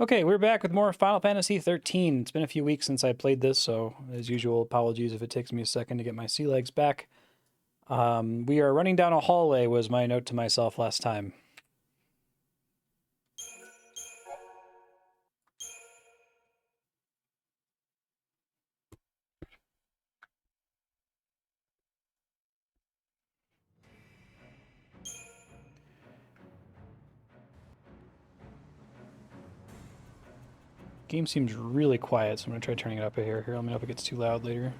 Okay, we're back with more Final Fantasy 13. It's been a few weeks since I played this, so as usual, apologies if it takes me a second to get my sea legs back. We are running down a hallway was my note to myself last time. Game seems really quiet, so I'm going to try turning it up here. Let me know if it gets too loud later.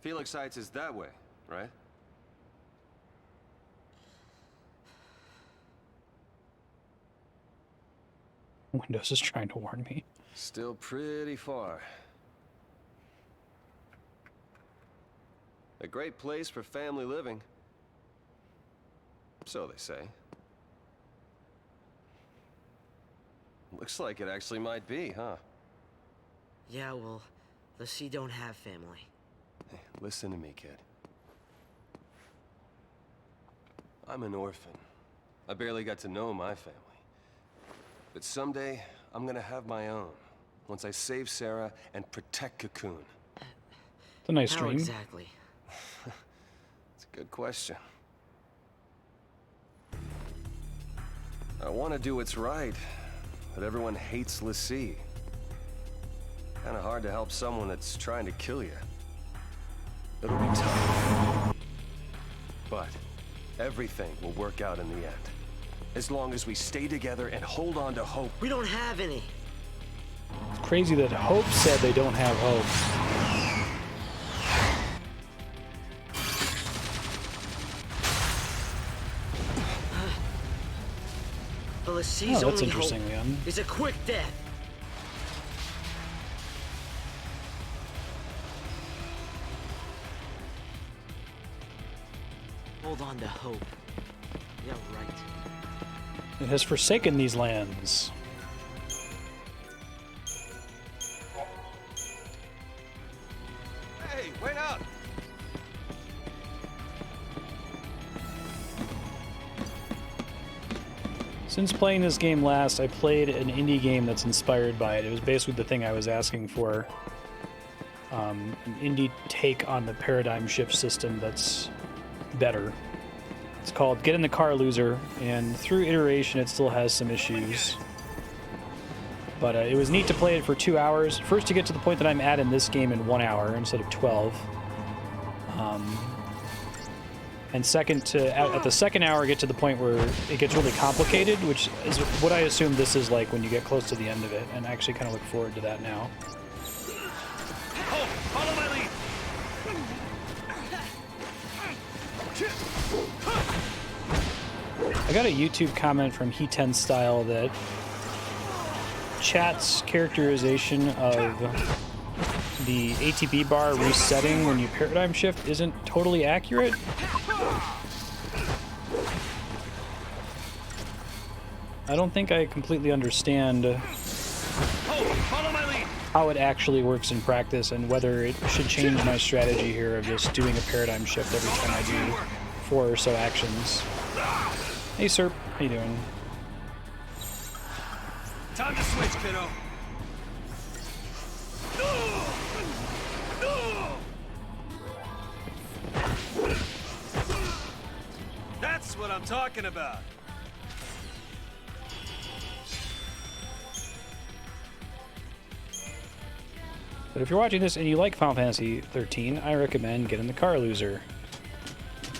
Felix Heights is that way, right? Windows is trying to warn me. Still pretty far. A great place for family living. So they say. Looks like it actually might be, huh? Yeah, well, the Sea don't have family. Hey, listen to me, kid. I'm an orphan. I barely got to know my family. But someday, I'm gonna have my own. Once I save Sarah and protect Cocoon. It's a nice How stream. exactly? It's a good question. I want to do what's right, but everyone hates l'Cie. Kinda hard to help someone that's trying to kill you. It'll be tough. But everything will work out in the end. As long as we stay together and hold on to hope. We don't have any. It's crazy that Hope said they don't have hope. But the Sea's Oh, that's only interesting, hope Leon. is a quick death. Hold on to hope. Yeah, right. It has forsaken these lands. Hey, wait up! Since playing this game last, I played an indie game that's inspired by it. It was basically the thing I was asking for. An indie take on the paradigm shift system that's better. It's called Get in the Car, Loser, and through iteration it still has some issues. But it was neat to play it for 2 hours. First to get to the point that I'm at in this game in 1 hour instead of 12. And second to, at the second hour, get to the point where it gets really complicated, which is what I assume this is like when you get close to the end of it, and I actually kind of look forward to that now. Oh, follow my lead! I got a YouTube comment from He10 Style that chat's characterization of the ATB bar resetting when you paradigm shift isn't totally accurate. I don't think I completely understand how it actually works in practice and whether it should change my strategy here of just doing a paradigm shift every time I do 4 or so actions. Hey, Serp. How you doing? Time to switch, kiddo. That's what I'm talking about. But if you're watching this and you like Final Fantasy 13, I recommend Get in the Car, Loser.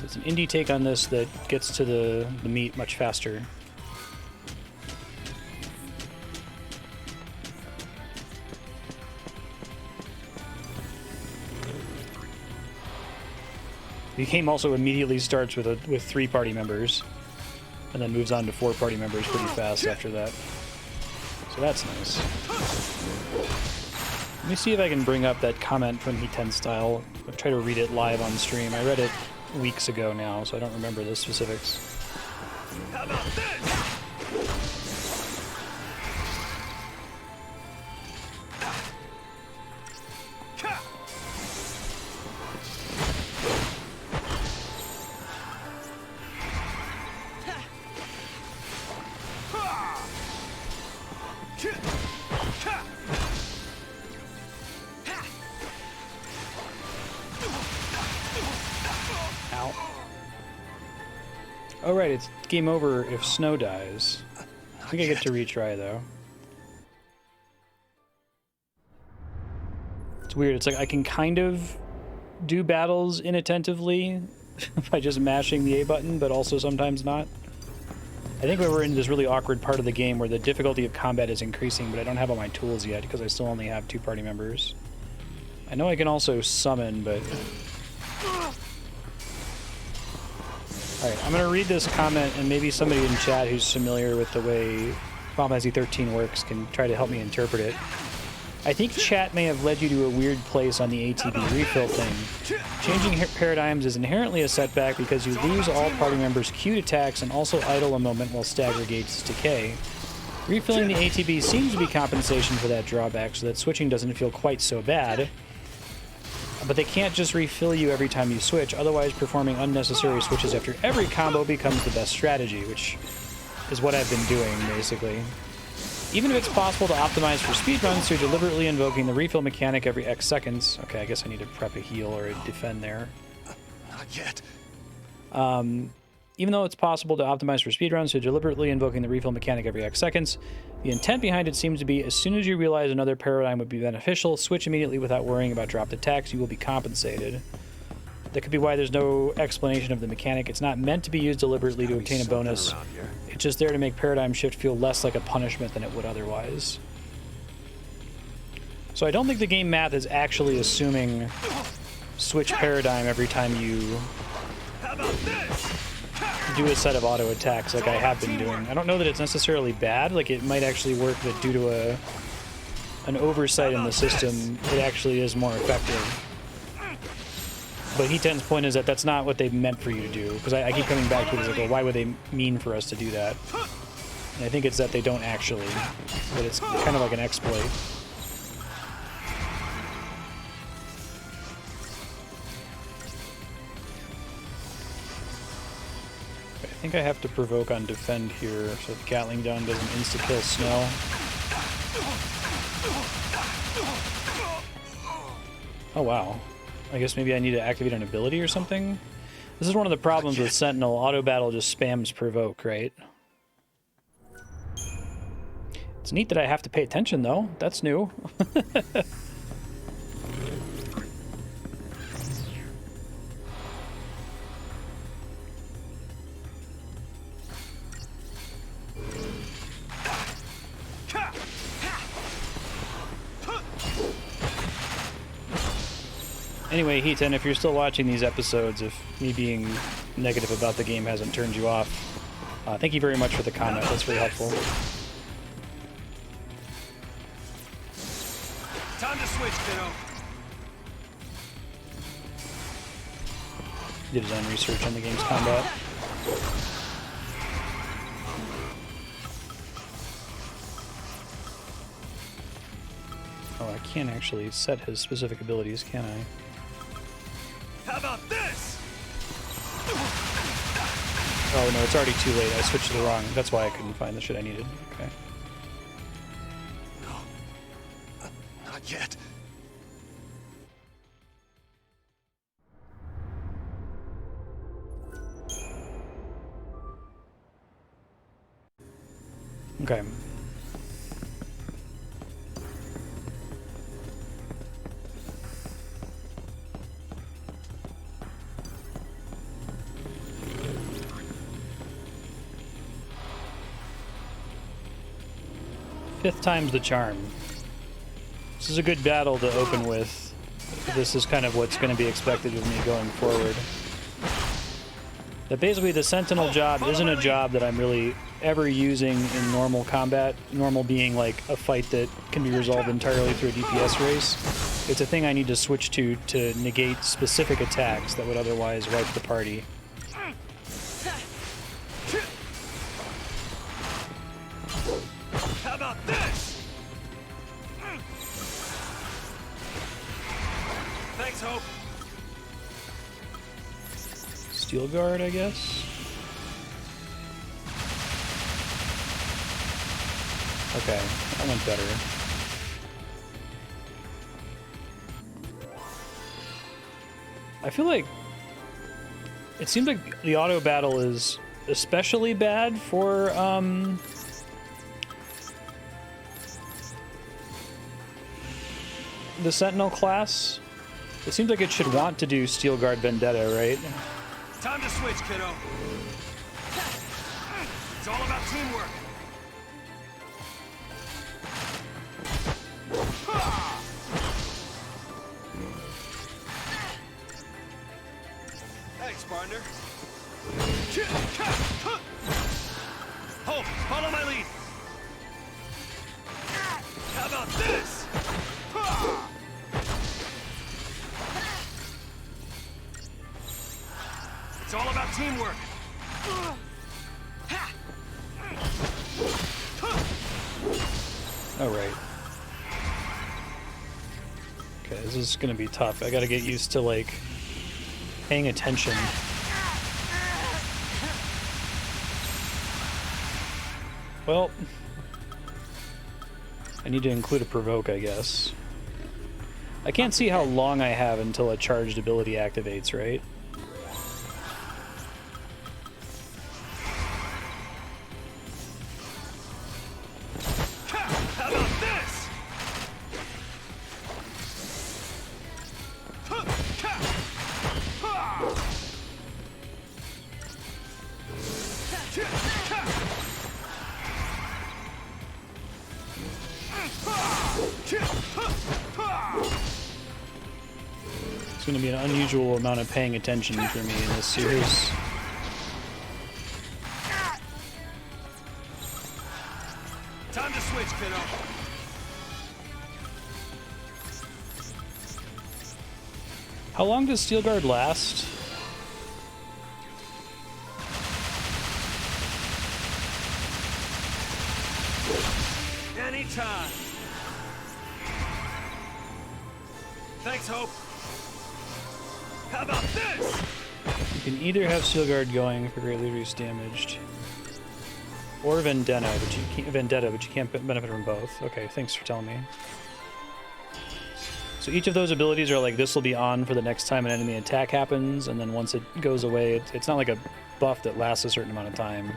It's an indie take on this that gets to the meat much faster. The game also immediately starts with 3 party members, and then moves on to 4 party members pretty fast after that. So that's nice. Let me see if I can bring up that comment from He10 Style. I'll try to read it live on stream. I read it weeks ago now, so I don't remember the specifics. How about this? Ow. Oh right, it's game over if Snow dies. I think I get to retry though. It's weird, it's like I can kind of do battles inattentively by just mashing the A button, but also sometimes not. I think we're in this really awkward part of the game where the difficulty of combat is increasing, but I don't have all my tools yet because I still only have 2 party members. I know I can also summon, but... Alright, I'm going to read this comment, and maybe somebody in chat who's familiar with the way Final Fantasy 13 works can try to help me interpret it. I think chat may have led you to a weird place on the ATB refill thing. Changing paradigms is inherently a setback because you lose all party members' queued attacks and also idle a moment while stagger gauges decay. Refilling the ATB seems to be compensation for that drawback so that switching doesn't feel quite so bad. But they can't just refill you every time you switch, otherwise performing unnecessary switches after every combo becomes the best strategy, which is what I've been doing, basically. Even if it's possible to optimize for speedruns, you're deliberately invoking the refill mechanic every X seconds. Okay, I guess I need to prep a heal or a defend there. Not yet. Even though it's possible to optimize for speedruns, you're deliberately invoking the refill mechanic every X seconds. The intent behind it seems to be, as soon as you realize another paradigm would be beneficial, switch immediately without worrying about dropped attacks, you will be compensated. That could be why there's no explanation of the mechanic. It's not meant to be used deliberately to obtain a bonus. It's just there to make paradigm shift feel less like a punishment than it would otherwise. So I don't think the game math is actually assuming switch paradigm every time you do a set of auto attacks like I have been doing. I don't know that it's necessarily bad. Like, it might actually work that due to an oversight in the system, it actually is more effective. But He10's point is that that's not what they meant for you to do, because I keep coming back to it as like, well, why would they mean for us to do that? And I think it's that they don't actually, that it's kind of like an exploit. I think I have to provoke on defend here so the Gatling gun doesn't insta-kill Snow. Oh wow. I guess maybe I need to activate an ability or something? This is one of the problems with Sentinel. Auto battle just spams provoke, right? It's neat that I have to pay attention, though. That's new. Anyway, He10, if you're still watching these episodes, if me being negative about the game hasn't turned you off, thank you very much for the comment. That's very helpful. Time to switch, kiddo. Did his own research on the game's combat. Oh, I can't actually set his specific abilities, can I? How about this? Oh no, it's already too late. I switched to the wrong. That's why I couldn't find the shit I needed. Okay. No. Not yet. Okay. Fifth time's the charm. This is a good battle to open with. This is kind of what's going to be expected of me going forward. That basically the Sentinel job isn't a job that I'm really ever using in normal combat. Normal being like a fight that can be resolved entirely through a DPS race. It's a thing I need to switch to negate specific attacks that would otherwise wipe the party. How about this? Thanks, Hope. Steel Guard, I guess? Okay, that went better. I feel like it seems like the auto battle is especially bad for the Sentinel class. It seems like it should want to do Steel Guard Vendetta, right? Time to switch, kiddo. It's all about teamwork. Thanks, partner. Hope, follow my lead. How about this? It's all about teamwork. All right. Okay, this is gonna be tough. I gotta get used to, like, paying attention. Well, I need to include a provoke, I guess. I can't see how long I have until a charged ability activates, right? How about this? It's going to be an unusual amount of paying attention for me in this series. Time to switch, kiddo. How long does Steel Guard last? Anytime. Thanks, Hope. How about this? You can either have Steel Guard going for greatly reduced damage, or Vendetta, but you can't benefit from both. Okay, thanks for telling me. So each of those abilities are like, this will be on for the next time an enemy attack happens, and then once it goes away, it's not like a buff that lasts a certain amount of time.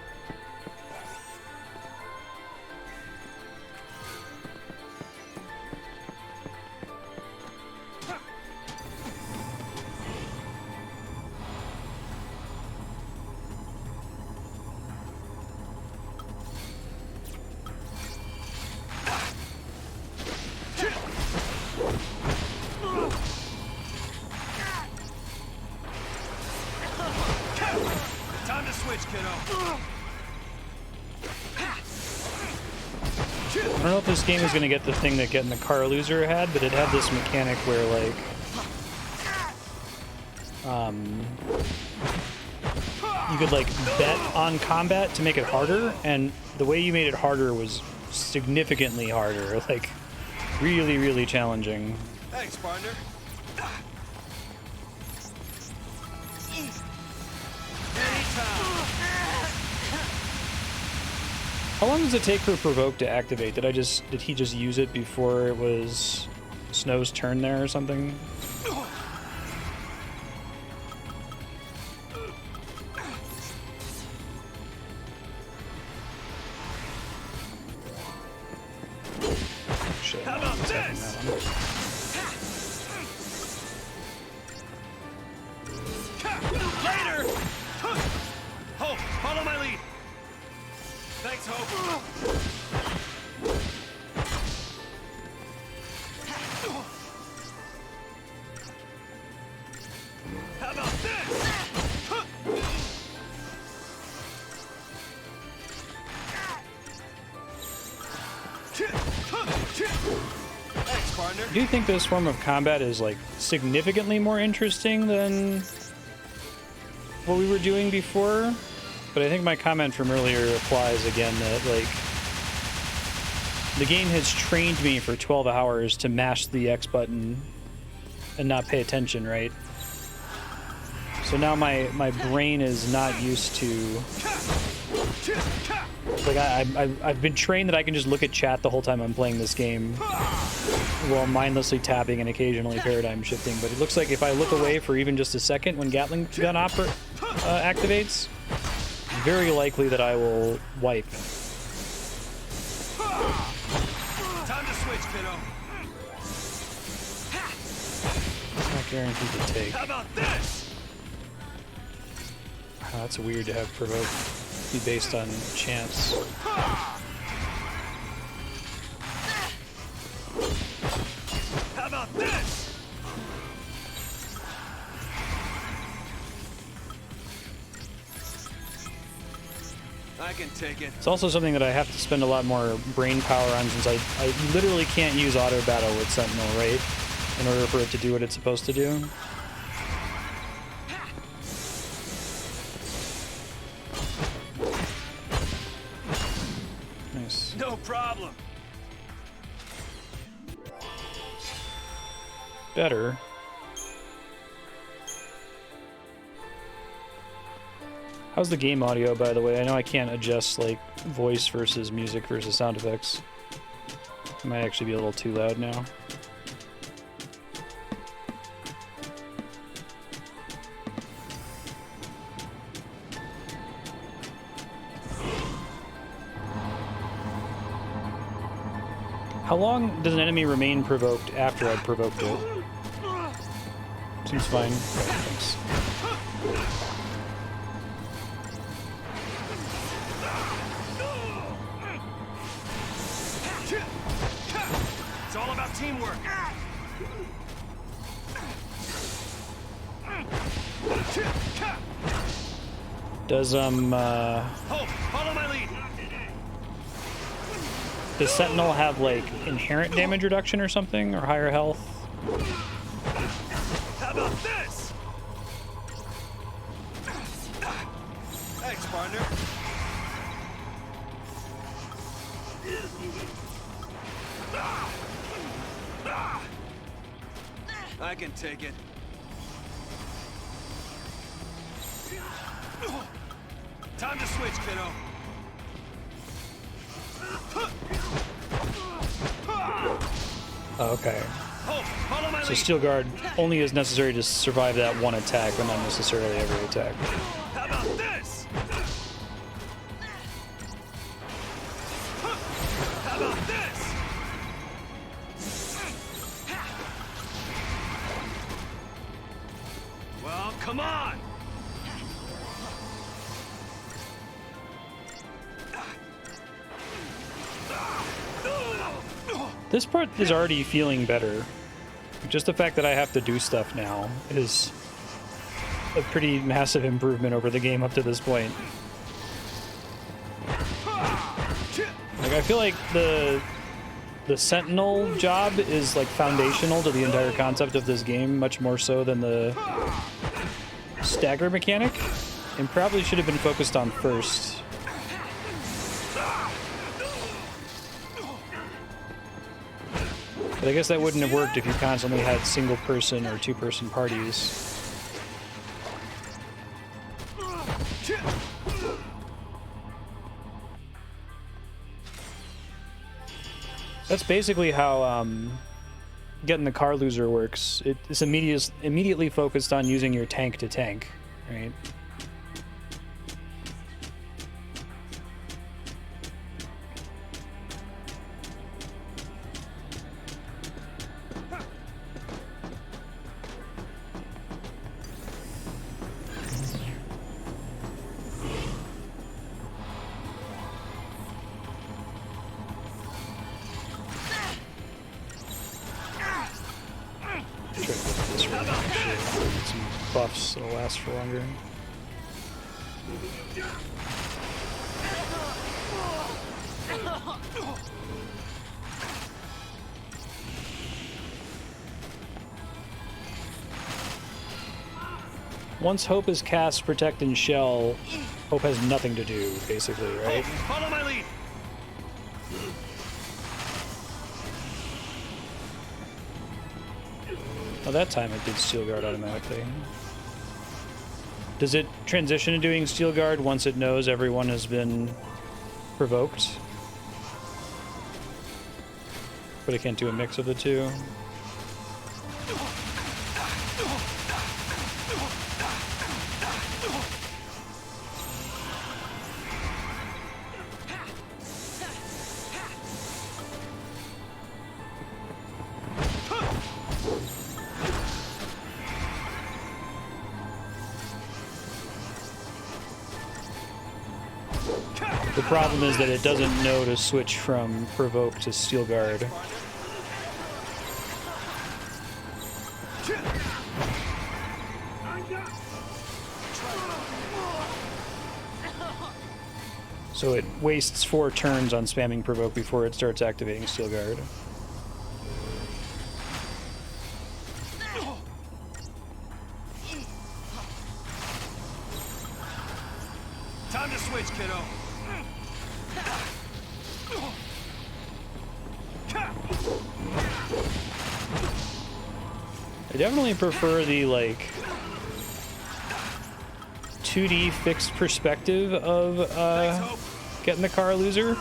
Time to switch, kiddo. I don't know if this game is going to get the thing that Getting the Car Loser had, but it had this mechanic where, like, you could, like, bet on combat to make it harder, and the way you made it harder was significantly harder, like, really, really challenging. Thanks, partner. How long does it take for Provoke to activate? Did he just use it before it was Snow's turn there or something? Shit. How about this? Later! Hope, follow my lead. Thanks, Hope. How about this? Thanks, partner. I do think this form of combat is, like, significantly more interesting than what we were doing before, but I think my comment from earlier applies again, that, like, the game has trained me for 12 hours to mash the X button and not pay attention, right? So now my brain is not used to like I've been trained that I can just look at chat the whole time I'm playing this game while mindlessly tapping and occasionally paradigm shifting, but it looks like if I look away for even just a second when Gatling gun activates, very likely that I will wipe. Time to switch, kiddo. Not guaranteed to take. How about this? Oh, that's weird to have provoke be based on chance. How about this? I can take it. It's also something that I have to spend a lot more brain power on, since I literally can't use auto battle with Sentinel, right? In order for it to do what it's supposed to do. Nice. No problem. Better. How's the game audio, by the way? I know I can't adjust, like, voice versus music versus sound effects. It might actually be a little too loud now. How long does an enemy remain provoked after I've provoked it? Seems fine. Okay, thanks. It's all about teamwork. Does Follow my lead. does Sentinel have like inherent damage reduction or something, or higher health? How about this? Thanks, partner. I can take it. Time to switch, kiddo. Oh, okay. Follow my So lead. Steel Guard only is necessary to survive that one attack, but not necessarily every attack. How about this? How about this? Well, come on. This part is already feeling better. Just the fact that I have to do stuff now is a pretty massive improvement over the game up to this point. Like, I feel like the Sentinel job is like foundational to the entire concept of this game, much more so than the stagger mechanic, and probably should have been focused on first. But I guess that wouldn't have worked if you constantly had single-person or two-person parties. That's basically how getting the car loser works. It's immediately focused on using your tank to tank, right? Buffs that'll last for longer. Once Hope is cast, Protect, and Shell, Hope has nothing to do, basically, right? Follow my lead. Oh, that time it did Steel Guard automatically. Does it transition to doing Steel Guard once it knows everyone has been provoked. But I can't do a mix of the two. The problem is that it doesn't know to switch from provoke to steel guard. So it wastes 4 turns on spamming provoke before it starts activating steel guard. Time to switch, kiddo. I definitely prefer the, like, 2D fixed perspective of getting the car loser.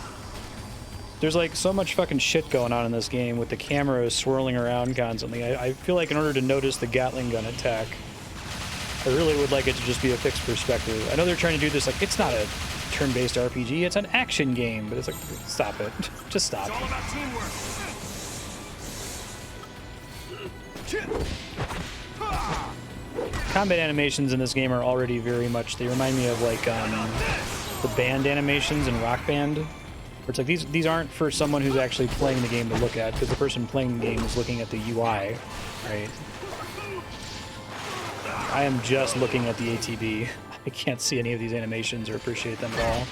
There's like so much fucking shit going on in this game with the camera swirling around constantly. I feel like in order to notice the Gatling gun attack, I really would like it to just be a fixed perspective. I know they're trying to do this like, it's not a turn-based RPG, it's an action game, but it's like, stop it. Just stop. It's all about teamwork. Combat animations in this game are already very much, they remind me of like the band animations in Rock Band. Where it's like these aren't for someone who's actually playing the game to look at, because the person playing the game is looking at the UI, right? I am just looking at the ATB. I can't see any of these animations or appreciate them at all.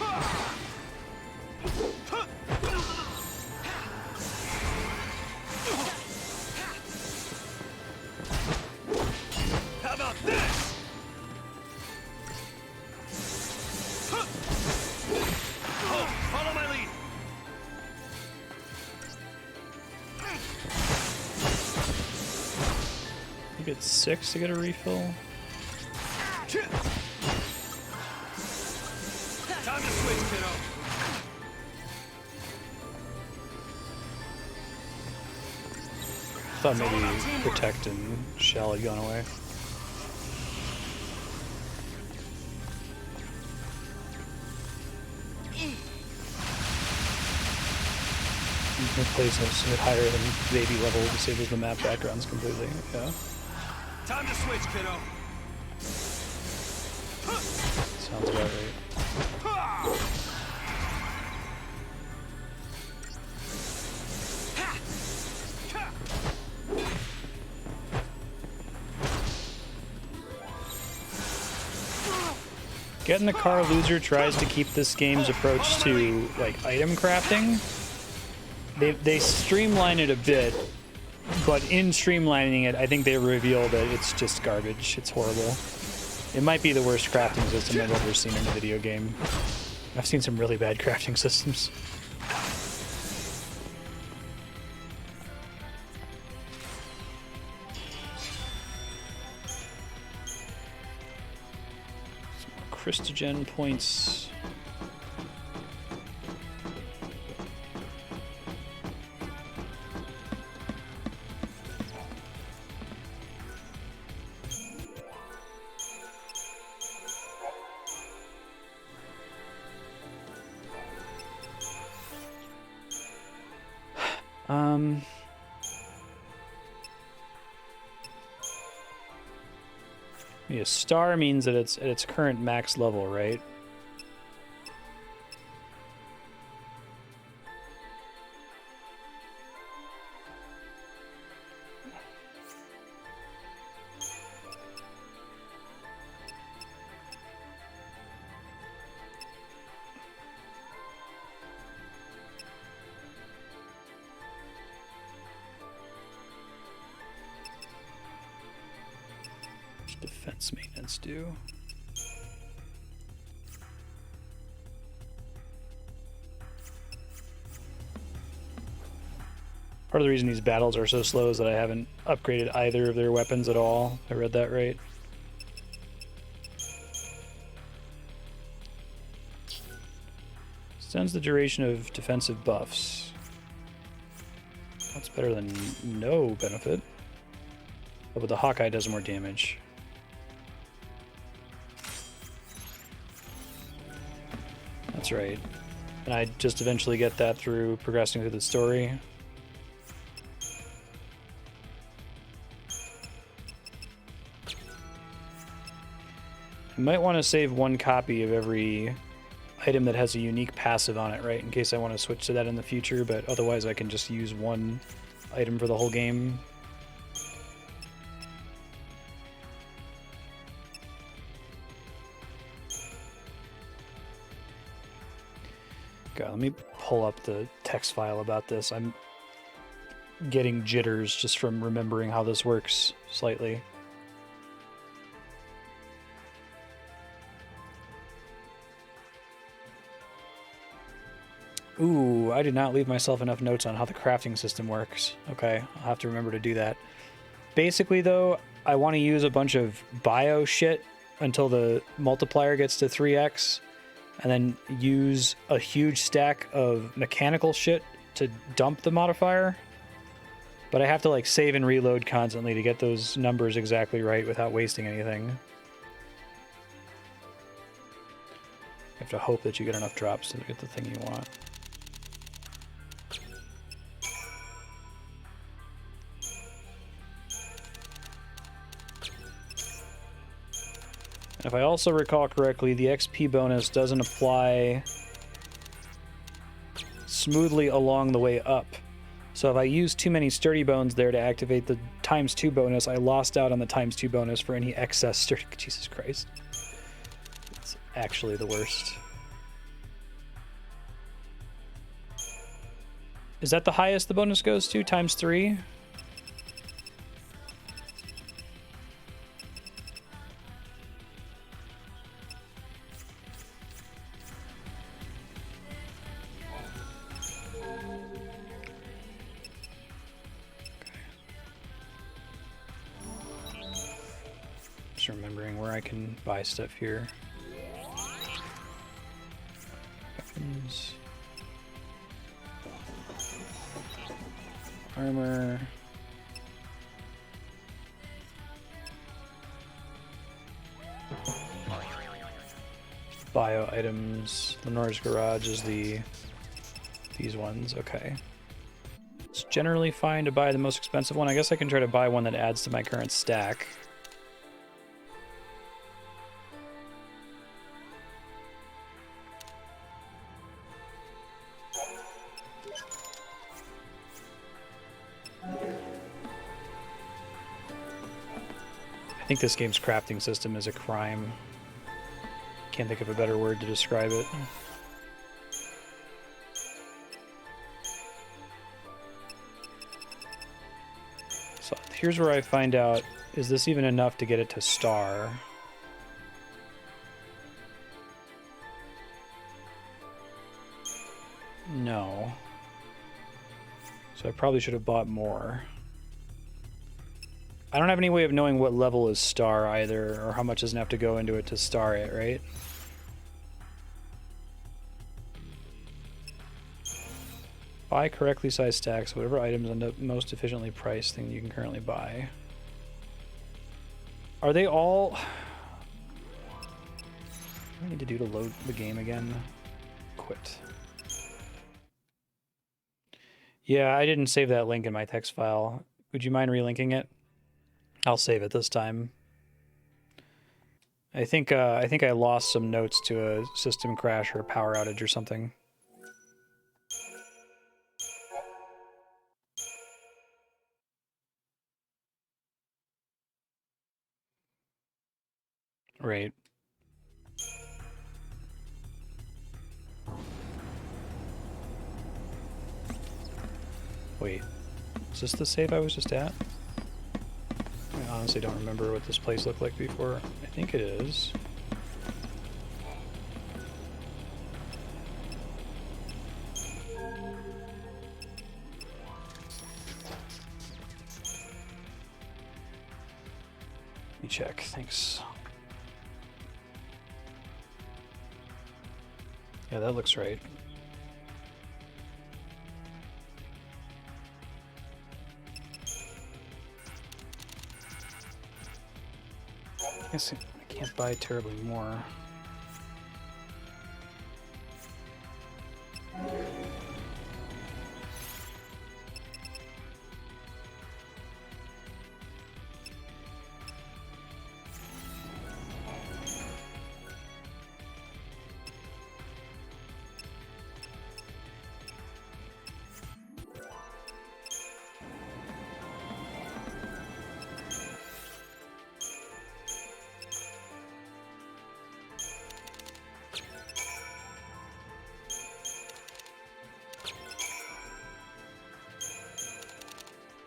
How about this? Follow my lead. You get 6 to get a refill. Time to switch, kiddo. Thought maybe Protect and Shell had gone away. It plays a bit higher than baby level, disables the map backgrounds completely. Yeah. Time to switch, kiddo. Sounds about right. Getting the Car Loser tries to keep this game's approach to like item crafting. They streamline it a bit, but in streamlining it, I think they reveal that it's just garbage. It's horrible. It might be the worst crafting system I've ever seen in a video game. I've seen some really bad crafting systems. Christogen points. Yeah, star means that it's at its current max level, right? Defense maintenance do. Part of the reason these battles are so slow is that I haven't upgraded either of their weapons at all. I read that right. Extends the duration of defensive buffs. That's better than no benefit. Oh, but the Hawkeye does more damage. That's right. And I just eventually get that through progressing through the story. I might want to save one copy of every item that has a unique passive on it, right? In case I want to switch to that in the future, but otherwise I can just use one item for the whole game. God, let me pull up the text file about this. I'm getting jitters just from remembering how this works slightly. Ooh, I did not leave myself enough notes on how the crafting system works. Okay, I'll have to remember to do that. Basically, though, I want to use a bunch of bio shit until the multiplier gets to 3x, and then use a huge stack of mechanical shit to dump the modifier. But I have to, like, save and reload constantly to get those numbers exactly right without wasting anything. You have to hope that you get enough drops to get the thing you want. If I also recall correctly, the XP bonus doesn't apply smoothly along the way up. So if I use too many sturdy bones there to activate the ×2 bonus, I lost out on the ×2 bonus for any excess sturdy... Jesus Christ. It's actually the worst. Is that the highest the bonus goes to? ×3? Remembering where I can buy stuff here. Weapons. Armor. Bio items. Lenore's Garage is these ones. Okay. It's generally fine to buy the most expensive one. I guess I can try to buy one that adds to my current stack. I think this game's crafting system is a crime. Can't think of a better word to describe it. So here's where I find out, is this even enough to get it to star? No. So I probably should have bought more. I don't have any way of knowing what level is star either, or how much doesn't have to go into it to star it, right? Buy correctly sized stacks, whatever items end up most efficiently priced thing you can currently buy. Are they all... What do I need to do to load the game again? Quit. Yeah, I didn't save that link in my text file. Would you mind relinking it? I'll save it this time. I think I lost some notes to a system crash or a power outage or something. Right. Wait, is this the save I was just at? I honestly don't remember what this place looked like before. I think it is. Let me check, thanks. Yeah, that looks right. I guess I can't buy terribly more.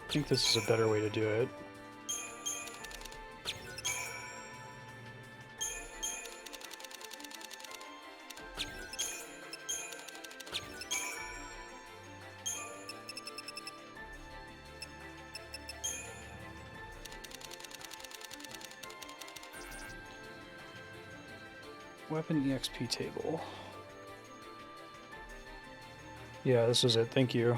I think this is a better way to do it. Weapon EXP table. Yeah, this is it. Thank you.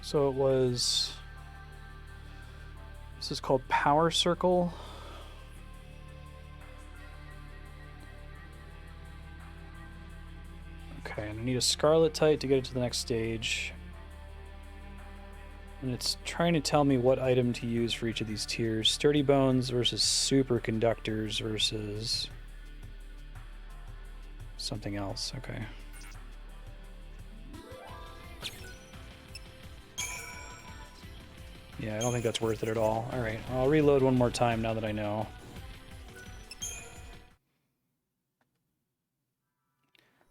So it was... This is called Power Circle. Okay, and I need a Scarlet Tite to get it to the next stage. And it's trying to tell me what item to use for each of these tiers. Sturdy Bones versus Superconductors versus... something else. Okay. Yeah, I don't think that's worth it at all. Alright, I'll reload one more time now that I know.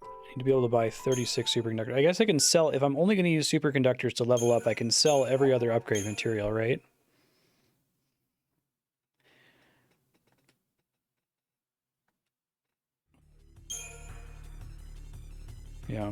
I need to be able to buy 36 superconductors. I guess I can sell, if I'm only going to use superconductors to level up, I can sell every other upgrade material, right? Yeah.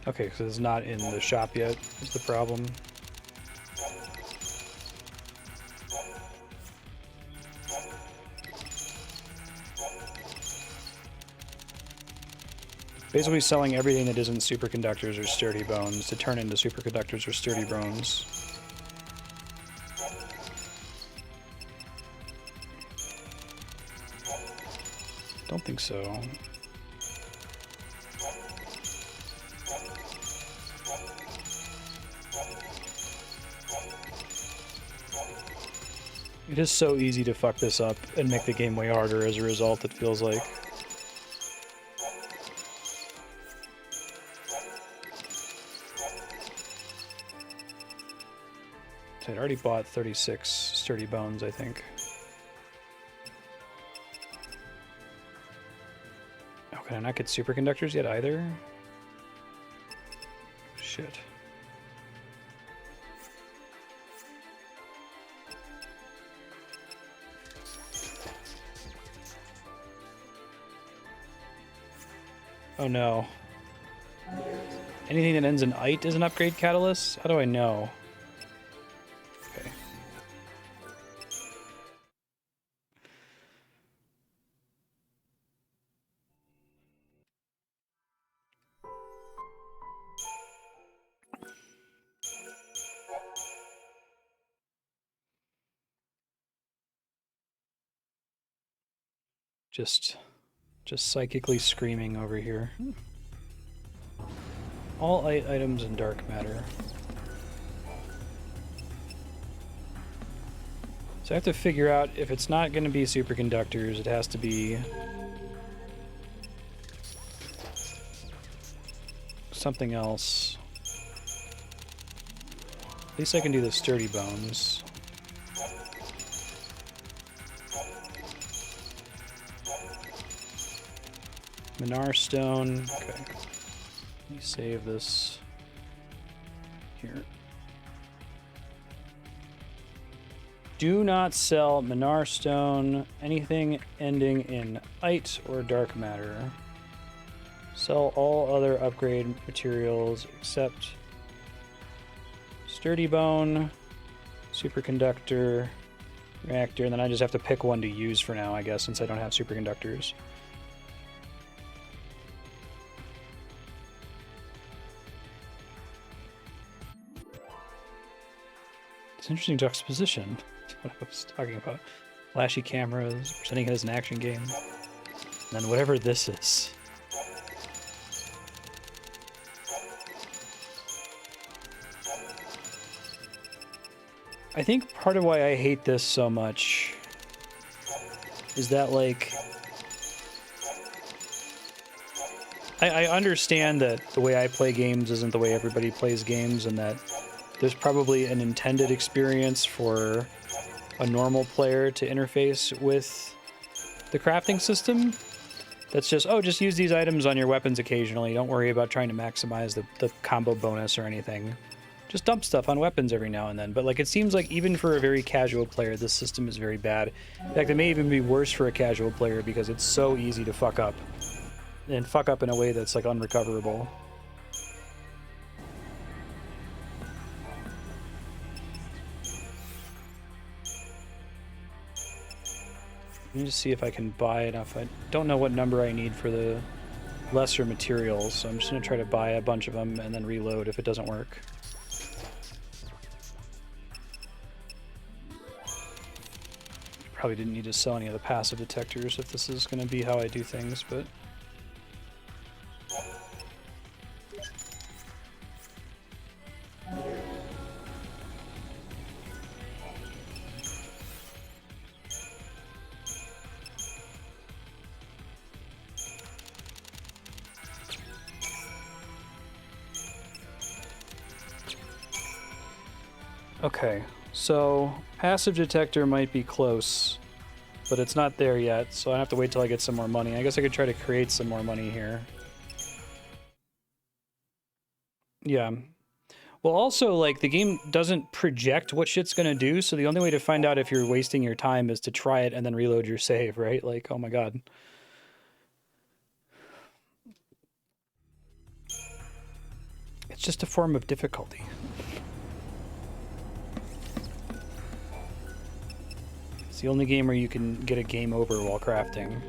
Okay, because it's not in the shop yet, is the problem. Basically selling everything that isn't superconductors or sturdy bones to turn into superconductors or sturdy bones. Don't think so. It is so easy to fuck this up and make the game way harder as a result, it feels like. I'd already bought 36 sturdy bones, I think. Oh, can I not get superconductors yet either? Shit. Oh no. Anything that ends in "ite" is an upgrade catalyst? How do I know? Okay. Just psychically screaming over here. All items in dark matter. So I have to figure out if it's not going to be superconductors, it has to be something else. At least I can do the sturdy bones. Minar stone. Okay. Let me save this here. Do not sell Minar Stone, anything ending in ite or dark matter. Sell all other upgrade materials except Sturdy Bone, Superconductor, Reactor, and then I just have to pick one to use for now, I guess, since I don't have superconductors. It's an interesting juxtaposition to what I was talking about. Flashy cameras, presenting it as an action game. And then whatever this is. I think part of why I hate this so much is that, like, I understand that the way I play games isn't the way everybody plays games, and that there's probably an intended experience for a normal player to interface with the crafting system. That's just, oh, just use these items on your weapons occasionally. Don't worry about trying to maximize the combo bonus or anything. Just dump stuff on weapons every now and then. But, like, it seems like even for a very casual player, this system is very bad. In fact, it may even be worse for a casual player because it's so easy to fuck up. And fuck up in a way that's, like, unrecoverable. I need to see if I can buy enough. I don't know what number I need for the lesser materials, so I'm just going to try to buy a bunch of them and then reload if it doesn't work. Probably didn't need to sell any of the passive detectors if this is going to be how I do things, but... Okay, so passive detector might be close, but it's not there yet, so I have to wait till I get some more money. I guess I could try to create some more money here. Yeah. Well, also, like, the game doesn't project what shit's gonna do, so the only way to find out if you're wasting your time is to try it and then reload your save, right? Like, oh my god. It's just a form of difficulty. It's the only game where you can get a game over while crafting.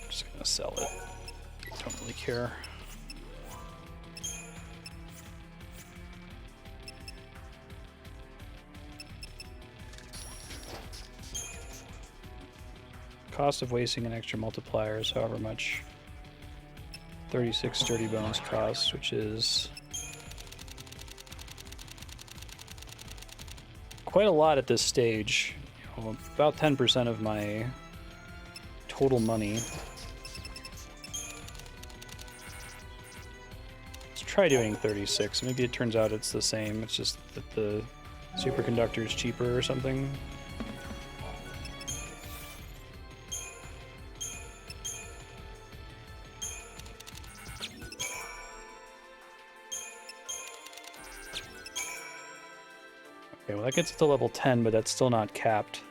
Just gonna sell it. Don't really care. Cost of wasting an extra multiplier is however much 36 sturdy bones cost, which is quite a lot at this stage. You know, about 10% of my total money. Let's try doing 36. Maybe it turns out it's the same. It's just that the superconductor is cheaper or something. Okay, well that gets it to level 10, but that's still not capped.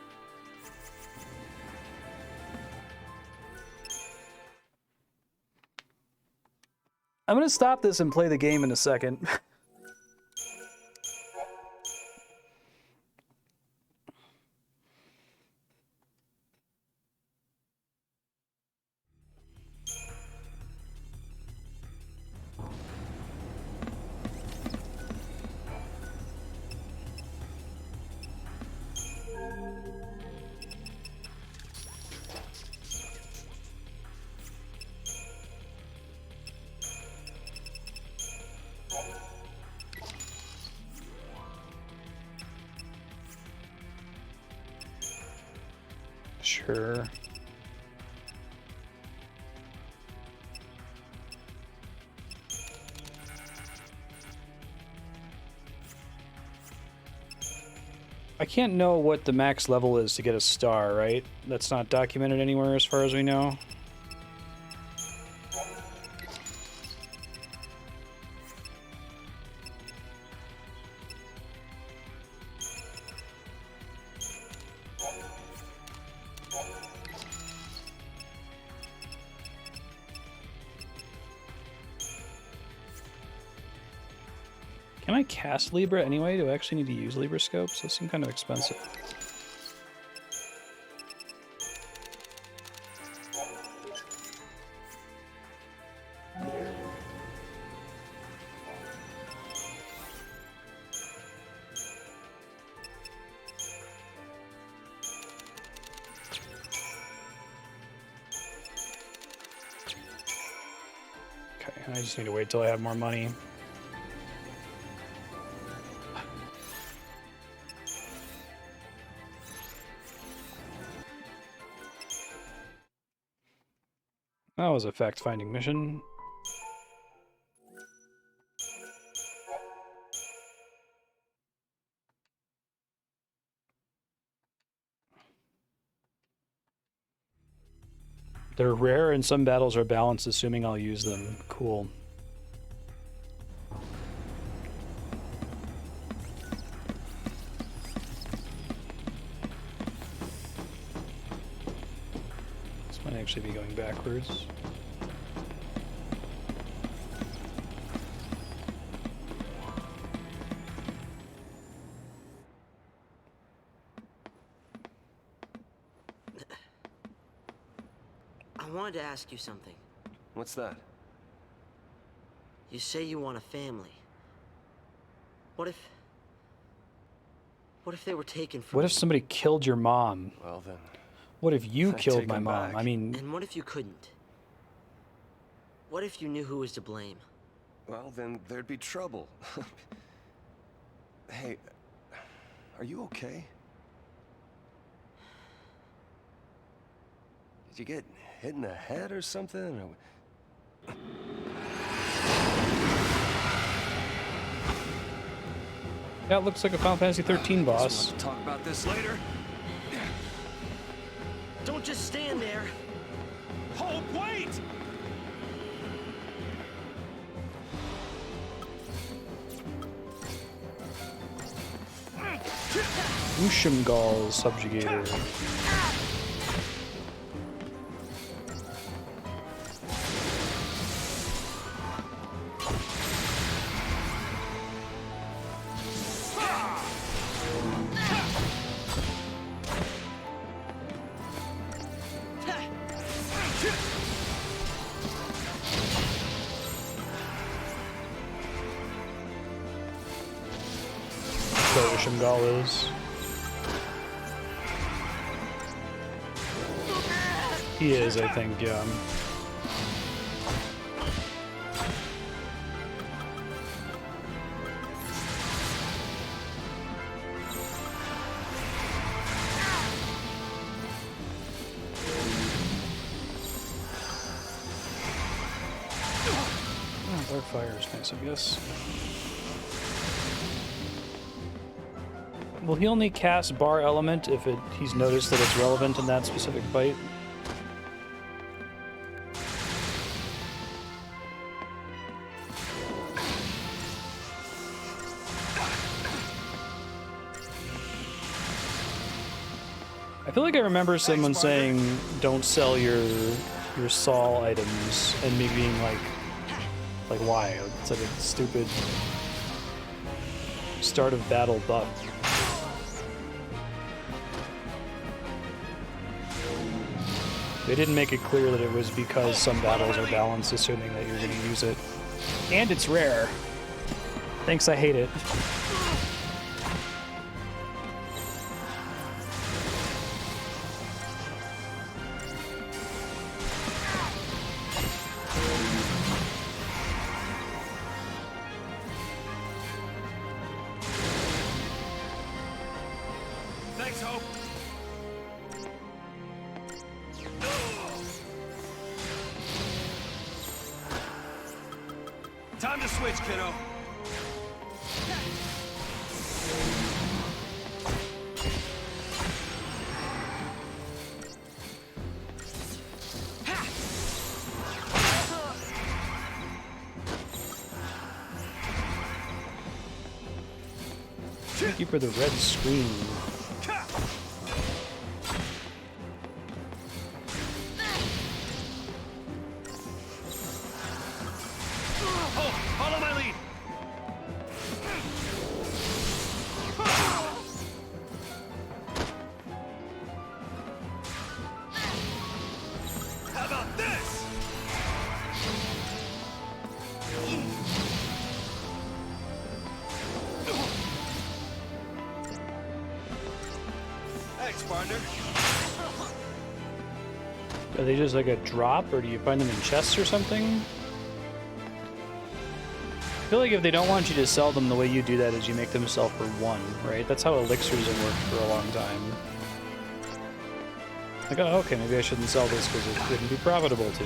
I'm gonna stop this and play the game in a second. Sure. I can't know what the max level is to get a star, right? That's not documented anywhere as far as we know. Can I cast Libra anyway? Do I actually need to use Libra scopes? Those seem kind of expensive. Okay, I just need to wait till I have more money. That was a fact-finding mission. They're rare and some battles are balanced, assuming I'll use them. Cool. This might actually be going backwards. I wanted to ask you something. What's that? You say you want a family. What if they were taken from What you? if somebody killed your mom? Well then. What if you I killed take my them mom? back. I mean, And what if you couldn't? What if you knew who was to blame? Well then, there'd be trouble. Hey, are you okay? Did you get hit in the head or something? Or... that looks like a Final Fantasy 13 boss. Guess we'll have to talk about this later. Don't just stand there. Hope, wait! Ushumgal Subjugator. So Ushumgal is. He is, I think, yeah. Oh, dark fire is nice, I guess. Will he only cast bar element if he's noticed that it's relevant in that specific fight? I feel like I remember someone saying, "Don't sell your Saul items," and me being like, why? It's like a stupid start of battle buff. They didn't make it clear that it was because some battles are balanced, assuming that you're going to use it. And it's rare. Thanks, I hate it. Thanks, Hope. Time to switch, kiddo. Thank you for the red screen. Follow my lead. they just like a drop, or do you find them in chests or something? I feel like if they don't want you to sell them, the way you do that is you make them sell for 1, right? That's how elixirs have worked for a long time. Like, oh, okay, maybe I shouldn't sell this because it wouldn't be profitable to.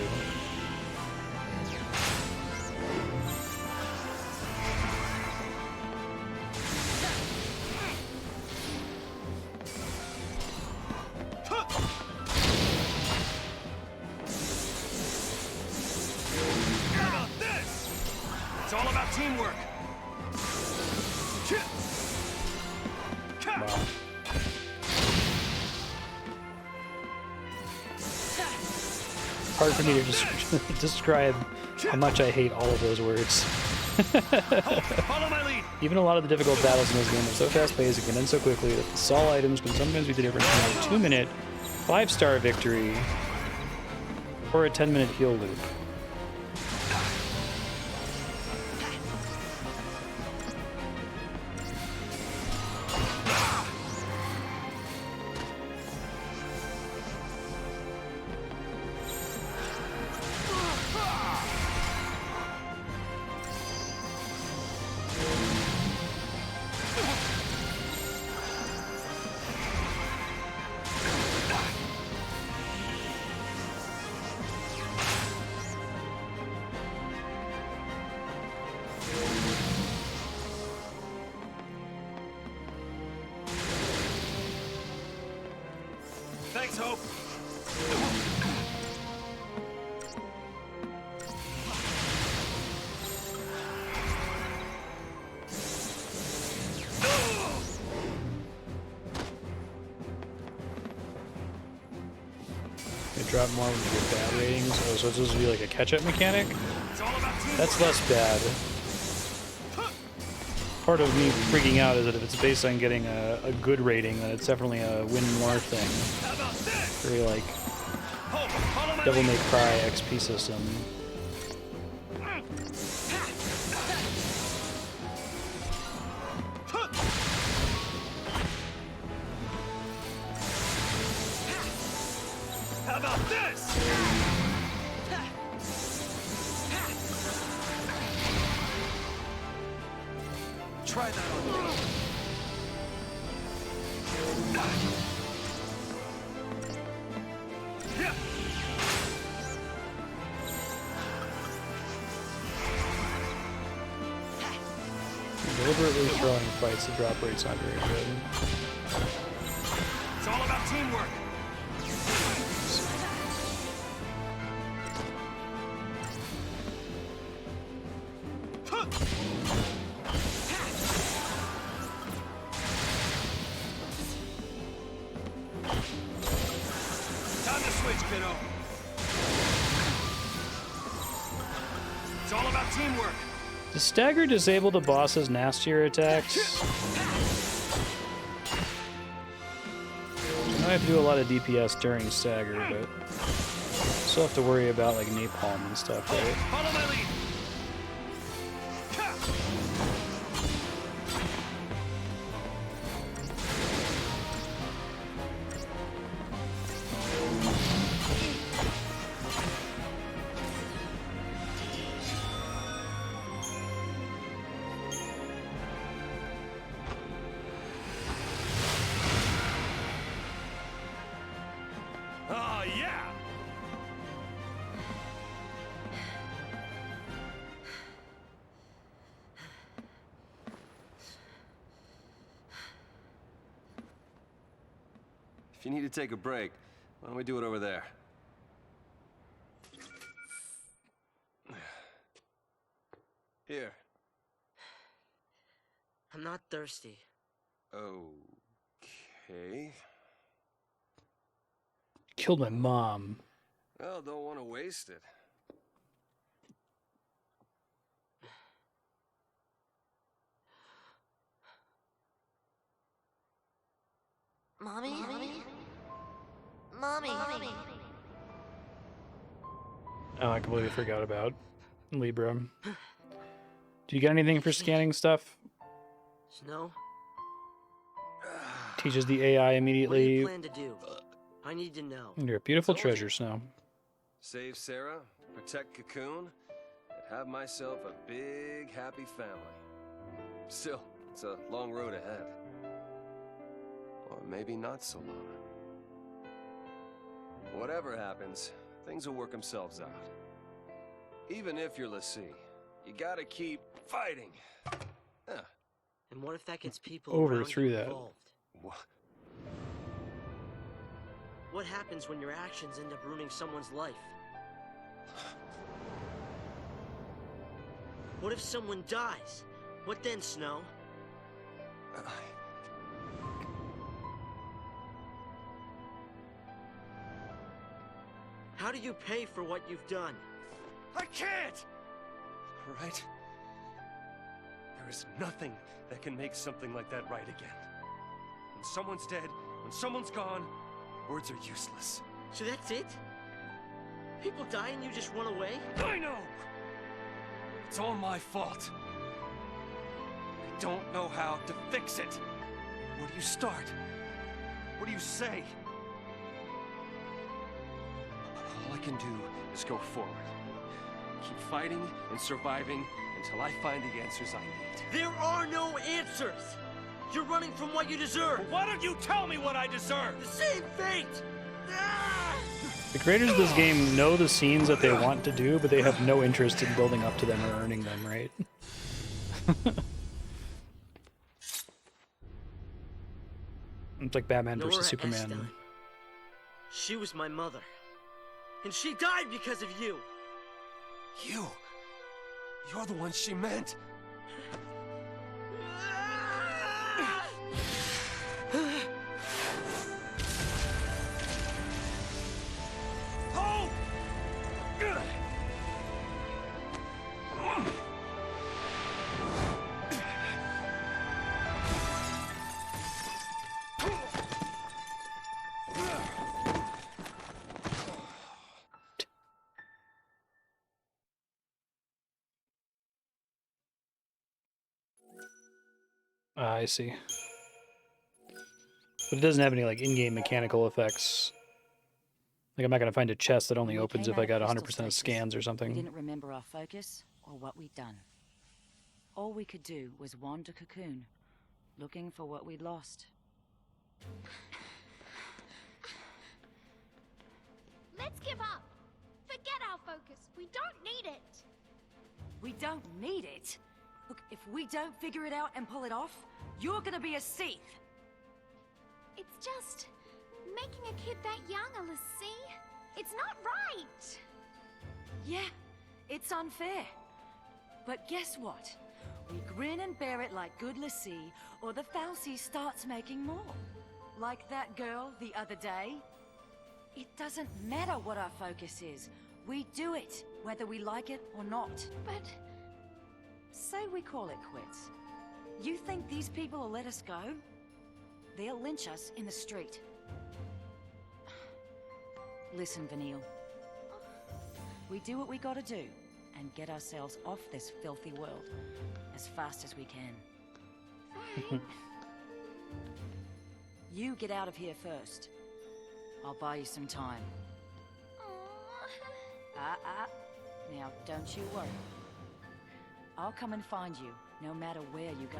It's all about teamwork. Wow. Hard for me to describe how much I hate all of those words. Follow my lead. Even a lot of the difficult battles in this game are so fast-paced and can end so quickly that the Sol items can sometimes be the difference between a 2-minute, 5-star victory or a 10-minute heal loop. Thanks, Hope. They drop more when you get bad ratings. Oh, so it's supposed to be like a catch-up mechanic? It's all about teamwork. That's less bad. Part of me freaking out is that if it's based on getting a good rating, then it's definitely a win more thing. How about this? Very like Hope, follow my Devil lead. May Cry XP system. How about this? Try that on me. Yeah. Deliberately throwing fights, the drop rate's not very good. It's all about teamwork. Time to switch, kiddo. It's all about teamwork. Does Stagger disable the boss's nastier attacks? I know I have to do a lot of DPS during Stagger, but still have to worry about like napalm and stuff, right? Follow my lead. Oh, yeah. If you need to take a break, why don't we do it over there? Here. I'm not thirsty. Okay. Killed my mom. Well, don't want to waste it. Mommy? Mommy? Oh, I completely forgot about Libra. Do you get anything for scanning stuff? Snow? Teaches the AI What do you immediately. plan to do? I need to know. You're a beautiful treasure, Snow. Save Sarah, protect Cocoon, and have myself a big, happy family. Still, it's a long road ahead. Or maybe not so long. Whatever happens, things will work themselves out. Even if you're LaCie, you gotta keep fighting. Yeah. And what if that gets people Overthrew around you that. involved? What? What happens when your actions end up ruining someone's life? What if someone dies? What then, Snow? How do you pay for what you've done? I can't! All right? There is nothing that can make something like that right again. When someone's dead, when someone's gone, words are useless. So that's it? People die and you just run away? I know! It's all my fault. I don't know how to fix it. Where do you start? What do you say? All I can do is go forward. Keep fighting and surviving until I find the answers I need. There are no answers! You're running from what you deserve! Why don't you tell me what I deserve? The same fate! Ah! The creators of this game know the scenes that they want to do, but they have no interest in building up to them or earning them, right? It's like Batman versus Superman. Estein. She was my mother. And she died because of you! You're the one she meant. I see. But it doesn't have any like in-game mechanical effects. Like I'm not gonna find a chest that only opens if I got 100% of scans or We something. didn't remember our focus or what we'd done. All we could do was wander Cocoon, looking for what we'd lost. Let's give up. Forget our focus. We don't need it. We don't need it? Look, if we don't figure it out and pull it off, you're gonna be a Seath. It's just making a kid that young, LaCie. It's not right. Yeah, it's unfair. But guess what? We grin and bear it like good LaCie, or the Falsey starts making more. Like that girl the other day. It doesn't matter what our focus is. We do it, whether we like it or not. But Say we call it quits. You think these people will let us go? They'll lynch us in the street. Listen, Vanille. We do what we gotta do, and get ourselves off this filthy world as fast as we can. You get out of here first. I'll buy you some time. Now don't you worry. I'll come and find you, no matter where you go.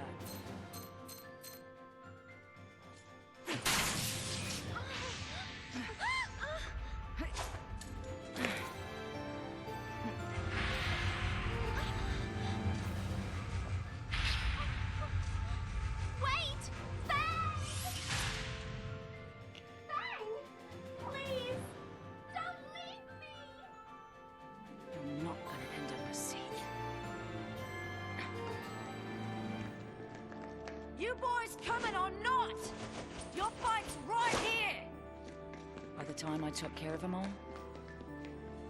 wait! Fang! Fang! Please! Don't leave me! You're not gonna end up a Seath. You boys coming or not? Your fight's right here! By the time I took care of them all,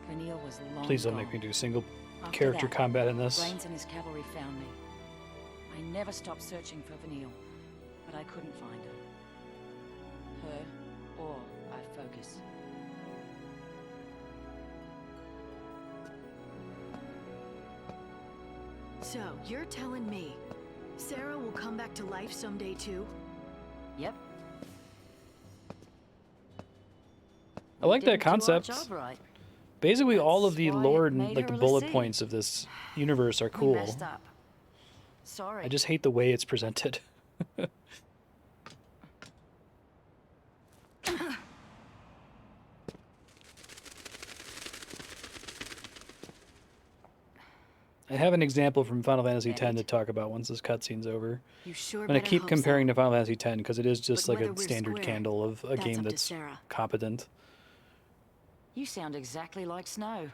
Vanille was long Please don't gone. make me do single After character that, combat in this. Rains and his cavalry found me. I never stopped searching for Vanille, but I couldn't find her. Her or our focus. So, you're telling me Sarah will come back to life someday too? Yep. I like that Didn't do our concept. job right. Basically, all of the That's why lore it and made like the her bullet Lassie. points of this universe are We cool. messed up. Sorry. I just hate the way it's presented. I have an example from Final Fantasy X to talk about once this cutscene's over. You sure I'm gonna better keep hope comparing so. to Final Fantasy X because it is just But like whether a we're standard square, candle of a that's game up to that's Sarah. competent. You sound exactly like Snow.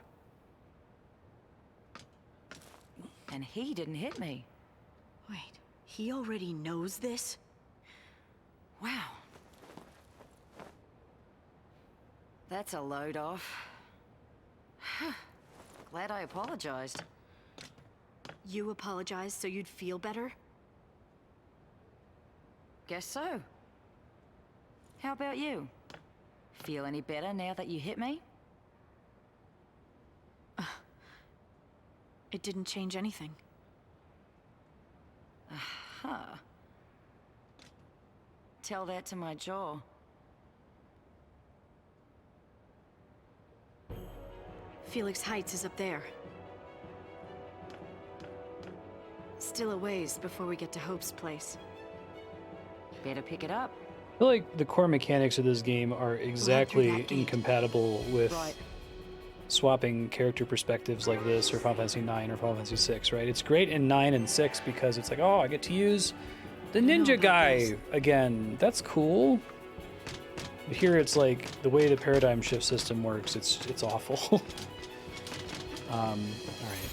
And he didn't hit me. Wait, he already knows this? Wow. That's a load off. Glad I apologized. You apologized so you'd feel better? Guess so. How about you? Feel any better now that you hit me? It didn't change anything. Huh. Tell that to my jaw. Felix Heights is up there. Still a ways before we get to Hope's place. Better pick it up. I feel like the core mechanics of this game are exactly that gate. incompatible with Right. swapping character perspectives like this or Final Fantasy 9 or Final Fantasy 6, right? It's great in 9 and 6 because it's like, oh, I get to use the ninja about guy this. again. That's cool. But here it's like the way the paradigm shift system works, it's awful. All right.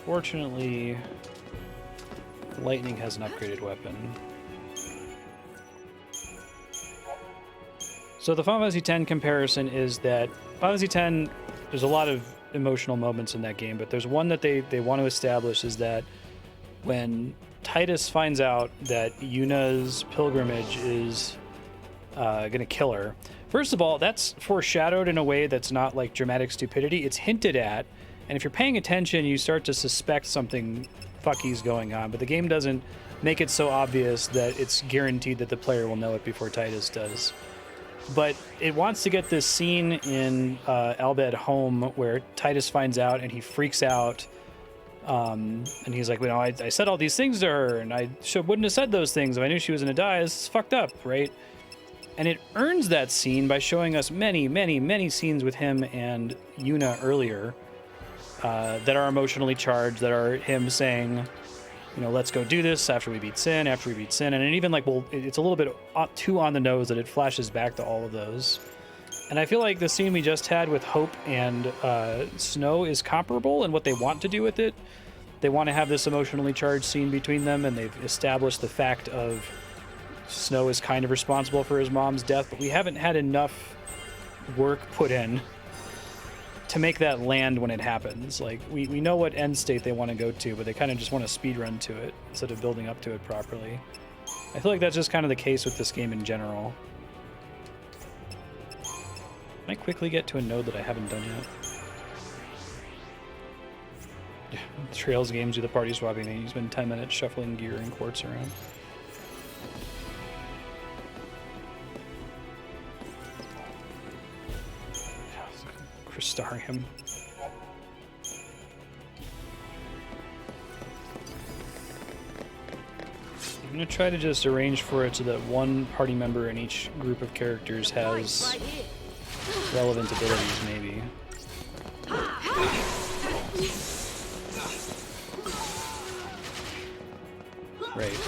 Fortunately, Lightning has an upgraded weapon. So the Final Fantasy X comparison is that Final Fantasy X, there's a lot of emotional moments in that game, but there's one that they want to establish is that when Titus finds out that Yuna's pilgrimage is going to kill her, first of all, that's foreshadowed in a way that's not like dramatic stupidity. It's hinted at, and if you're paying attention, you start to suspect something fucky's going on, but the game doesn't make it so obvious that it's guaranteed that the player will know it before Titus does. But it wants to get this scene in Albed home where Titus finds out and he freaks out. And he's like, I said all these things to her and I wouldn't have said those things if I knew she was going to die. This is fucked up, right? And it earns that scene by showing us many, many, many scenes with him and Yuna earlier that are emotionally charged, that are him saying, let's go do this after we beat Sin. And it even it's a little bit too on the nose that it flashes back to all of those. And I feel like the scene we just had with Hope and Snow is comparable in what they want to do with it. They want to have this emotionally charged scene between them, and they've established the fact of Snow is kind of responsible for his mom's death, but we haven't had enough work put in to make that land when it happens. Like, we know what end state they want to go to, but they kind of just want to speed run to it instead of building up to it properly. I feel like that's just kind of the case with this game in general. Can I quickly get to a node that I haven't done yet? Trails games do the party swapping thing. You spend 10 minutes shuffling gear and quartz around. Crystarium. I'm gonna try to just arrange for it so that one party member in each group of characters has relevant abilities, maybe. Right.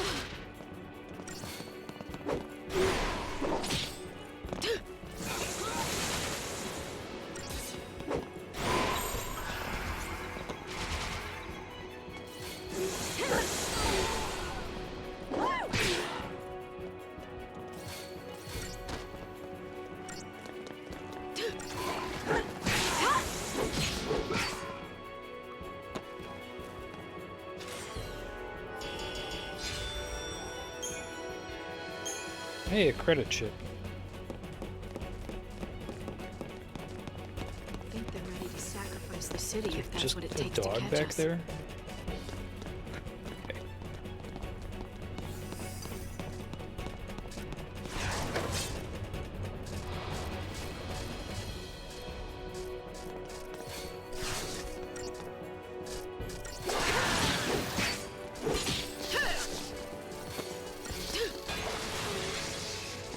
Hey, a credit chip. I think they're ready to sacrifice the city if that's Just what it a takes to dog catch back us. there? Okay.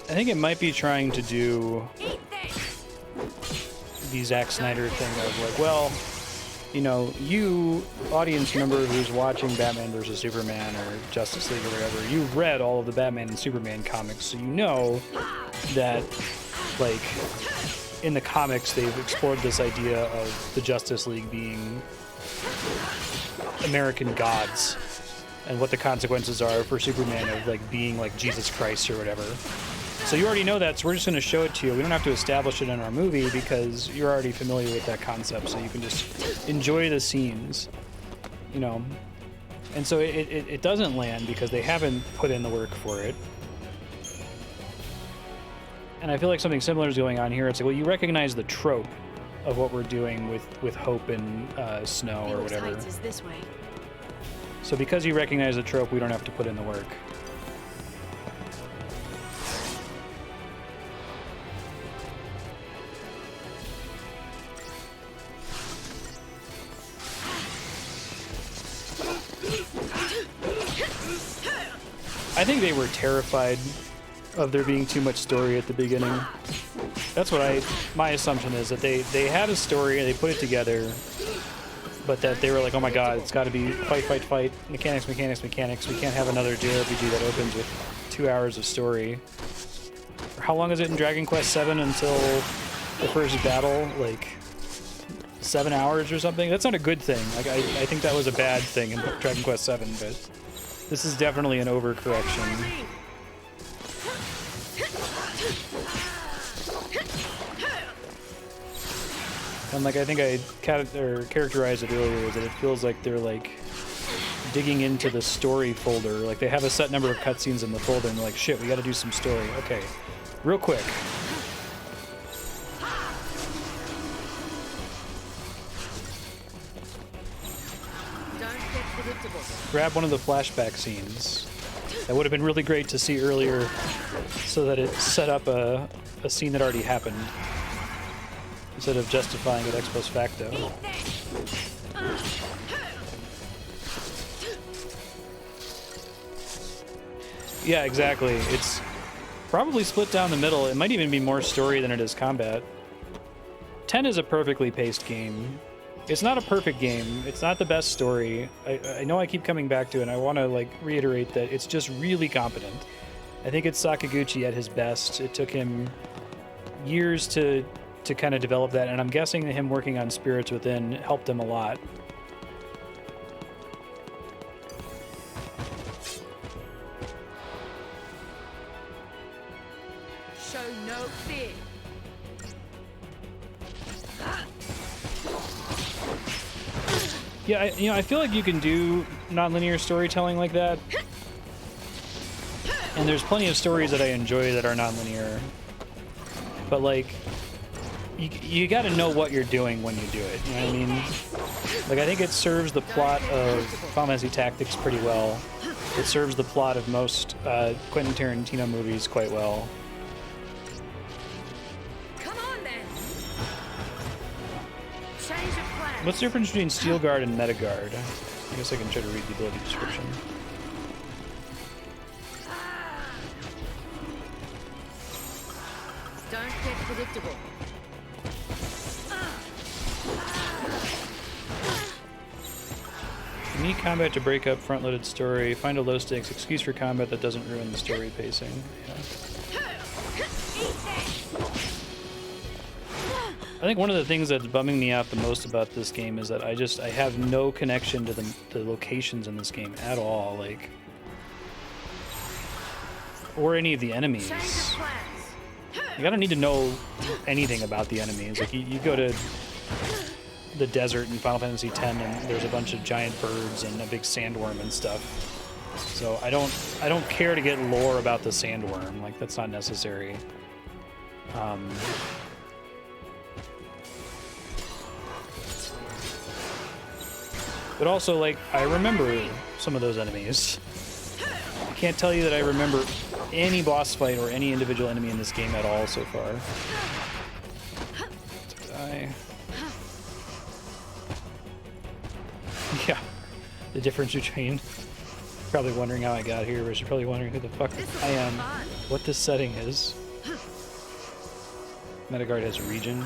I think it might be trying to do the Zack Snyder thing of like, well, you know, you, audience member who's watching Batman vs. Superman or Justice League or whatever, you've read all of the Batman and Superman comics, so you know that, like, in the comics they've explored this idea of the Justice League being American gods and what the consequences are for Superman of, like, being like Jesus Christ or whatever. So you already know that, so we're just going to show it to you. We don't have to establish it in our movie because you're already familiar with that concept, so you can just enjoy the scenes, you know. And so it doesn't land because they haven't put in the work for it. And I feel like something similar is going on here. It's like, well, you recognize the trope of what we're doing with Hope and Snow or whatever. Heights is this way. So because you recognize the trope, we don't have to put in the work. I think they were terrified of there being too much story at the beginning. That's what my assumption is, that they had a story and they put it together, but that they were like, oh my god, it's got to be fight, fight, fight, mechanics, mechanics, mechanics. We can't have another JRPG that opens with 2 hours of story. How long is it in Dragon Quest VII until the first battle? Like 7 hours or something? That's not a good thing. Like I think that was a bad thing in Dragon Quest VII, but this is definitely an overcorrection. And like I think I characterized it earlier, is that it feels like they're like digging into the story folder. Like they have a set number of cutscenes in the folder, and they're like, shit, we got to do some story. Okay, real quick. Grab one of the flashback scenes. That would have been really great to see earlier, so that it set up a scene that already happened, instead of justifying it ex post facto. Yeah, exactly. It's probably split down the middle. It might even be more story than it is combat. 10 is a perfectly paced game. It's not a perfect game. It's not the best story. I know I keep coming back to it, and I want to like reiterate that it's just really competent. I think it's Sakaguchi at his best. It took him years to kind of develop that, and I'm guessing that him working on Spirits Within helped him a lot. Show no fear. Yeah, I feel like you can do nonlinear storytelling like that. And there's plenty of stories that I enjoy that are nonlinear. But like, you got to know what you're doing when you do it. You know what I mean? Like, I think it serves the plot of Final Fantasy Tactics pretty well. It serves the plot of most Quentin Tarantino movies quite well. Come on then. Change of plan. What's the difference between Steel Guard and Meta Guard? I guess I can try to read the ability description. Don't get predictable. You need combat to break up front-loaded story. Find a low-stakes excuse for combat that doesn't ruin the story pacing. Yeah. I think one of the things that's bumming me out the most about this game is that I have no connection to the locations in this game at all, like, or any of the enemies. Like, I don't need to know anything about the enemies. Like, you go to the desert in Final Fantasy X and there's a bunch of giant birds and a big sandworm and stuff. So I don't care to get lore about the sandworm. Like, that's not necessary. But also, like, I remember some of those enemies. I can't tell you that I remember any boss fight or any individual enemy in this game at all so far. Die. Yeah, the difference between probably wondering how I got here versus probably wondering who the fuck I am, what this setting is. Metagard has regen.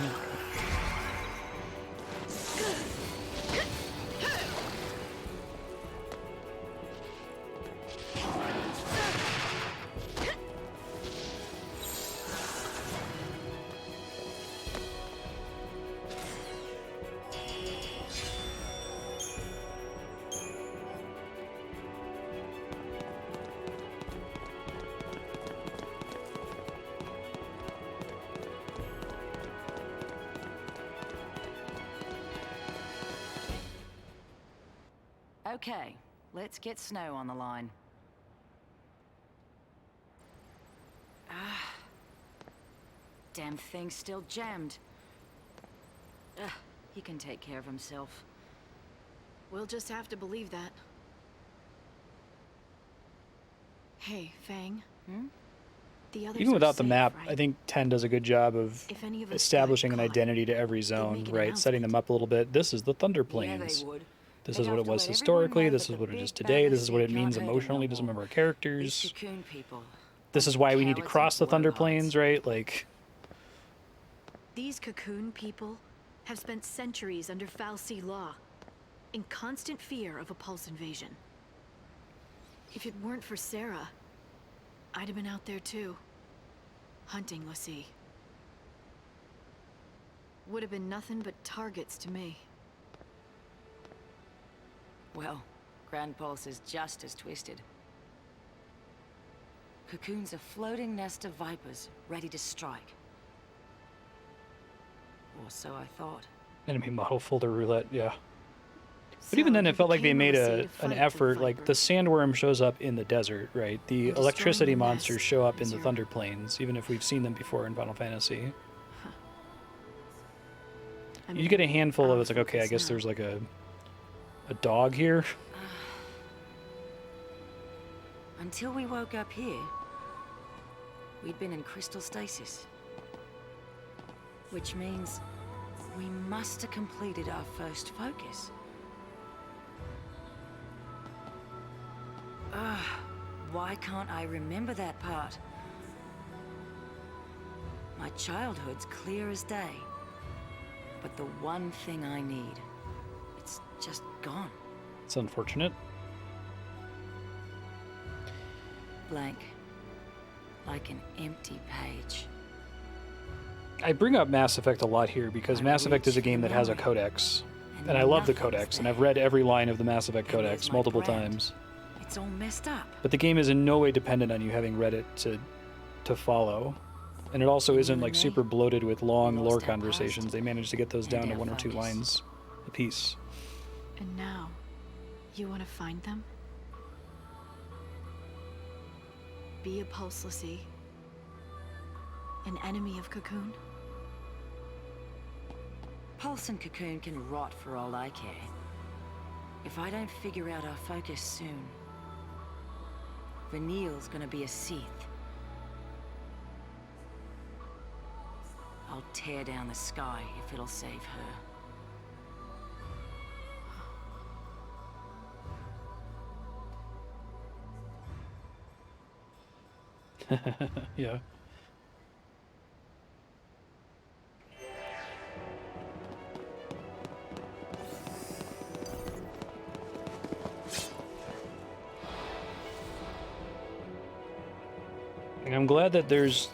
Okay, let's get Snow on the line. Ah. Damn thing's still jammed. He can take care of himself. We'll just have to believe that. Hey, Fang. Hmm? The others Even are without the safe, map, right? I think 10 does a good job of If any of us establishing got an caught, identity to every they'd zone, make an right? Setting them up a little bit. This is the Thunder Plains. Yeah, they would. This They'd is what have it to was let everyone historically. know This that is the what it big is today. This is what it bad means can't hurt emotionally no to some of more. our These characters. cocoon people. This is why we need to Cowards cross the and Thunder blowhards. Plains, right? Like, These cocoon people have spent centuries under Fal'Cie law, in constant fear of a Pulse invasion. If it weren't for Sarah, I'd have been out there too, hunting l'Cie. Would have been nothing but targets to me. Well, Grand Pulse is just as twisted. Cocoon's a floating nest of vipers, ready to strike. Or so I thought. enemy model folder roulette, yeah. But So even then, you it felt like they became made l'Cie to an fight the effort. Like, the Vipers. sandworm shows up in the desert, right? The And destroying electricity the monsters nest show up in is the your- Thunder Plains, even if we've seen them before in Final Fantasy. I You mean, get a handful of our it's like, okay, I focus guess now. there's like a dog here. Until we woke up here, we'd been in crystal stasis. Which means we must have completed our first focus. Why can't I remember that part? My childhood's clear as day. But the one thing I need, it's just gone. It's unfortunate. Blank. Like an empty page. I bring up Mass Effect a lot here because I Mass Effect is a reach game that has a memory, codex. And I love the nothing's codex, and there. I've read every line of the Mass Effect And there's codex my multiple brand. times. It's all messed up. But the game is in no way dependent on you having read it to follow. And it also isn't like super bloated with long lost lore our past conversations. They managed to get those down and to our one or two focus. lines a piece. And now, you want to find them? Be a Pulse l'Cie? An enemy of Cocoon? Pulse and Cocoon can rot for all I care. If I don't figure out our focus soon, Vanille's gonna be a Seath. I'll tear down the sky if it'll save her. Yeah. And I'm glad that there's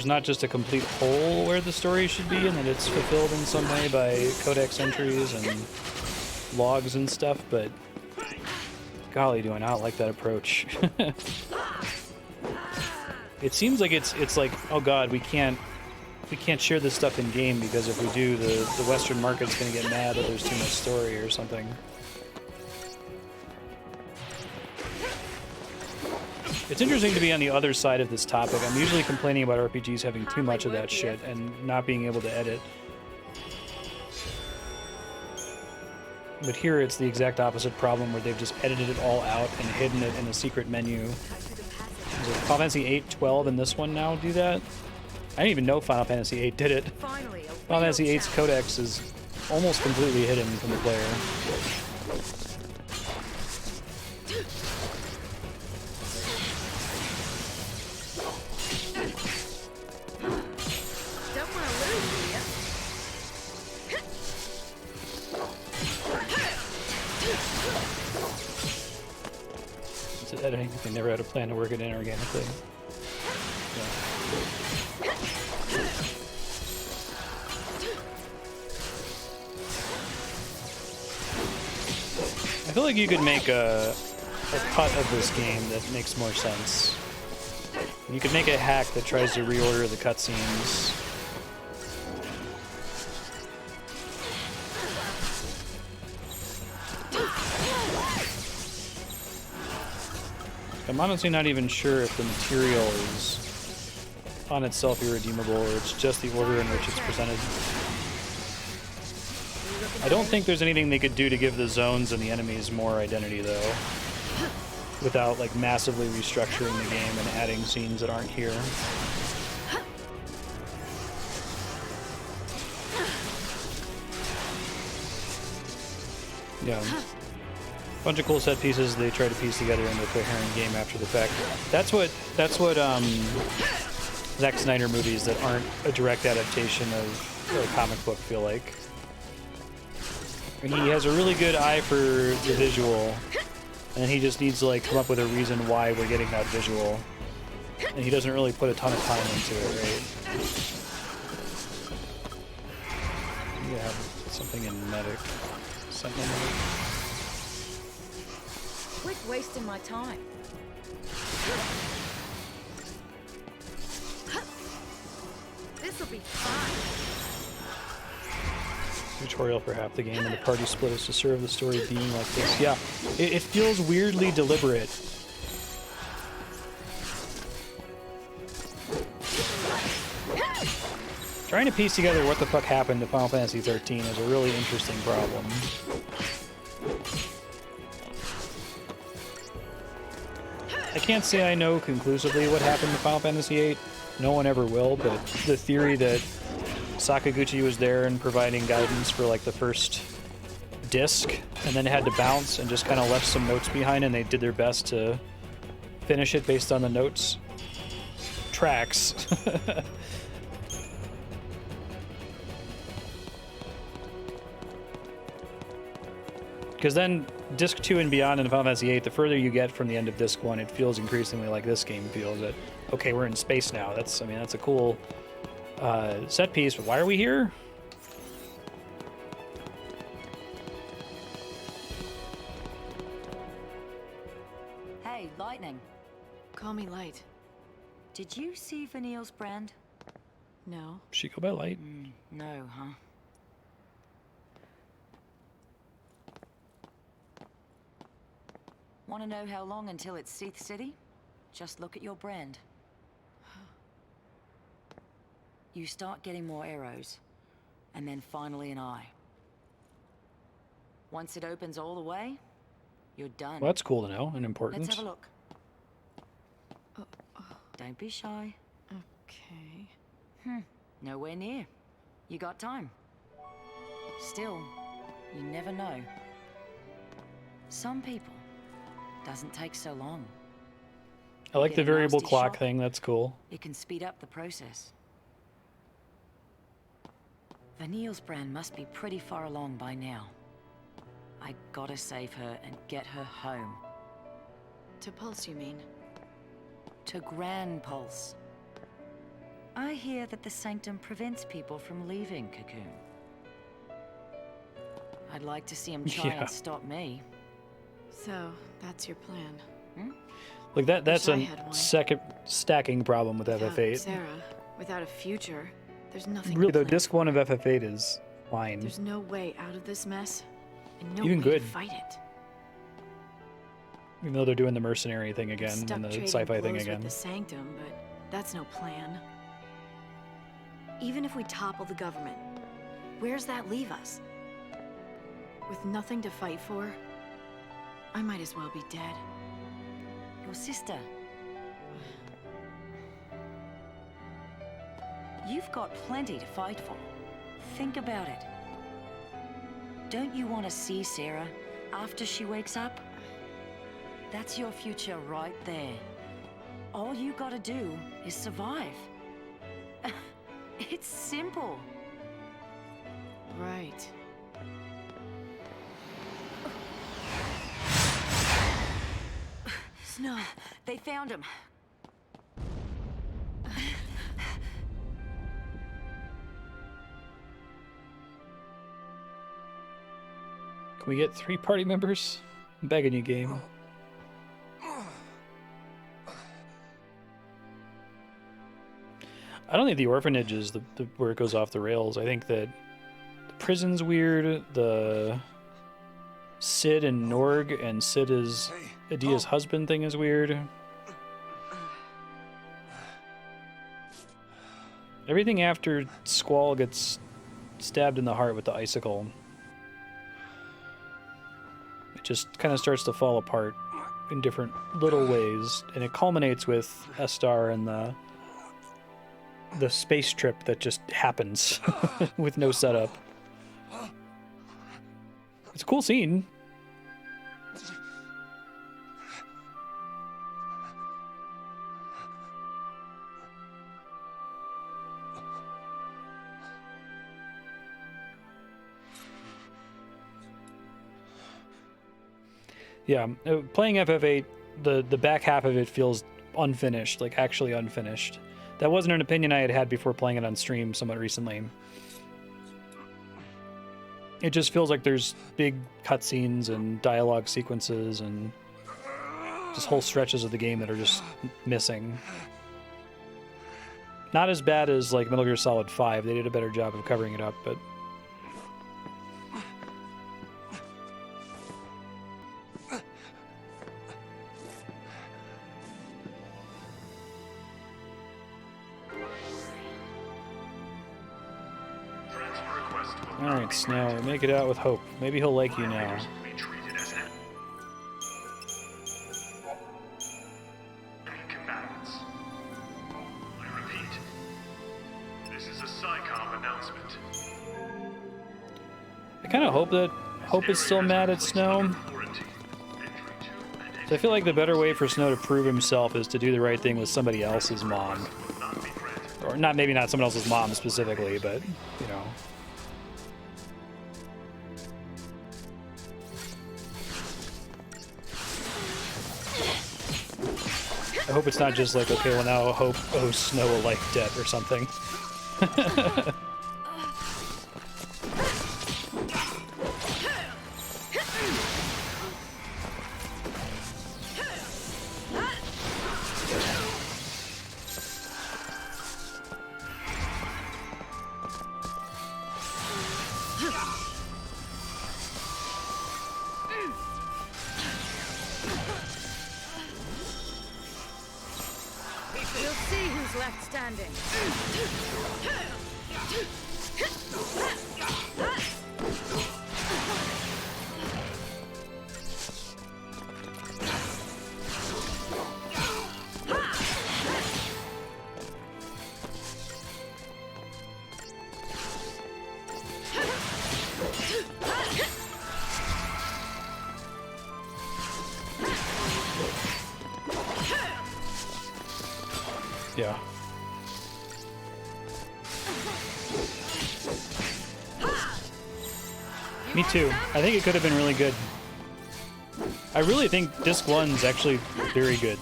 not just a complete hole where the story should be, and that it's fulfilled in some way by codex entries and logs and stuff, but golly, do I not like that approach. It seems like it's like, oh god, we can't share this stuff in game because if we do, the Western market's gonna get mad that there's too much story or something. It's interesting to be on the other side of this topic. I'm usually complaining about RPGs having too much of that shit and not being able to edit. But here it's the exact opposite problem where they've just edited it all out and hidden it in a secret menu. Is it Final Fantasy 8, 12, and this one now do that? I didn't even know Final Fantasy 8 did it. Finally, a Final Fantasy 8's codex is almost completely hidden from the player. Don't want to editing. They never had a plan to work it in organically. Yeah. I feel like you could make a cut of this game that makes more sense. You could make a hack that tries to reorder the cutscenes. I'm honestly not even sure if the material is on itself irredeemable or it's just the order in which it's presented. I don't think there's anything they could do to give the zones and the enemies more identity, though, without like massively restructuring the game and adding scenes that aren't here. Yeah. Bunch of cool set pieces they try to piece together into a coherent game after the fact. That's what Zack Snyder movies that aren't a direct adaptation of a comic book feel like. And he has a really good eye for the visual, and he just needs to like come up with a reason why we're getting that visual. And he doesn't really put a ton of time into it, right? You have something in medic. Sentinel medic. Quit wasting my time. This'll be fun. Tutorial for half the game, and the party split is to serve the story being like this. Yeah, it feels weirdly deliberate. Trying to piece together what the fuck happened to Final Fantasy XIII is a really interesting problem. I can't say I know conclusively what happened to Final Fantasy VIII. No one ever will, but the theory that Sakaguchi was there and providing guidance for like the first disc and then had to bounce and just kind of left some notes behind and they did their best to finish it based on the notes tracks. Because then disc 2 and beyond in Final Fantasy VIII, the further you get from the end of disc 1, it feels increasingly like this game feels. That okay, we're in space now. That's a cool set piece, but why are we here? Hey, Lightning. Call me Light. Did you see Vanille's brand? No. She go by Light. No, huh? Want to know how long until it's Seath City? Just look at your brand. You start getting more arrows, and then finally an eye. Once it opens all the way, you're done. Well, that's cool to know and important. Let's have a look. Don't be shy. Okay. Nowhere near. You got time. Still, you never know. Some people doesn't take so long. I like Get the a variable nasty clock shot. thing. That's cool. It can speed up the process. Vanille's brand must be pretty far along by now. I gotta save her and get her home. To Pulse, you mean? To Gran Pulse. I hear that the Sanctum prevents people from leaving Cocoon. I'd like to see him try Yeah. and stop me. So, that's your plan. Like that's Wish I a had one. second stacking problem with Without FF8. Sarah, without a future, there's nothing Really, to though, plan disc for. 1 of FF8 is fine. There's no way out of this mess, and no Even way good. to fight it. Even though they're doing the mercenary thing I'm again stuck and the trading sci-fi thing blows again. with the Sanctum, but that's no plan. Even if we topple the government, where's that leave us? With nothing to fight for, I might as well be dead. Your sister. You've got plenty to fight for. Think about it. Don't you want to see Sarah after she wakes up? That's your future right there. All you gotta do is survive. It's simple. Right. Snow. They found him. Can we get 3 party members? I'm begging you, game. I don't think the orphanage is the where it goes off the rails. I think that the prison's weird. The Sid and Norg and Sid is Adia's husband thing is weird. Everything after Squall gets stabbed in the heart with the icicle, it just kind of starts to fall apart in different little ways, and it culminates with Estar and the space trip that just happens with no setup. It's a cool scene. Yeah, playing FF8, the back half of it feels unfinished, like actually unfinished. That wasn't an opinion I had before playing it on stream somewhat recently. It just feels like there's big cutscenes and dialogue sequences and just whole stretches of the game that are just missing. Not as bad as like Metal Gear Solid 5. They did a better job of covering it up, but... Alright, Snail, make it out with Hope. Maybe he'll like you now. I kind of hope that Hope is still mad at Snow. So I feel like the better way for Snow to prove himself is to do the right thing with somebody else's mom. Or not, maybe not someone else's mom specifically, but, you know. I hope it's not just like, okay, well now Hope owes Snow a life debt or something. Yeah. Me too. I think it could have been really good. I really think Disc 1's actually very good.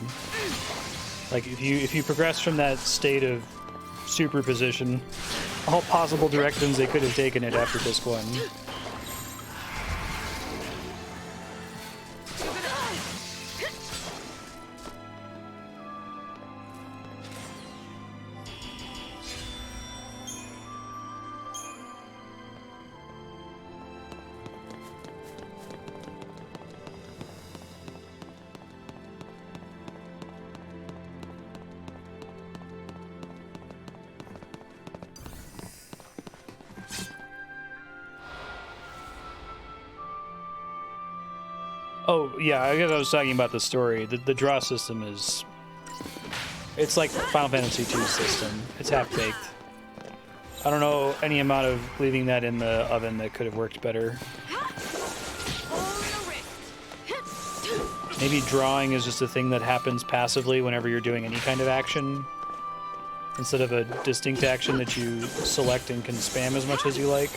Like, if you progress from that state of superposition, all possible directions they could have taken it after Disc 1. Oh, yeah, I guess I was talking about the story. The draw system is... It's like Final Fantasy II's system. It's half-baked. I don't know any amount of leaving that in the oven that could have worked better. Maybe drawing is just a thing that happens passively whenever you're doing any kind of action, instead of a distinct action that you select and can spam as much as you like.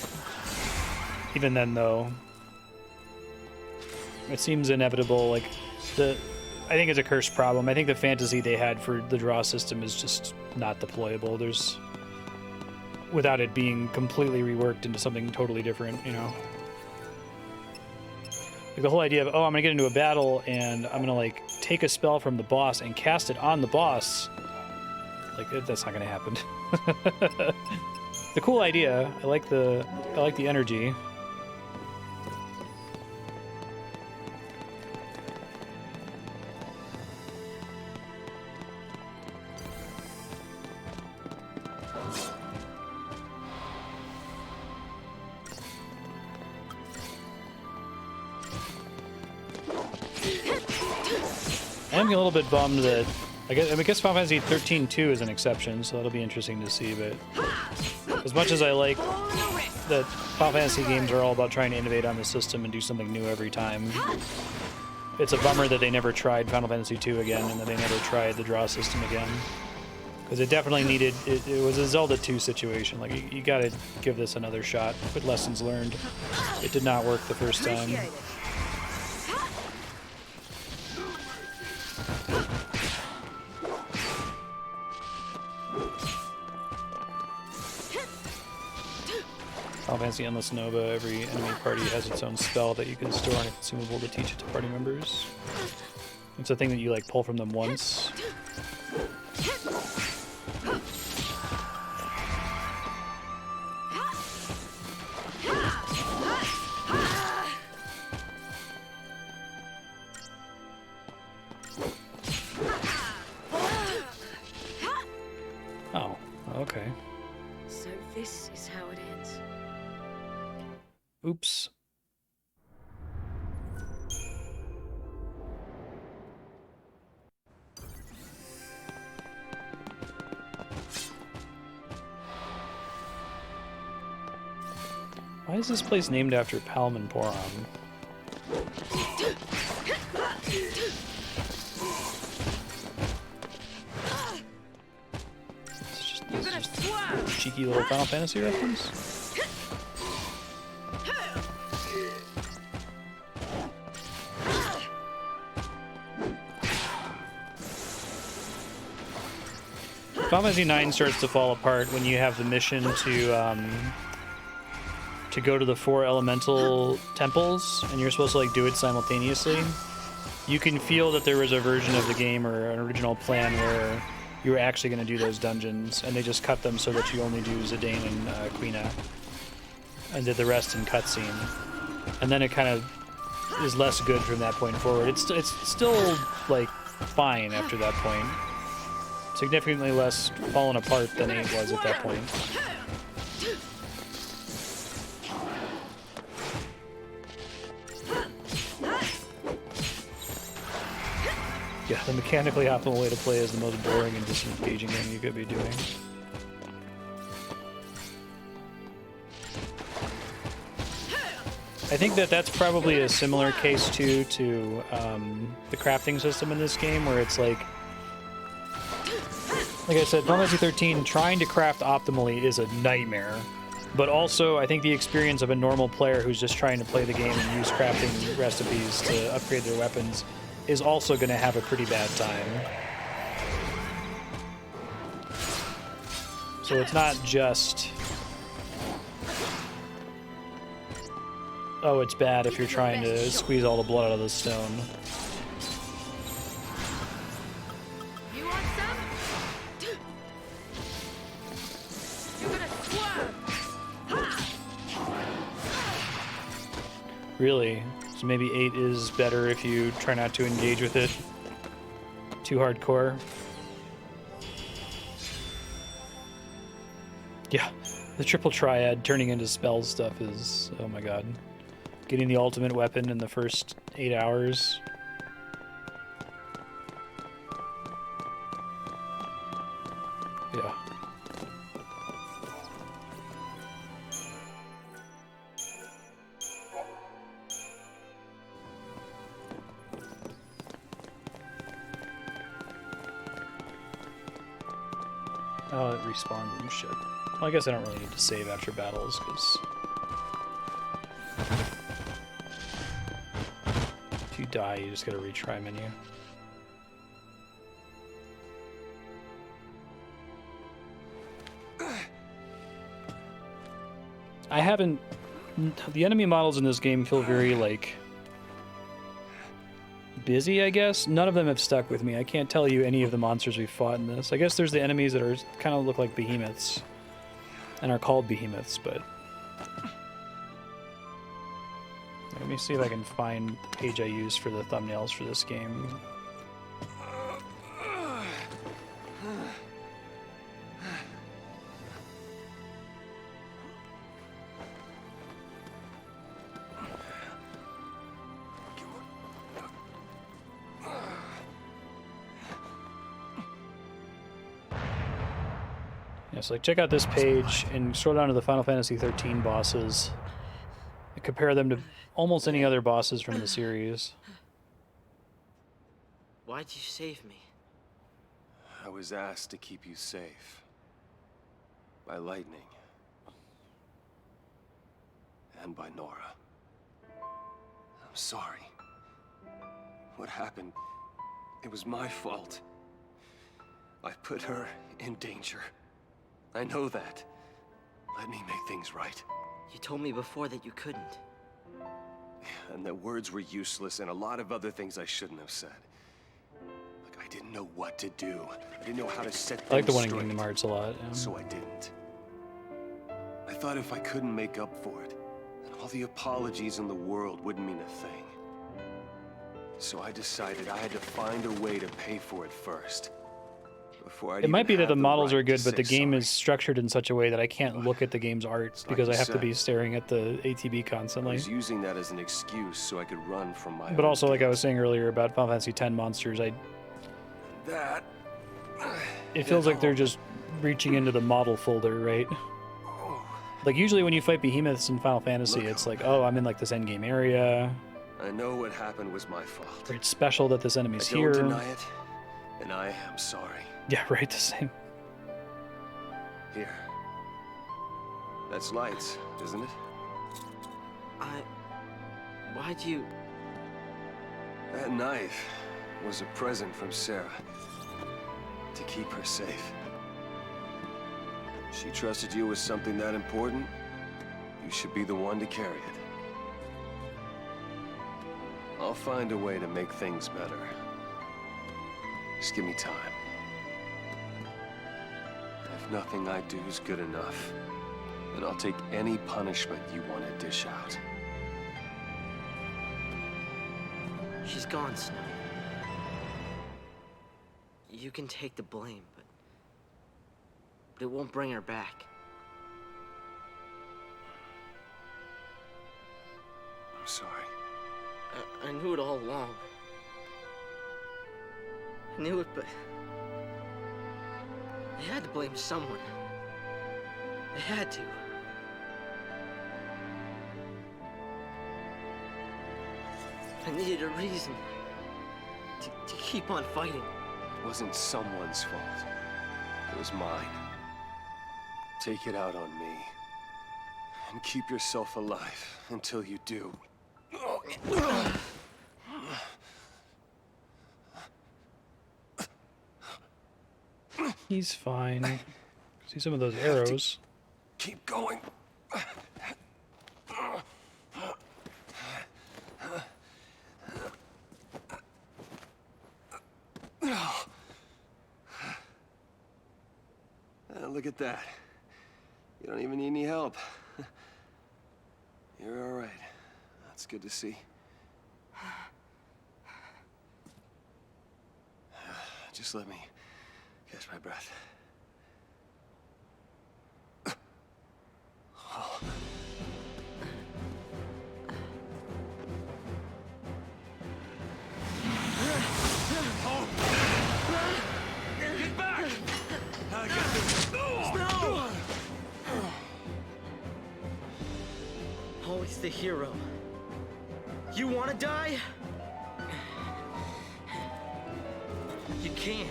Even then, though... It seems inevitable, like, I think it's a cursed problem. I think the fantasy they had for the draw system is just not deployable. There's, without it being completely reworked into something totally different, you know. Like the whole idea of, oh, I'm gonna get into a battle and I'm gonna like take a spell from the boss and cast it on the boss. Like that's not gonna happen. The cool idea. I like the energy. I'm a little bit bummed that I guess Final Fantasy 13-2 is an exception, so that'll be interesting to see. But as much as I like that Final Fantasy games are all about trying to innovate on the system and do something new every time, it's a bummer that they never tried Final Fantasy 2 again and that they never tried the draw system again. Because it definitely needed, it was a Zelda 2 situation. Like, you gotta give this another shot with lessons learned. It did not work the first time. Final Fantasy Endless Nova, every enemy party has its own spell that you can store on a consumable to teach it to party members. It's a thing that you like pull from them once. Oh, okay. So this is how it ends. Oops. Why is this place named after Palmanporam? It's just a cheeky little Final Fantasy reference. Final Fantasy 9 starts to fall apart when you have the mission to go to the 4 elemental temples, and you're supposed to like do it simultaneously. You can feel that there was a version of the game or an original plan where you were actually going to do those dungeons, and they just cut them so that you only do Zidane and Quina, and did the rest in cutscene. And then it kind of is less good from that point forward. It's still like fine after that point. Significantly less fallen apart than 8 was at that point. Yeah, the mechanically optimal way to play is the most boring and disengaging thing you could be doing. I think that that's probably a similar case too to the crafting system in this game, where it's like I said, Final Fantasy 13, trying to craft optimally is a nightmare. But also, I think the experience of a normal player who's just trying to play the game and use crafting recipes to upgrade their weapons is also going to have a pretty bad time. So it's not just, oh, it's bad if you're trying to squeeze all the blood out of the stone. You want some? You're gonna swerve. Really? So maybe 8 is better if you try not to engage with it too hardcore. Yeah, the triple triad turning into spell stuff is, oh my god. Getting the ultimate weapon in the first 8 hours. Yeah. Oh, it respawned and shit. Well, I guess I don't really need to save after battles, because if you die, you just gotta retry menu. I haven't... The enemy models in this game feel very, like, busy, I guess. None of them have stuck with me. I can't tell you any of the monsters we've fought in this. I guess there's the enemies that are kind of look like behemoths and are called behemoths, but... Let me see if I can find the page I used for the thumbnails for this game. Yeah, so like check out this page and scroll down to the Final Fantasy 13 bosses and compare them to almost any other bosses from the series. Why'd you save me? I was asked to keep you safe. By Lightning. And by Nora. I'm sorry. What happened, it was my fault. I put her in danger. I know that. Let me make things right. You told me before that you couldn't. And that words were useless and a lot of other things I shouldn't have said. Like, I didn't know what to do. I didn't know how to set things I like the one in straight. Kingdom Hearts a lot. Yeah. So I didn't. I thought if I couldn't make up for it, then all the apologies in the world wouldn't mean a thing. So I decided I had to find a way to pay for it first. Before It might be that the models are good, but the game is structured in such a way that I can't look at the game's art because I have to be staring at the ATB I constantly. was using that as an excuse so I could run from my But own also, like I was guilt. saying earlier about Final Fantasy X monsters, That... it feels like they're just reaching into the model folder, right? Like usually when you fight behemoths in Final Fantasy, it's like, oh, I'm in like this endgame area. I know what happened was my fault. Or it's special that this enemy's I don't here. deny it, and I am sorry. Yeah, right, the same. Here. That's lights, isn't it? Why'd you... That knife was a present from Sarah. To keep her safe. She trusted you with something that important. You should be the one to carry it. I'll find a way to make things better. Just give me time. If nothing I do is good enough, then I'll take any punishment you want to dish out. She's gone, Snow. You can take the blame, but it won't bring her back. I'm sorry. I knew it all along. I knew it, but... I had to blame someone. I had to. I needed a reason to keep on fighting. It wasn't someone's fault. It was mine. Take it out on me. And keep yourself alive until you do. He's fine. See some of those arrows. Keep going. Look at that. You don't even need any help. You're all right. That's good to see. Just let me catch my breath. Get back! I got this. No! Always the hero. You want to die? You can't.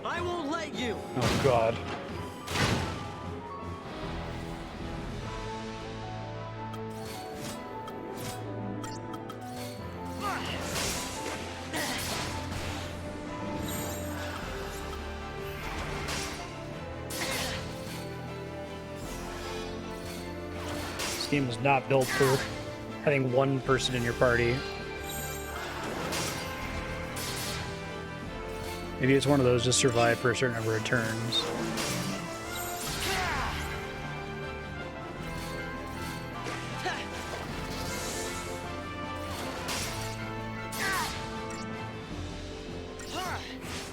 I won't let you. Oh god. game was not built for having one person in your party. Maybe it's one of those just survive for a certain number of turns.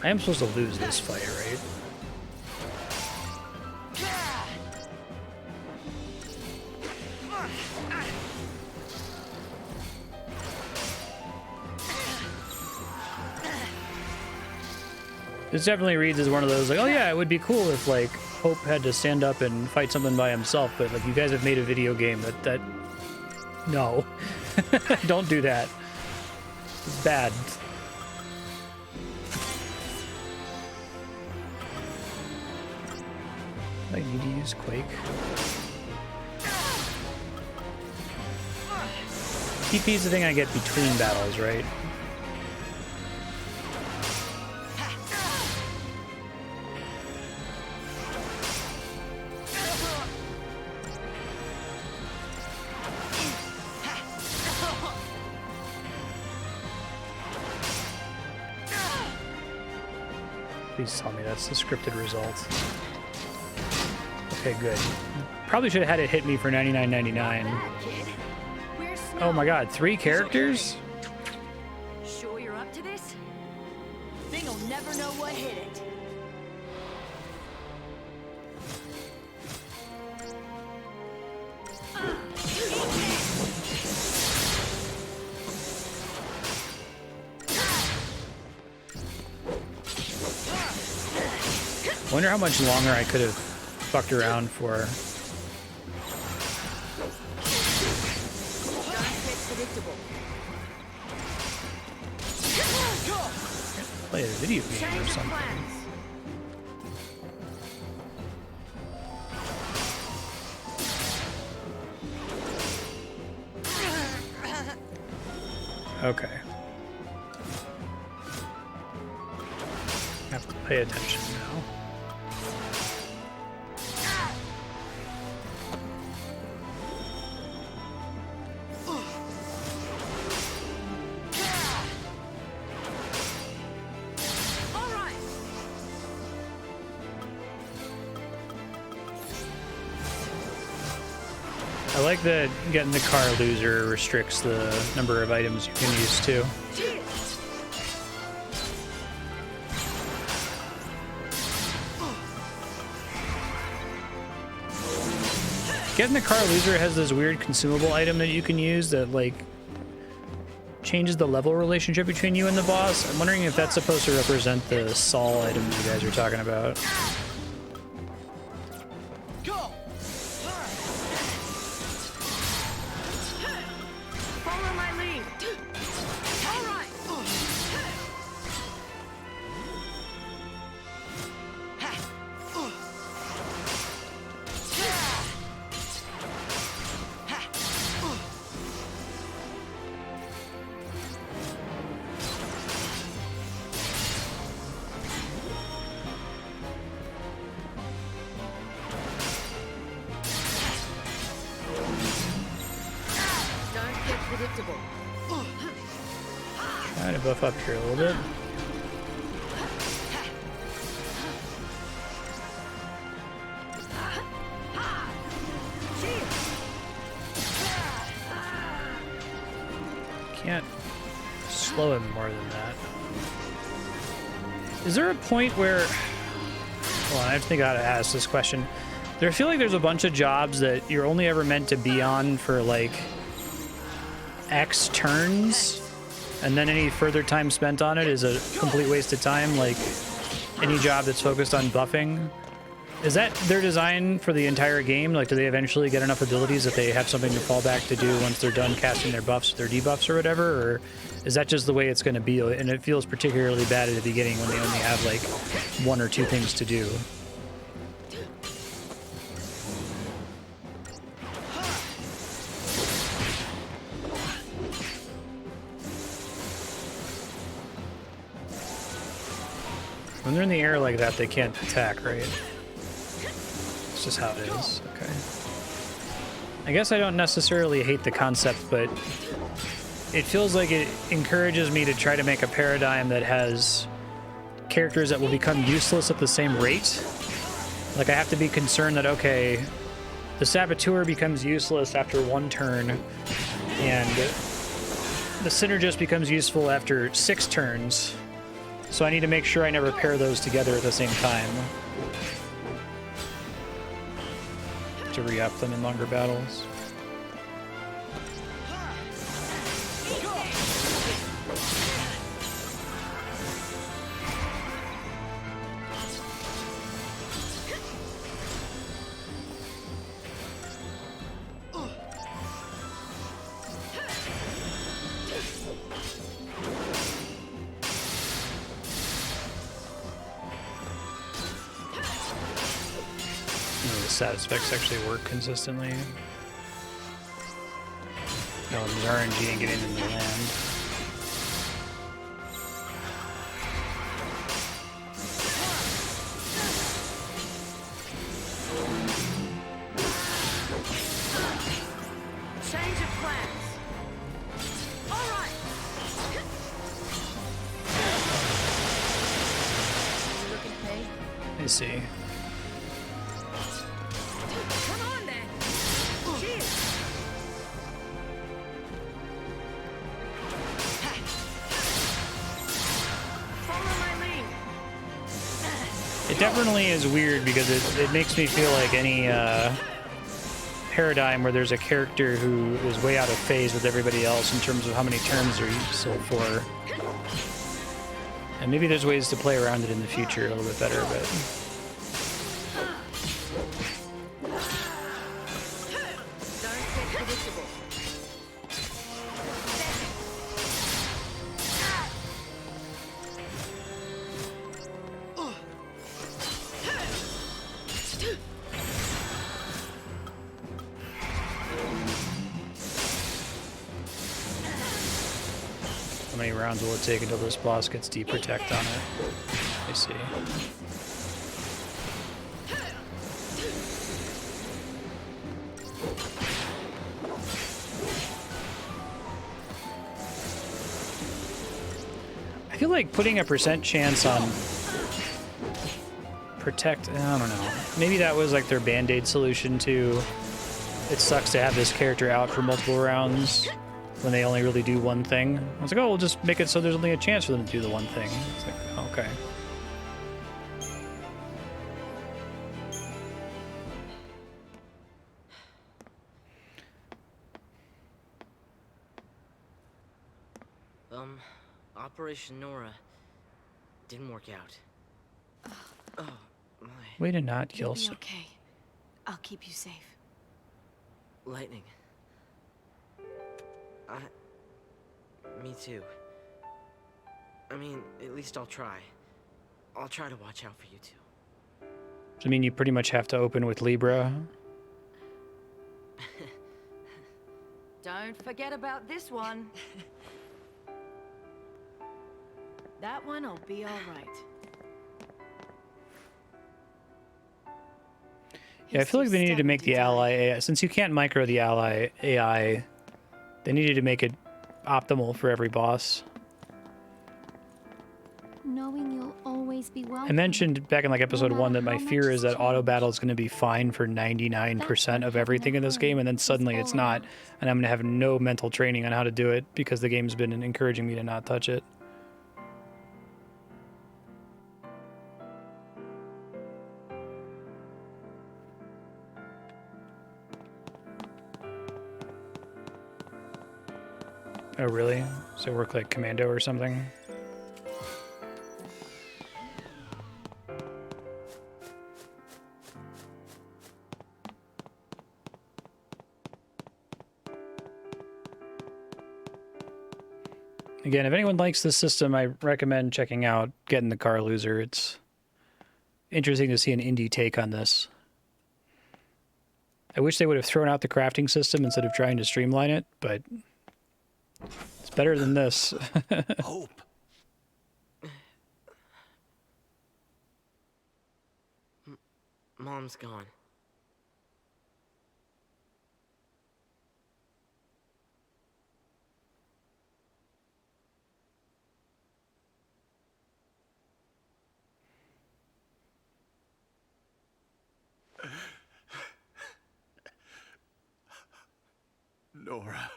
I am supposed to lose this fight, right? This definitely reads as one of those, like, oh yeah, it would be cool if, like, Hope had to stand up and fight something by himself, but, like, you guys have made a video game that no. Don't do that. It's bad. I need to use Quake. TP is the thing I get between battles, right? Please tell me that's the scripted result. Okay, good. Probably should have had it hit me for $99.99. Oh my god, 3 characters? Sure you're up to this? Thing'll never know what hit it. Wonder how much longer I could have fucked around for. Play a video game or something. Okay. I have to pay attention now. I like that getting the car loser restricts the number of items you can use too. Getting the car loser has this weird consumable item that you can use that like changes the level relationship between you and the boss. I'm wondering if that's supposed to represent the Saul items you guys are talking about. Trying to buff up here a little bit. Can't slow him more than that. Is there a point where... Hold on, I think I gotta ask this question. I feel like there's a bunch of jobs that you're only ever meant to be on for like X turns, and then any further time spent on it is a complete waste of time, like any job that's focused on buffing. Is that their design for the entire game? Like, do they eventually get enough abilities that they have something to fall back to do once they're done casting their buffs, their debuffs or whatever? Or is that just the way it's going to be? And it feels particularly bad at the beginning when they only have like 1 or 2 things to do. When they're in the air like that, they can't attack, right? It's just how it is. Okay. I guess I don't necessarily hate the concept, but it feels like it encourages me to try to make a paradigm that has characters that will become useless at the same rate. Like, I have to be concerned that, okay, the Saboteur becomes useless after 1 turn, and the Synergist becomes useful after 6 turns. So I need to make sure I never pair those together at the same time. To re-up them in longer battles. Stat specs actually work consistently. No, there's RNG and getting in the land. Change of plans. All right. You looking to pay? I see. It definitely is weird because it makes me feel like any paradigm where there's a character who is way out of phase with everybody else in terms of how many turns they're useful for. And maybe there's ways to play around it in the future a little bit better, but... How many rounds will it take until this boss gets deprotect on it? I see. I feel like putting a % chance on protect, I don't know. Maybe that was like their band-aid solution to it sucks to have this character out for multiple rounds when they only really do one thing. I was like, oh, we'll just make it so there's only a chance for them to do the one thing. It's like, okay. Operation Nora didn't work out. Oh, my. Way to not kill. You'll be okay. I'll keep you safe. Lightning. Me too. I mean, at least I'll try. I'll try to watch out for you two. I mean, you pretty much have to open with Libra. Don't forget about this one. That one'll be all right. Yeah, I feel like they needed to make the ally AI, since you can't micro the ally AI, they needed to make it optimal for every boss. Knowing you'll always be welcome. I mentioned back in like episode 1 that my fear is that changed. auto battle is going to be fine for 99% of everything in this game, and then suddenly it's not, and I'm going to have no mental training on how to do it because the game's been encouraging me to not touch it. Oh, really? So work like Commando or something? Again, if anyone likes this system, I recommend checking out Getting the Car Loser. It's interesting to see an indie take on this. I wish they would have thrown out the crafting system instead of trying to streamline it, but it's better than this. Hope. Mom's gone. Nora.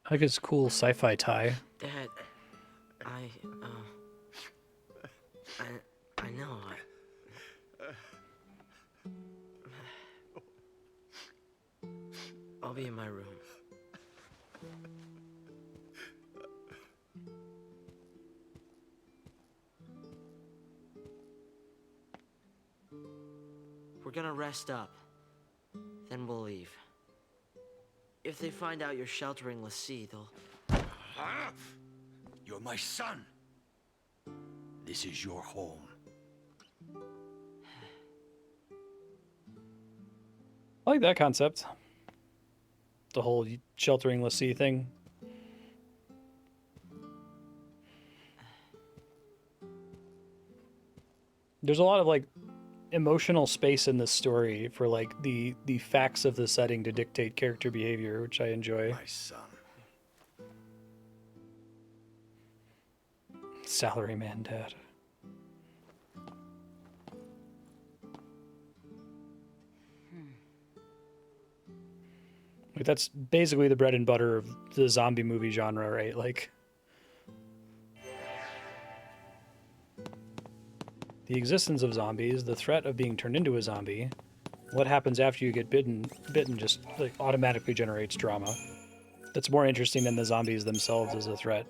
I like his cool sci-fi tie. Dad, I know. I'll be in my room. We're gonna rest up. Then we'll leave. If they find out you're sheltering Lassie, they'll... Huh? You're my son. This is your home. I like that concept. The whole sheltering Lassie thing. There's a lot of like emotional space in this story for like the facts of the setting to dictate character behavior, which I enjoy. My son. Salaryman dad. Like that's basically the bread and butter of the zombie movie genre, right? Like the existence of zombies, the threat of being turned into a zombie, what happens after you get bitten just like automatically generates drama. That's more interesting than the zombies themselves as a threat.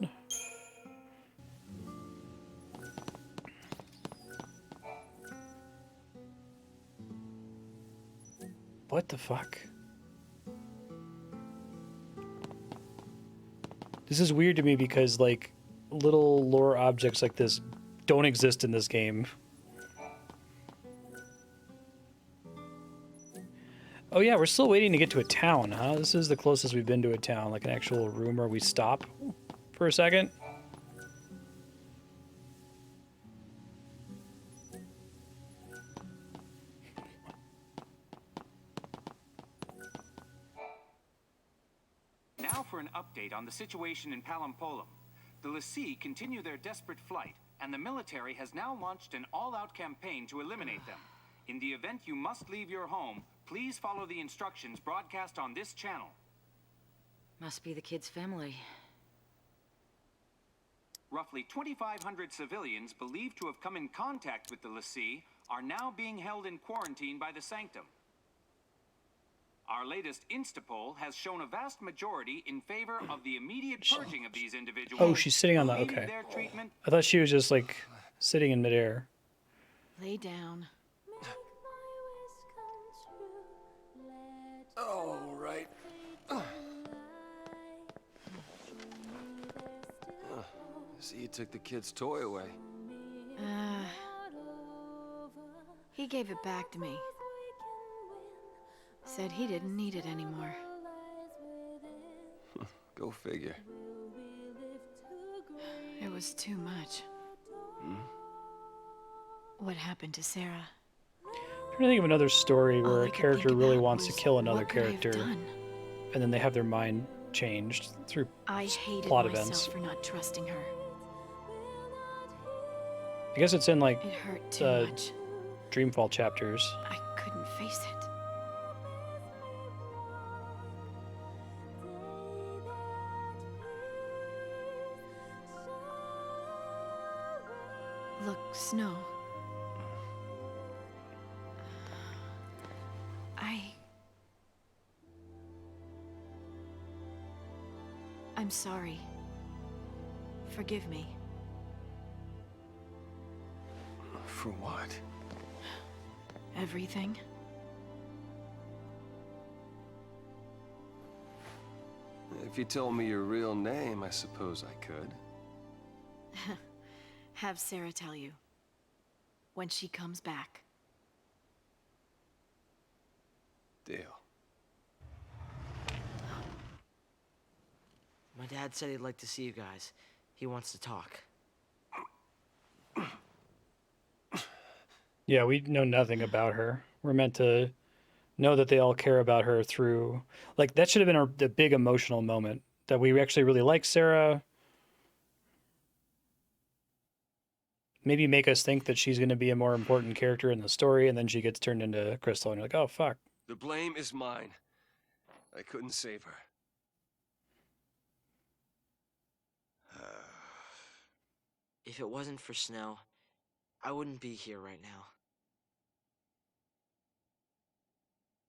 What the fuck? This is weird to me because, like, little lore objects like this don't exist in this game. Oh yeah, we're still waiting to get to a town, huh? This is the closest we've been to a town, like an actual room where we stop for a second. Now for an update on the situation in Palampolum. The Lassie continue their desperate flight, and the military has now launched an all-out campaign to eliminate them. In the event you must leave your home, please follow the instructions broadcast on this channel. Must be the kid's family. Roughly 2,500 civilians believed to have come in contact with the Lassie are now being held in quarantine by the Sanctum. Our latest Instapoll has shown a vast majority in favor of the immediate purging of these individuals. Oh, she's sitting on the... believing Okay. their treatment. I thought she was just, like, sitting in midair. Lay down. All right. See, you took the kid's toy away. He gave it back to me. Said he didn't need it anymore. Go figure. It was too much. What happened to Sarah? I'm trying to think of another story All where I a could character think really about wants to was, kill another what could I have character, done? and then they have their mind changed through I hated plot myself events. for not trusting her. I guess it's in, like, It hurt too much. Dreamfall chapters. I couldn't face it. Look, Snow. I'm sorry. Forgive me. For what? Everything. If you told me your real name, I suppose I could. Have Sarah tell you. When she comes back. Deal. My dad said he'd like to see you guys. He wants to talk. Yeah, we know nothing about her. We're meant to know that they all care about her through... Like, that should have been the big emotional moment. That we actually really like Sarah. Maybe make us think that she's going to be a more important character in the story, and then she gets turned into Crystal, and you're like, oh, fuck. The blame is mine. I couldn't save her. If it wasn't for Snow, I wouldn't be here right now.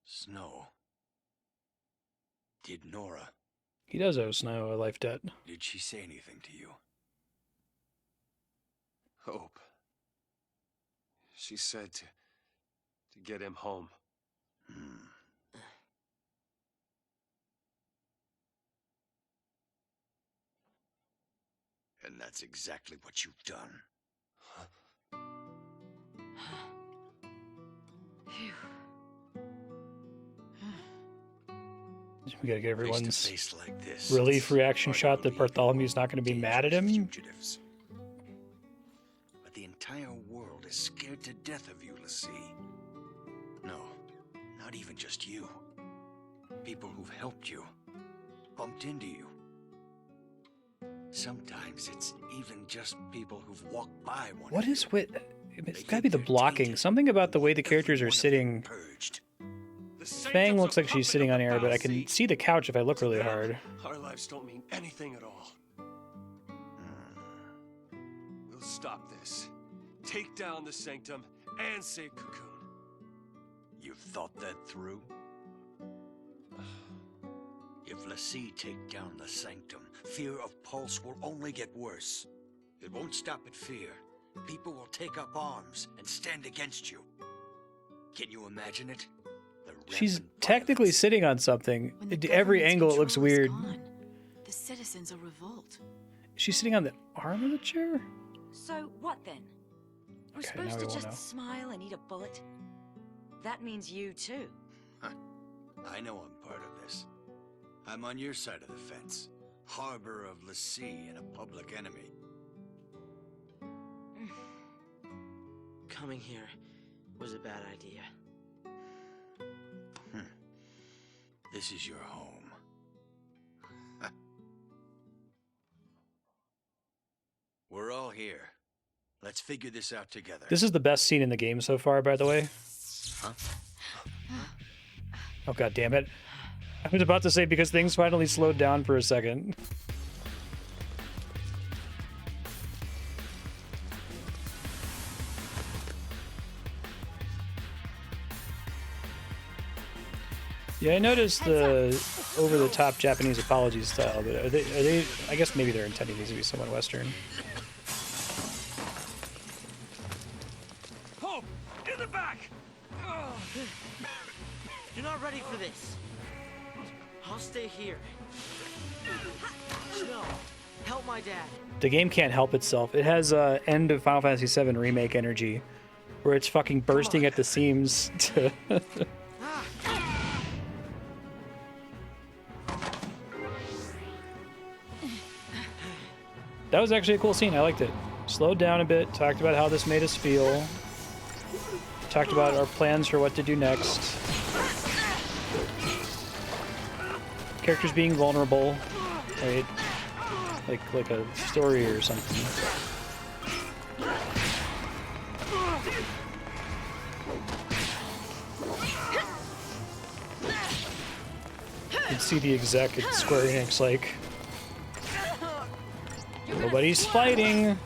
Snow. Did Nora... He does owe Snow a life debt. Did she say anything to you? Hope. She said to get him home. And that's exactly what you've done. We gotta get everyone's Face to face like this, relief reaction it's shot hard to that believe Bartholomew's not going to be mad at him. fugitives. But the entire world is scared to death of you, Lassie. No, not even just you. People who've helped you, bumped into you. Sometimes it's even just people who've walked by one. What of is you. with... It's gotta be the blocking. Something about the way the characters are sitting. Purged. Fang looks like she's sitting on air, but I can see the couch if I look really hard. Our lives don't mean anything at all. We'll stop this. Take down the Sanctum and save Cocoon. You've thought that through? If Lassie take down the Sanctum, fear of Pulse will only get worse. It won't stop at fear. People will take up arms and stand against you. Can you imagine it? She's technically sitting on something. At every angle it looks weird. The citizens will revolt. She's sitting on the arm of the chair? So what then? We're Okay, supposed now to we won't just know. smile and eat a bullet? That means you too. I know I'm part of this. I'm on your side of the fence. Harbor of Lassie and a public enemy. Coming here was a bad idea. This is your home. We're all here. Let's figure this out together. This is the best scene in the game so far, by the way. Huh? Oh, god damn it. I was about to say because things finally slowed down for a second. Yeah, I noticed the over-the-top Japanese apology style, but are they? I guess maybe they're intending these to be somewhat Western. Hope! In the back! You're not ready for this. I'll stay here. Snow, help my dad. The game can't help itself. It has end of Final Fantasy VII Remake energy, where it's fucking bursting at the seams to... That was actually a cool scene. I liked it. Slowed down a bit, talked about how this made us feel, talked about our plans for what to do next. Characters being vulnerable, right? Like a story or something. You can see the exec at Square Enix like, nobody's fighting.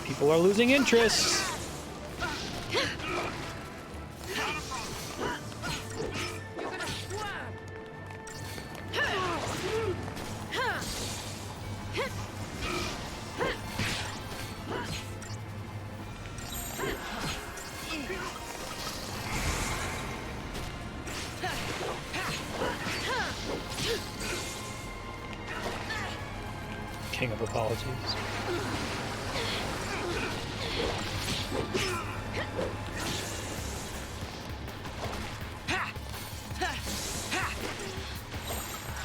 People are losing interest. King of apologies.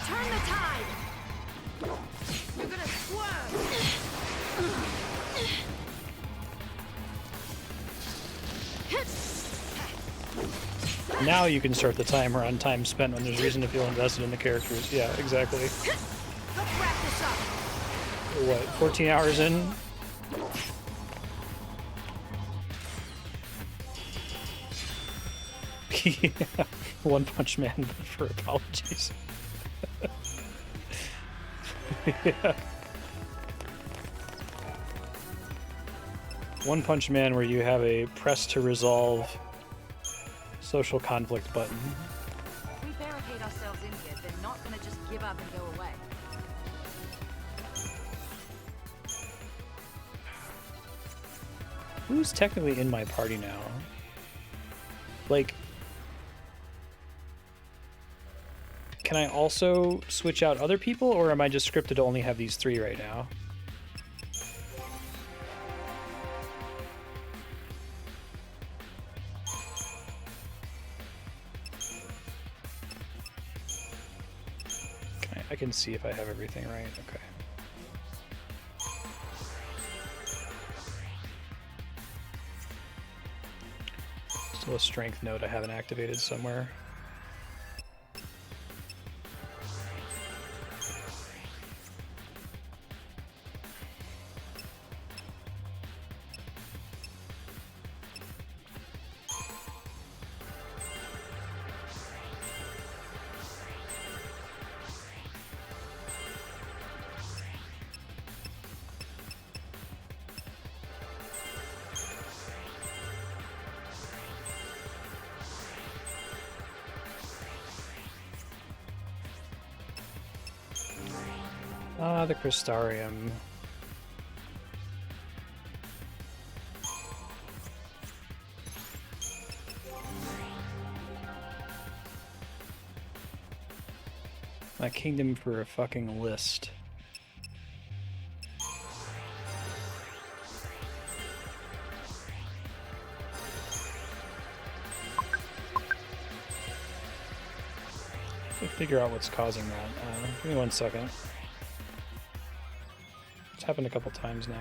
Turn the tide! You're gonna swerve! Now you can start the timer on time spent when there's reason to feel invested in the characters. Yeah, exactly. Let's wrap this up! What, 14 hours in? Yeah. One Punch Man for apologies. Yeah. One Punch Man where you have a press to resolve social conflict button. If we barricade ourselves in here, they're not gonna just give up and go away. Who's technically in my party now? Like, can I also switch out other people, or am I just scripted to only have these 3 right now? I can see if I have everything right. Okay. Still a strength node I haven't activated somewhere. Ah, the Crystarium. My kingdom for a fucking list. Figure out what's causing that. Give me 1 second. It's happened a couple times now.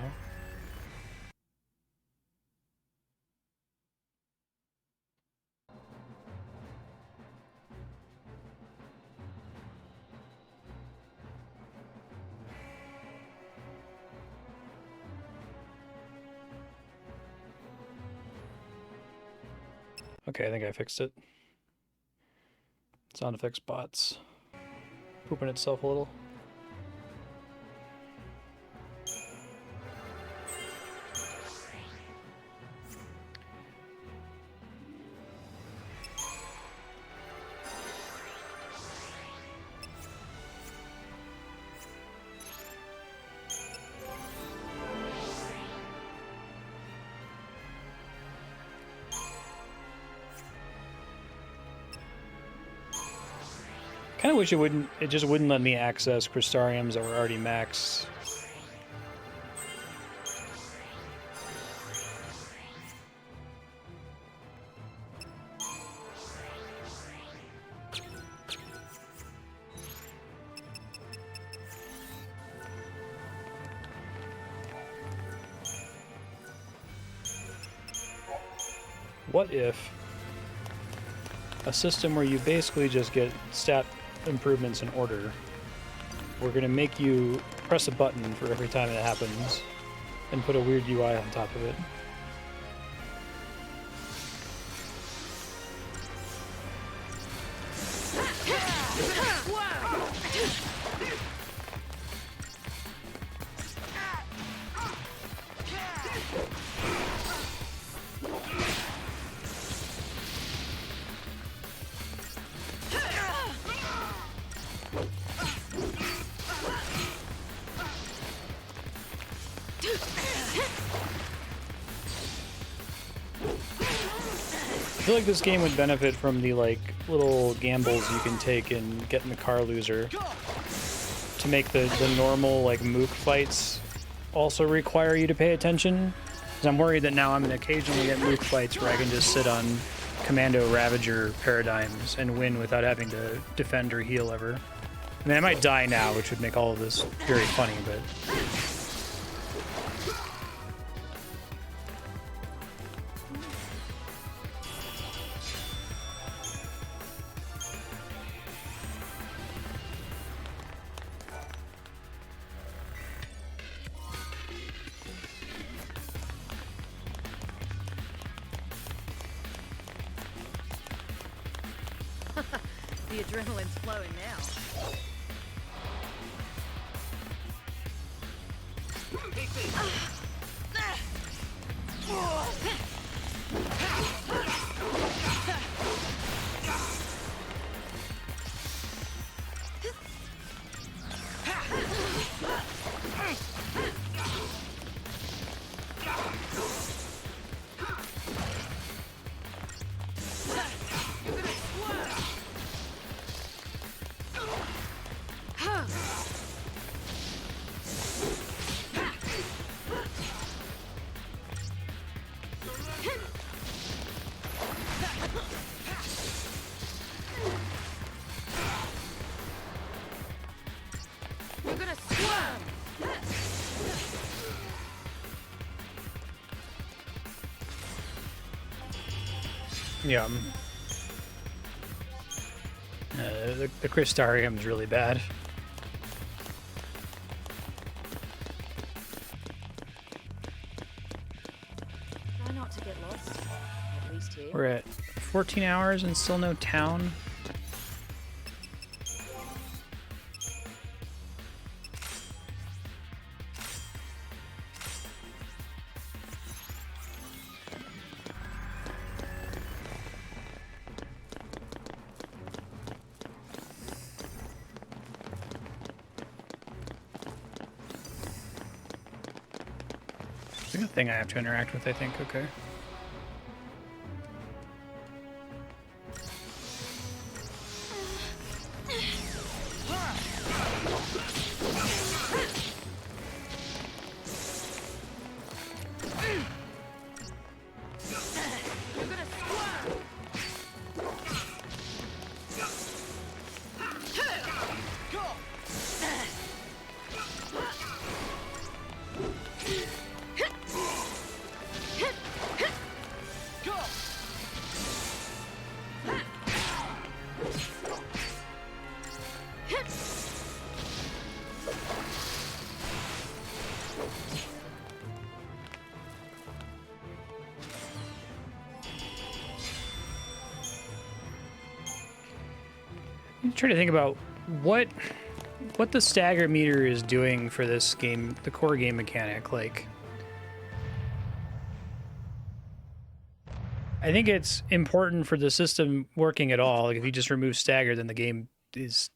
Okay, I think I fixed it. Sound effects bots. Pooping itself a little. I kind of wish it just wouldn't let me access Crystariums that were already max. What if a system where you basically just get stat improvements in order, we're going to make you press a button for every time it happens and put a weird UI on top of it. I feel like this game would benefit from the little gambles you can take in getting the car loser to make the normal mook fights also require you to pay attention. Because I'm worried that now I'm gonna occasionally get mook fights where I can just sit on Commando Ravager paradigms and win without having to defend or heal ever. I mean, I might die now, which would make all of this very funny, but... The adrenaline's flowing now. Yeah. The Crystarium is really bad. Try not to get lost. At least here. We're at 14 hours and still no town. There's a thing I have to interact with, I think. Okay. I'm trying to think about what the stagger meter is doing for this game, the core game mechanic. Like, I think it's important for the system working at all. Like, if you just remove stagger, then the game is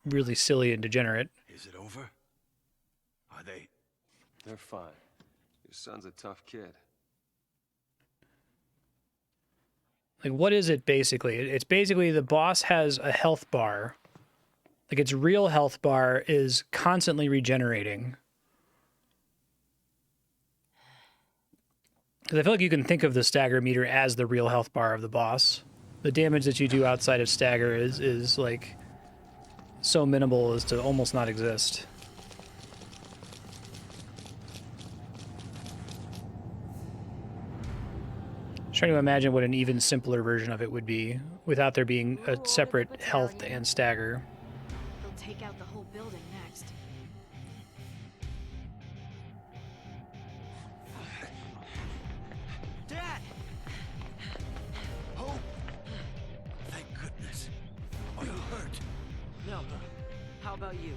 really silly and degenerate. Is it over? Are they? They're fine. Your son's a tough kid. Like, what is it basically? It's basically the boss has a health bar. Like, its real health bar is constantly regenerating. Because I feel like you can think of the stagger meter as the real health bar of the boss. The damage that you do outside of stagger is like so minimal as to almost not exist. Trying to imagine what an even simpler version of it would be without there being a separate health and stagger. They'll take out the whole building next. Dad! Hope! Thank goodness. Are you hurt? No. How about you?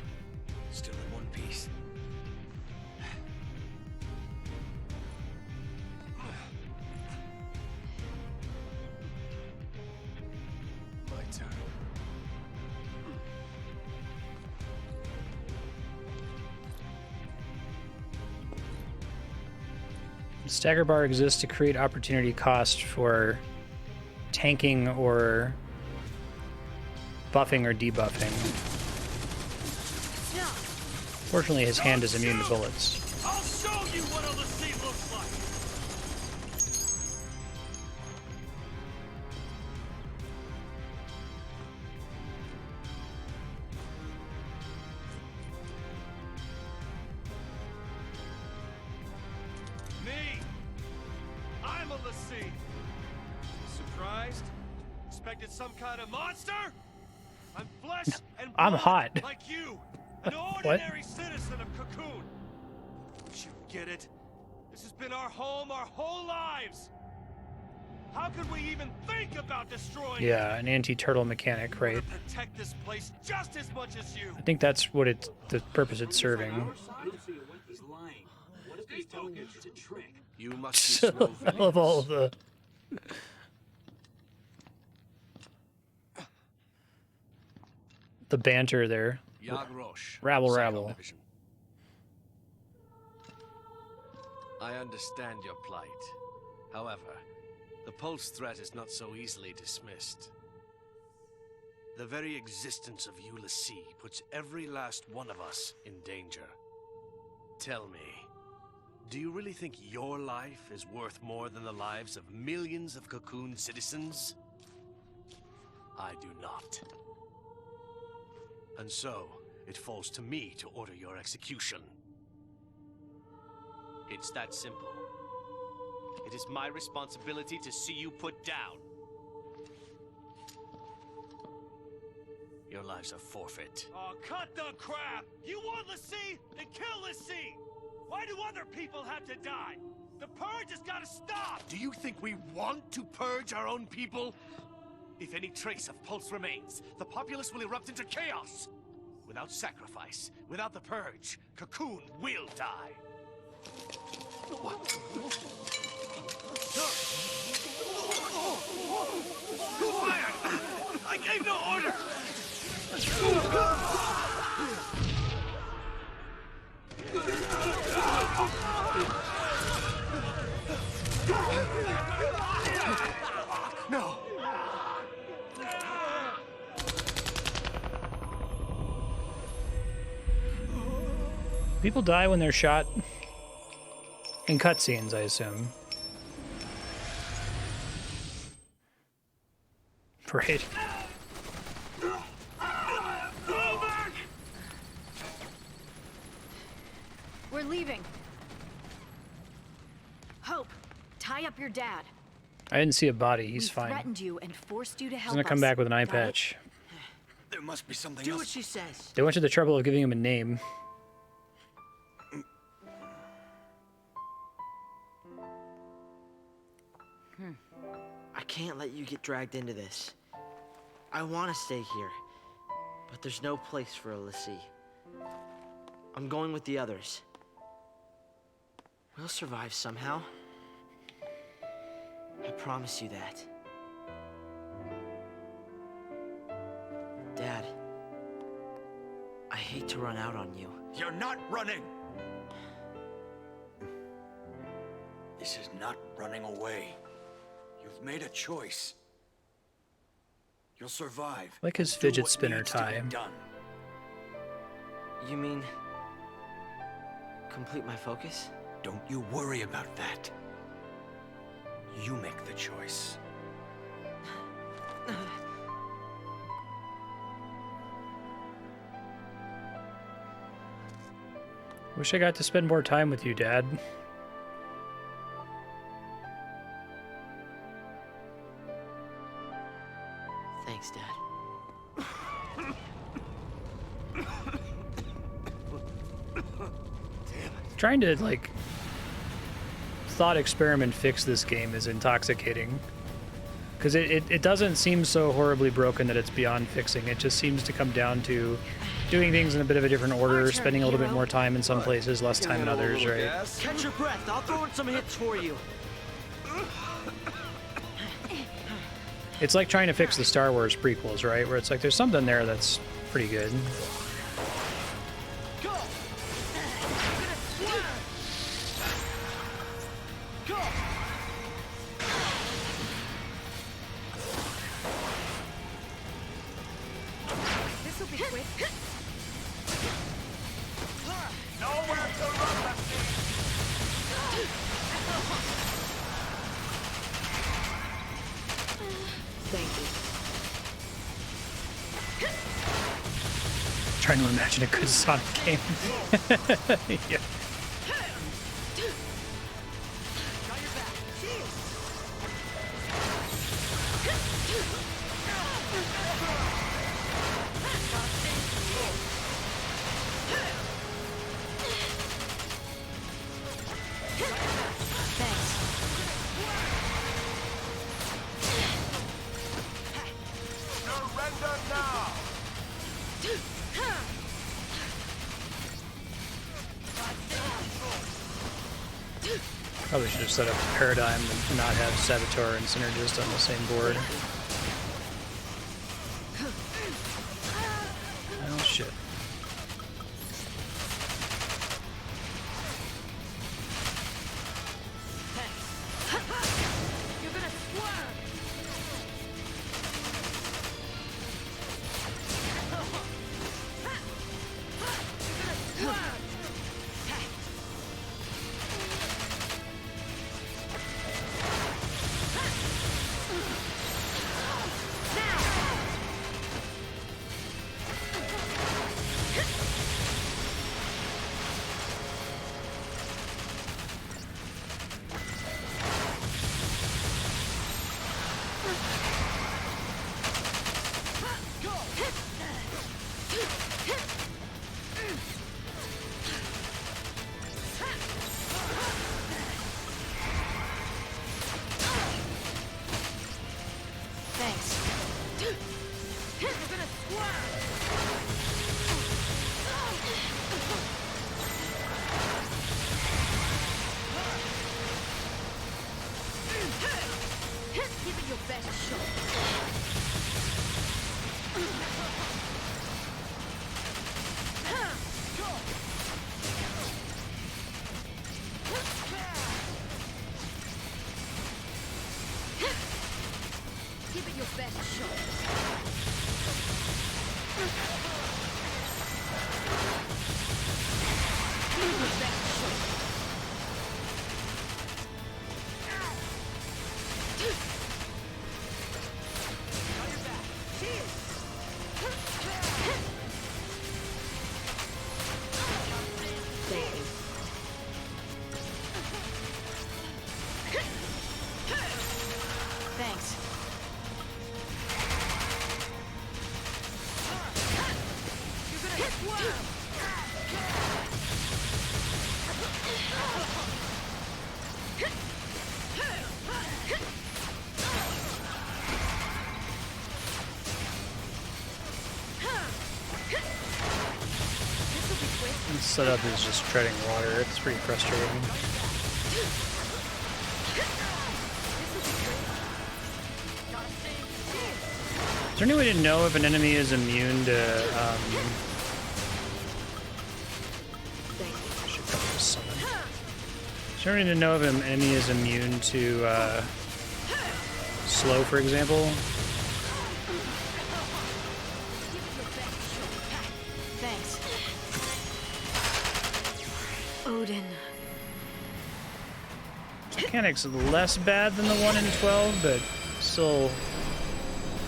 Still in one piece. My turn. The stagger bar exists to create opportunity cost for tanking or buffing or debuffing. Fortunately, his hand is immune to bullets. I'll show you what a Lassie looks like! Me! I'm a Lassie! Surprised? Expected some kind of monster? I'm flesh and I'm blood hot. like you! An ordinary citizen of Cocoon! Don't you get it? This has been our home our whole lives! How could we even think about destroying Yeah, an anti-turtle mechanic, it? right? Protect this place just as much as you. I think that's what it's the purpose it's serving. You must I be slow love all of the banter there. Rabble, rabble. I understand your plight. However, the Pulse threat is not so easily dismissed. The very existence of Ulysses puts every last one of us in danger. Tell me, do you really think your life is worth more than the lives of millions of Cocoon citizens? I do not. And so, it falls to me to order your execution. It's that simple. It is my responsibility to see you put down. Your lives are forfeit. Oh, cut the crap! You want Lassie? Then kill Lassie! Why do other people have to die? The purge has got to stop! Do you think we want to purge our own people? If any trace of Pulse remains, the populace will erupt into chaos. Without sacrifice, without the purge, Cocoon will die. Who fired? I gave no order! No! People die when they're shot in cutscenes, I assume. Right. We're leaving. Hope, tie up your dad. I didn't see a body. He's We fine. threatened you and forced you to He's help gonna come us. back with an eye Got it? patch. There must be something Do else. what she says. They went to the trouble of giving him a name. I can't let you get dragged into this. I want to stay here, but there's no place for a Lassie. I'm going with the others. We'll survive somehow. I promise you that. Dad, I hate to run out on you. You're not running! This is not running away. You've made a choice. You'll survive. Like his Do fidget what spinner needs to be tie. done. You mean complete my focus? Don't you worry about that. You make the choice. Wish I got to spend more time with you, Dad. Thanks, Dad. Trying to, like, thought experiment fix this game is intoxicating. Because it doesn't seem so horribly broken that it's beyond fixing. It just seems to come down to doing things in a bit of a different order, spending a little bit more time in some places, less time in others, right? Catch your breath. I'll throw in some hits for you. It's like trying to fix the Star Wars prequels, right? Where it's like there's something there that's pretty good. Go! Go! This'll be quick. Nowhere to run, Lassie! Thank you. Trying to imagine a good Sonic game. Yeah. Probably should have set up Paradigm and not have Saboteur and Synergist on the same board. Oh shit. You're gonna swerve! Give it your best shot. Give it your best shot. Give it your best shot. Thanks. You're gonna hit one. This setup is just treading water. It's pretty frustrating. Is there any way to know if an enemy is immune to, should probably just summon. Is there any way to know if an enemy is immune to, slow, for example? Thanks. Odin. Mechanics less bad than the 1 in 12, but still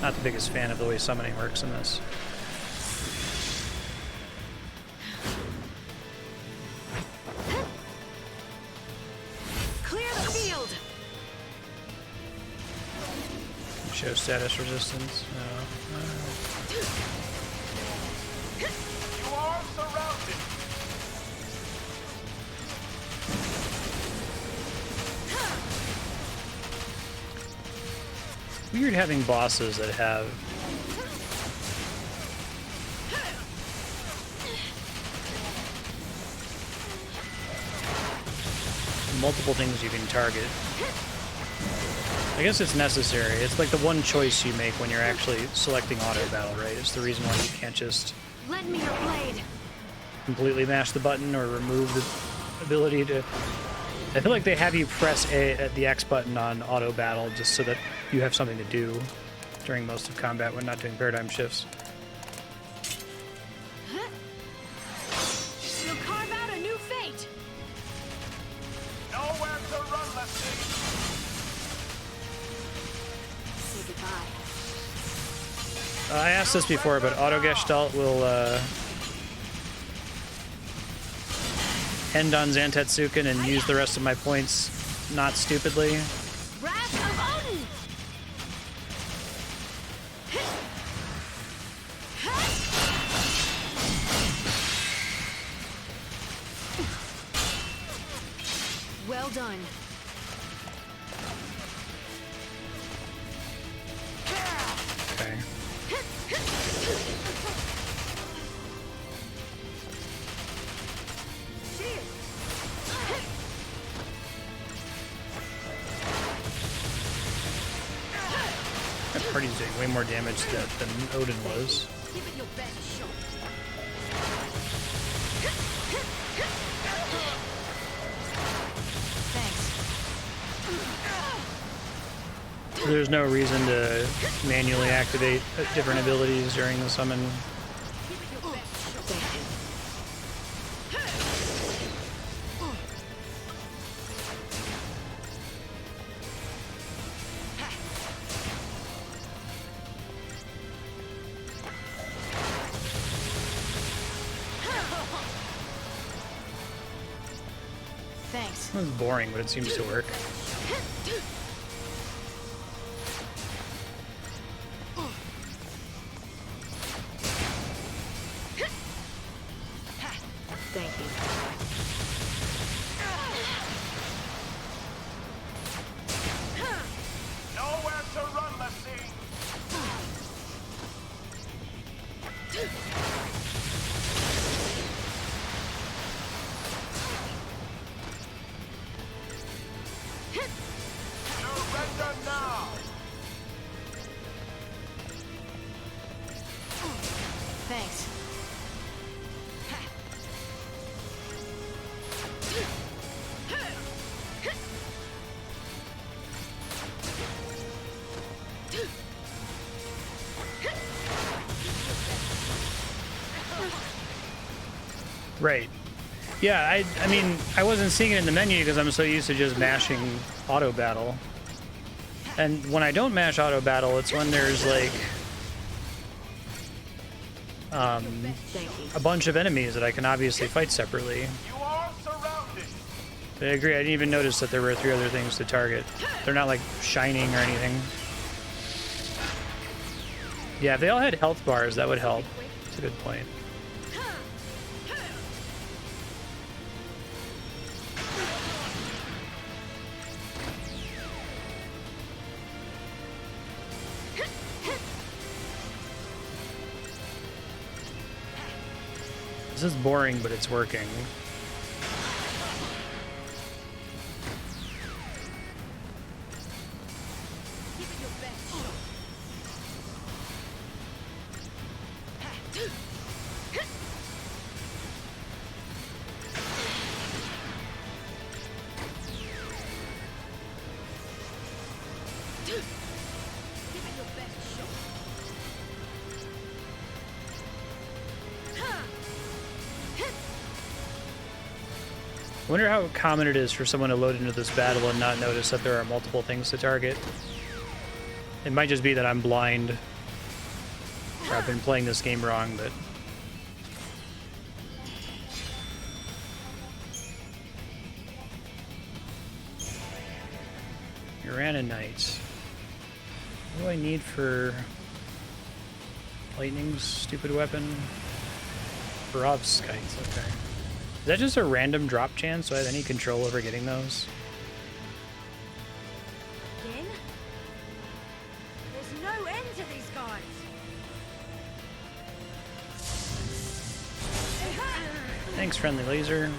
not the biggest fan of the way summoning works in this. Clear the field. Show status resistance. No. You are surrounded. Weird having bosses that have multiple things you can target. I guess it's necessary. It's like the one choice you make when you're actually selecting auto battle, right? It's the reason why you can't just Lend me your blade. completely mash the button or remove the ability to. I feel like they have you press the X button on auto battle just so that you have something to do during most of combat when not doing paradigm shifts. You'll carve out a new fate. Nowhere to run, Leslie. Say goodbye. I asked this before, but auto gestalt will end on Zantetsuken and use the rest of my points not stupidly. Wrath of Odin. Well done. Okay. Party's doing way more damage than Odin was. Give it your best shot. Thanks. There's no reason to manually activate different abilities during the summon. Thanks. It's boring, but it seems to work. Thank you. Nowhere to run, Lassie! Surrender now! Thanks. Right. Yeah, I mean, I wasn't seeing it in the menu because I'm so used to just mashing auto battle. And when I don't mash auto battle, it's when there's like a bunch of enemies that I can obviously fight separately. You are surrounded! But I agree, I didn't even notice that there were 3 other things to target. They're not like shining or anything. Yeah, if they all had health bars, that would help. That's a good point. This is boring, but it's working. I wonder how common it is for someone to load into this battle and not notice that there are multiple things to target. It might just be that I'm blind, or I've been playing this game wrong, but... Uranite. What do I need for... Lightning's stupid weapon? Perovskites, okay. Is that just a random drop chance? Do I have any control over getting those? Again? There's no end to these guys. Thanks, friendly laser.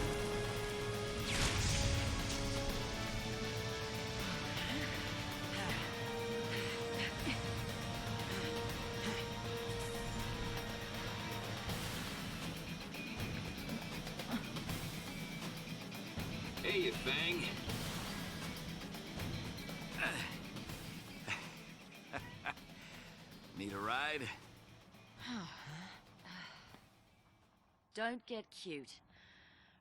Hey, you bang. Need a ride? Don't get cute.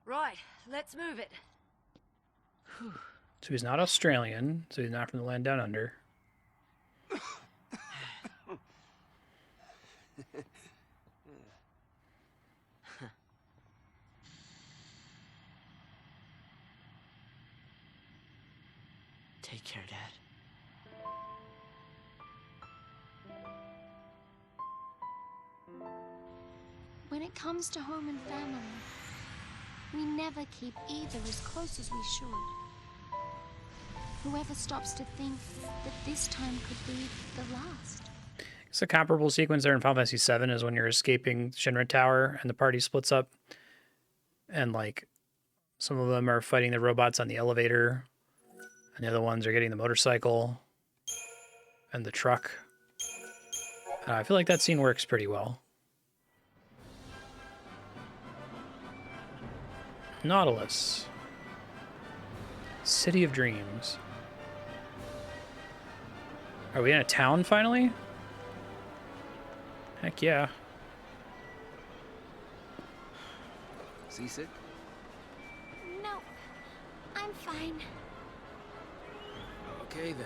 Right, let's move it. So he's not Australian, so he's not from the land down under. Take care, Dad. When it comes to home and family, we never keep either as close as we should. Whoever stops to think that this time could be the last. It's a comparable sequence there in Final Fantasy VII is when you're escaping Shinra Tower and the party splits up. And, like, some of them are fighting the robots on the elevator. And the other ones are getting the motorcycle and the truck. I feel like that scene works pretty well. Nautilus. City of Dreams. Are we in a town finally? Heck yeah. Seasick? Nope. I'm fine. Okay then.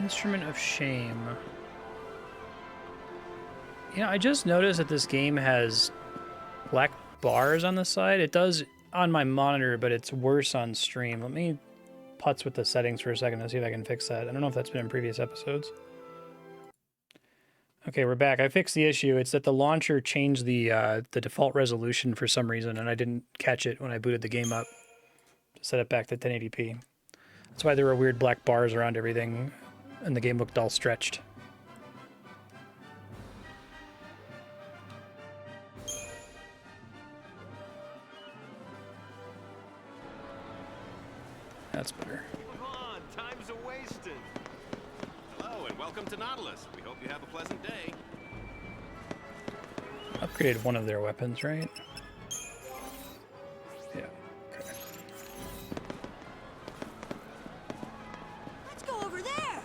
Instrument of Shame. You know, I just noticed that this game has black bars on the side. It does on my monitor, but it's worse on stream. Let me putz with the settings for a second to see if I can fix that. I don't know if that's been in previous episodes. Okay, we're back. I fixed the issue. It's that the launcher changed the default resolution for some reason, and I didn't catch it when I booted the game up to set it back to 1080p. That's why there were weird black bars around everything, and the game looked all stretched. That's better. Come on, time's a wasting. Hello and welcome to Nautilus. We hope you have a pleasant day. Upgraded one of their weapons, right? Yeah. Okay. Let's go over there.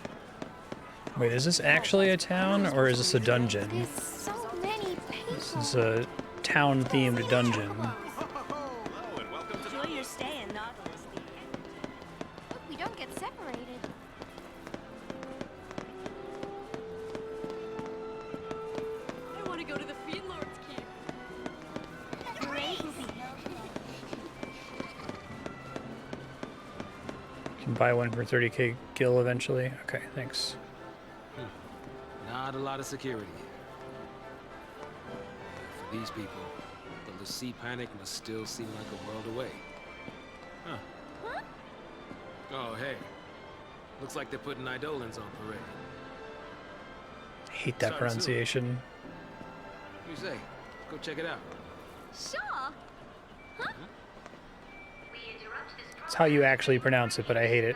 Wait, is this actually a town or is this a dungeon? There's so many people. This is a town-themed dungeon. Hello and welcome to Enjoy your stay in Nautilus. Hope we don't get separated. I want to go to the Fiend Lord's Keep. Can buy one for 30k gil eventually. Okay, thanks. Not a lot of security. For these people, the Lassie panic must still seem like a world away. Huh. Huh? Oh, hey. Looks like they're putting Eidolons on parade. Hate that Sorry, pronunciation. What do you say? Go check it out. Sure. Huh? It's how you actually pronounce it, but I hate it.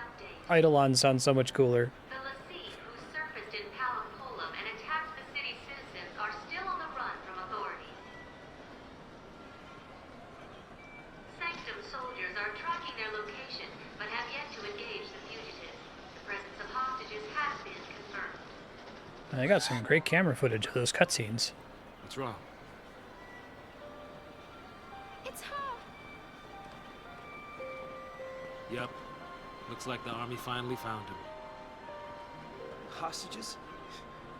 Eidolon sounds so much cooler. The Lassie, who surfaced in Palapolum and attacked the city's citizens, are still on the run from authorities. Sanctum soldiers are tracking their location, but have yet to engage the fugitives. The presence of hostages has been confirmed. I got some great camera footage of those cutscenes. What's wrong? It's her. Yup. Looks like the army finally found him. Hostages?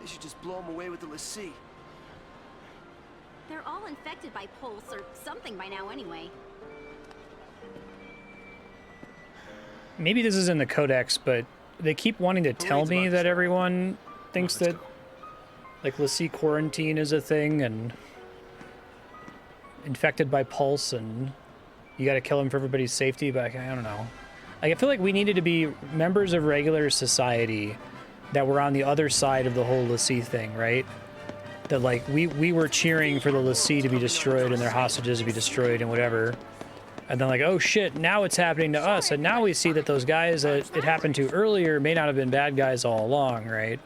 They should just blow them away with the Lassie. They're all infected by pulse or something by now anyway. Maybe this is in the codex, but they keep wanting to tell me that everyone thinks that, like, Lassie quarantine is a thing, and infected by pulse, and you gotta kill him for everybody's safety, but I don't know. Like, I feel like we needed to be members of regular society that were on the other side of the whole Lassie thing, right? That, like, we were cheering for the Lassie to be destroyed and their hostages to be destroyed and whatever. And then, like, oh shit, now it's happening to us. And now we see that those guys that it happened to earlier may not have been bad guys all along, right?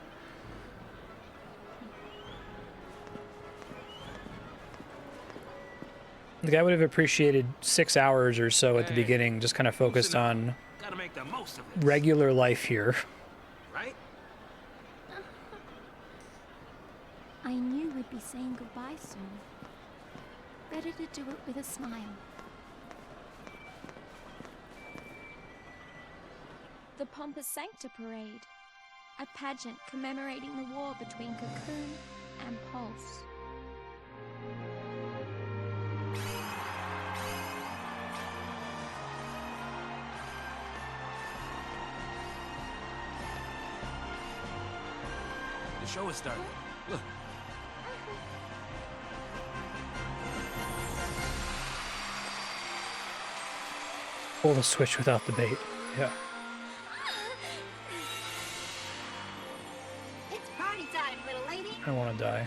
Like, I would have appreciated 6 hours or so at the beginning, just kind of focused on Gotta make the most of it. regular life here. Right? I knew we'd be saying goodbye soon. Better to do it with a smile. The Pompous Sancta Parade. A pageant commemorating the war between Cocoon and Pulse. The show is starting. Look. Pull the switch without the bait. Yeah. It's party time, little lady. I want to die.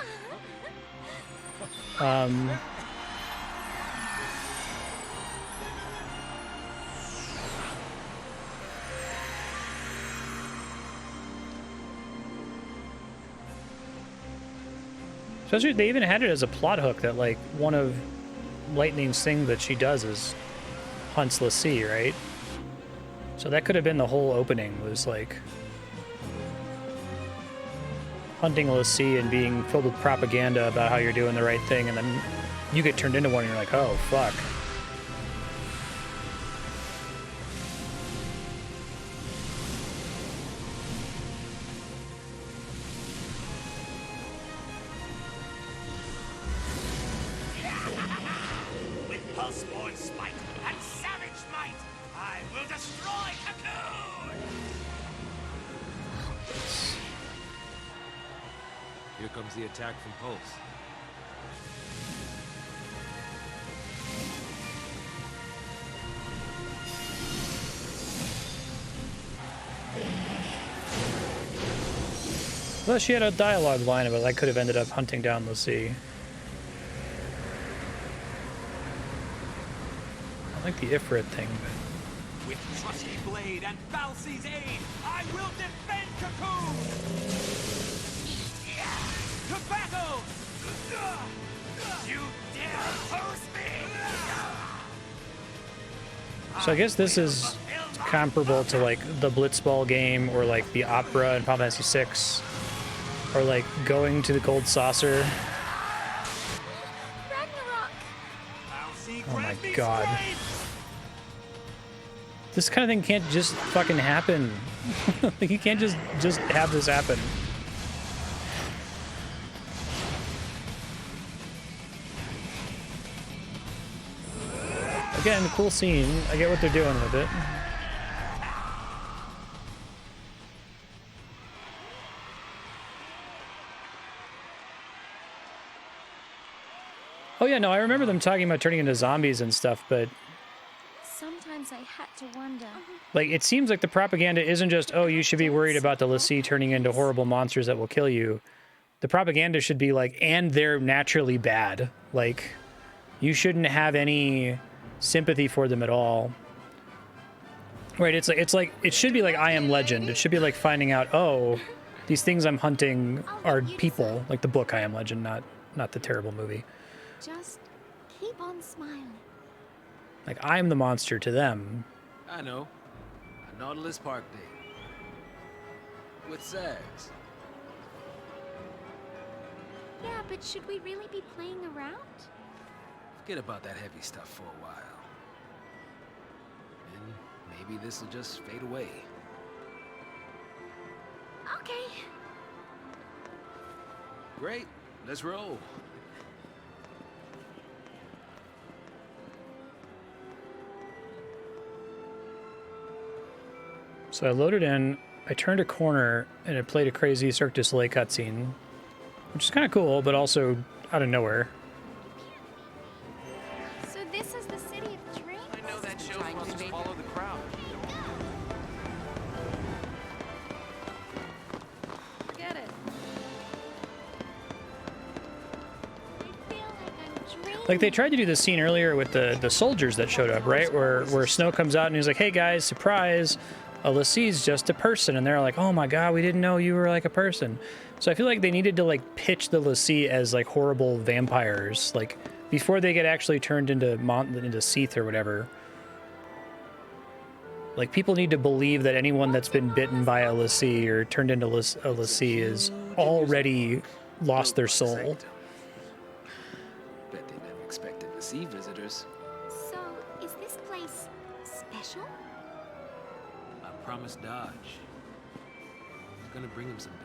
Especially, they even had it as a plot hook that, like, one of Lightning's thing that she does is hunts l'Cie, right? So that could have been the whole opening, was, like, hunting l'Cie and being filled with propaganda about how you're doing the right thing, and then you get turned into one and you're like, oh, fuck. With pulse-born spite and savage might, I will destroy Cocoon! Here comes the attack from Pulse. Well, she had a dialogue line about I could have ended up hunting down l'Cie. I like the Ifrit thing, but... With trusty blade and Falsey's aid, I will defend Cocoon! To battle! You dare oppose me! So I guess this is comparable to like the Blitzball game or like the opera in Final Fantasy VI, or like going to the Gold Saucer. Oh my god. This kind of thing can't just fucking happen. Like, you can't just have this happen. Again, cool scene. I get what they're doing with it. Oh yeah, no, I remember them talking about turning into zombies and stuff, but Sometimes I had to wonder. like, it seems like the propaganda isn't just, oh, you should be worried about the l'Cie turning into horrible monsters that will kill you. The propaganda should be like, and they're naturally bad. Like, you shouldn't have any sympathy for them at all. Right, it's like it should be like I Am Legend. It should be like finding out, oh, these things I'm hunting are people. Like the book I Am Legend, not the terrible movie. Just keep on smiling. Like, I'm the monster to them. I know. A Nautilus Park Day. With Sags. Yeah, but should we really be playing around? Forget about that heavy stuff for a while. And maybe this will just fade away. Okay. Great. Let's roll. So I loaded in, I turned a corner, and it played a crazy Cirque du Soleil cutscene, which is kind of cool, but also out of nowhere. So this is the city of dreams? I know that show must just follow the crowd. Forget it. I feel like I'm dreaming. Like, they tried to do the scene earlier with the soldiers that showed up, right? Where Snow comes out and he's like, hey guys, surprise, a l'Cie's just a person. And they're like, oh my god, we didn't know you were like a person. So I feel like they needed to like pitch the l'Cie as like horrible vampires, like before they get actually turned into Seath or whatever. Like, people need to believe that anyone that's been bitten by a l'Cie or turned into a l'Cie is already lost their soul. Bet they never expected to see visitors. So, is this place special? I promised Dodge. I was gonna bring him someday.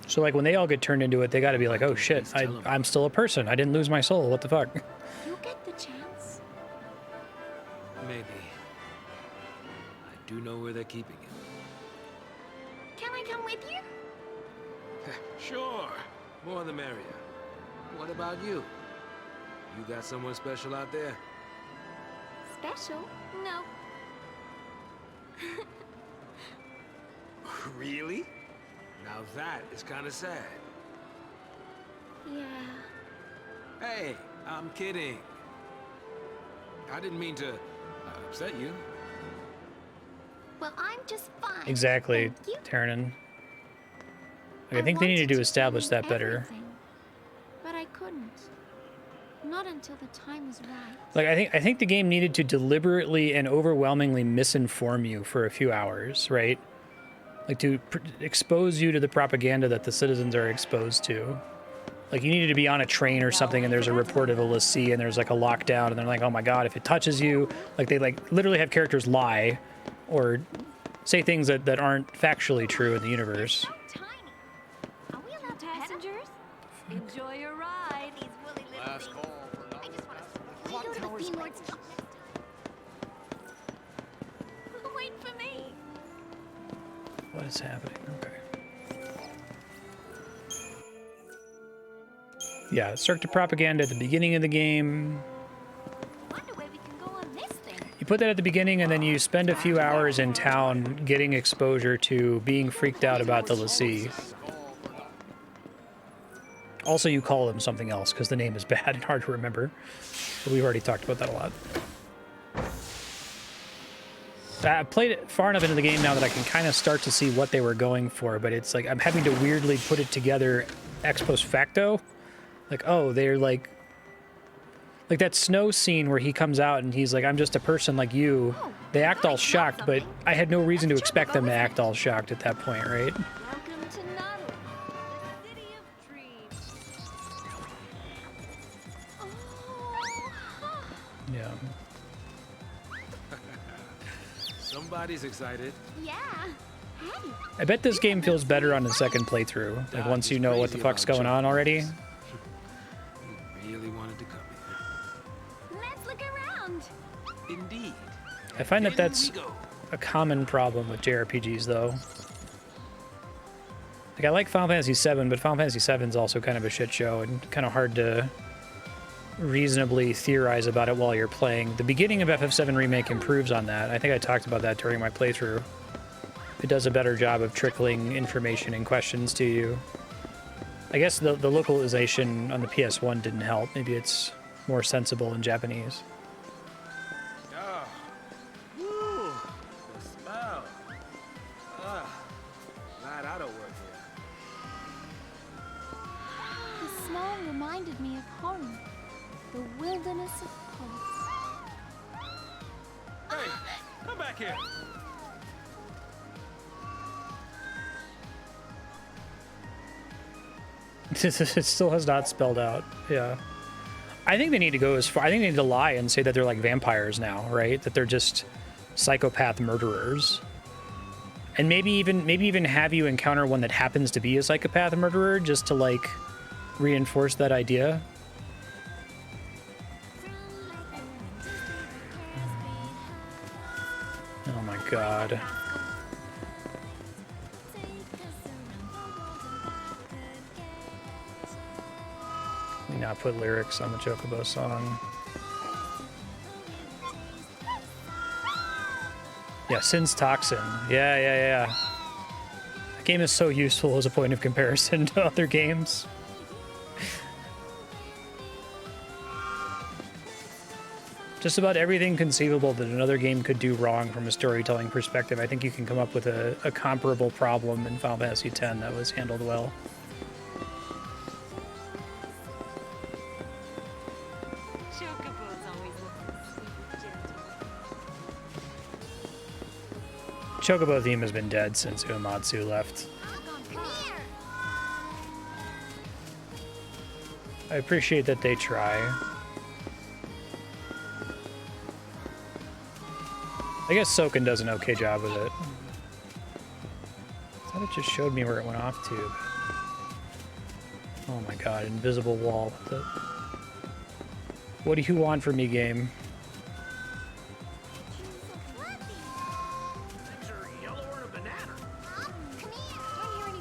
So, like, when they all get turned into it, they gotta be like, oh shit, I'm still a person. I didn't lose my soul. What the fuck? You'll get the chance. Maybe. I do know where they're keeping him. Can I come with you? Sure. More the merrier. What about you? You got someone special out there? Special? No. Really? Now that is kind of sad. Yeah. Hey, I'm kidding. I didn't mean to upset you. Well, I'm just fine. Exactly, Thank you. Terranin. Like, I think they needed to establish that better. Everything. couldn't. Not until the time was right. Like, I think the game needed to deliberately and overwhelmingly misinform you for a few hours, right? Like, to expose you to the propaganda that the citizens are exposed to. Like, you needed to be on a train or something, and there's a report of a l'Cie, and there's, like, a lockdown, and they're like, oh my god, if it touches you... Like, they, like, literally have characters lie, or say things that aren't factually true in the universe. Are we allowed passengers? Enjoy your ride. These woolly little Last call for I just want to go to the theme lights. Wait for me. What is happening? Okay. Yeah, circuit propaganda at the beginning of the game. Wonder where we can go on this thing. You put that at the beginning, and then you spend a few hours in town getting exposure to being freaked out about the l'Cie. Also, you call them something else, because the name is bad and hard to remember. But we've already talked about that a lot. I've played it far enough into the game now that I can kind of start to see what they were going for, but it's like I'm having to weirdly put it together ex post facto. Like, oh, they're like that Snow scene where he comes out and he's like, I'm just a person like you. They act all shocked, but I had no reason to expect them to act all shocked at that point, right? Welcome to Nautilus, the city of dreams. Yeah. Somebody's excited. Yeah. Hey. I bet this game feels better on the second playthrough. Like, once you know what the fuck's going on already. Really wanted to come here. Let's look around. Indeed. I find that that's a common problem with JRPGs, though. Like, I like Final Fantasy VII, but Final Fantasy VII is also kind of a shit show and kind of hard to reasonably theorize about it while you're playing. The beginning of FF7 Remake improves on that. I think I talked about that during my playthrough. It does a better job of trickling information and questions to you. I guess the localization on the PS1 didn't help. Maybe it's more sensible in Japanese. Oh. Woo. The smell. Glad I don't work here. The smell reminded me of home. The wilderness of Pulse. Hey, come back here. It still has not spelled out. Yeah. I think they need to go as far. I think they need to lie and say that they're like vampires now, right? That they're just psychopath murderers. And maybe even have you encounter one that happens to be a psychopath murderer just to like reinforce that idea. Oh my god. Let me not put lyrics on the Chocobo song. Yeah, Sin's Toxin. Yeah. That game is so useful as a point of comparison to other games. Just about everything conceivable that another game could do wrong from a storytelling perspective, I think you can come up with a comparable problem in Final Fantasy X that was handled well. Chocobo theme has been dead since Uematsu left. I appreciate that they try. I guess Soken does an okay job with it. I thought it just showed me where it went off to. Oh my god, invisible wall. What do you want from me, game?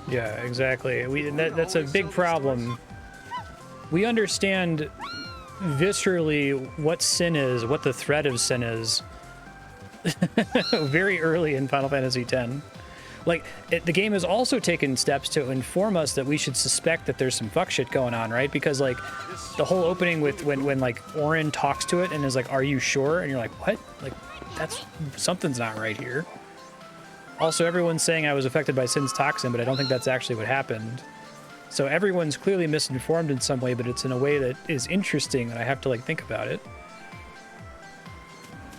Yeah, exactly. That's a big problem. We understand viscerally what sin is, what the threat of sin is, very early in Final Fantasy X. Like, the game has also taken steps to inform us that we should suspect that there's some fuck shit going on, right? Because, like, the whole opening with when like, Auron talks to it and is like, are you sure? And you're like, what? Like, something's not right here. Also, everyone's saying I was affected by Sin's Toxin, but I don't think that's actually what happened. So everyone's clearly misinformed in some way, but it's in a way that is interesting and I have to like think about it.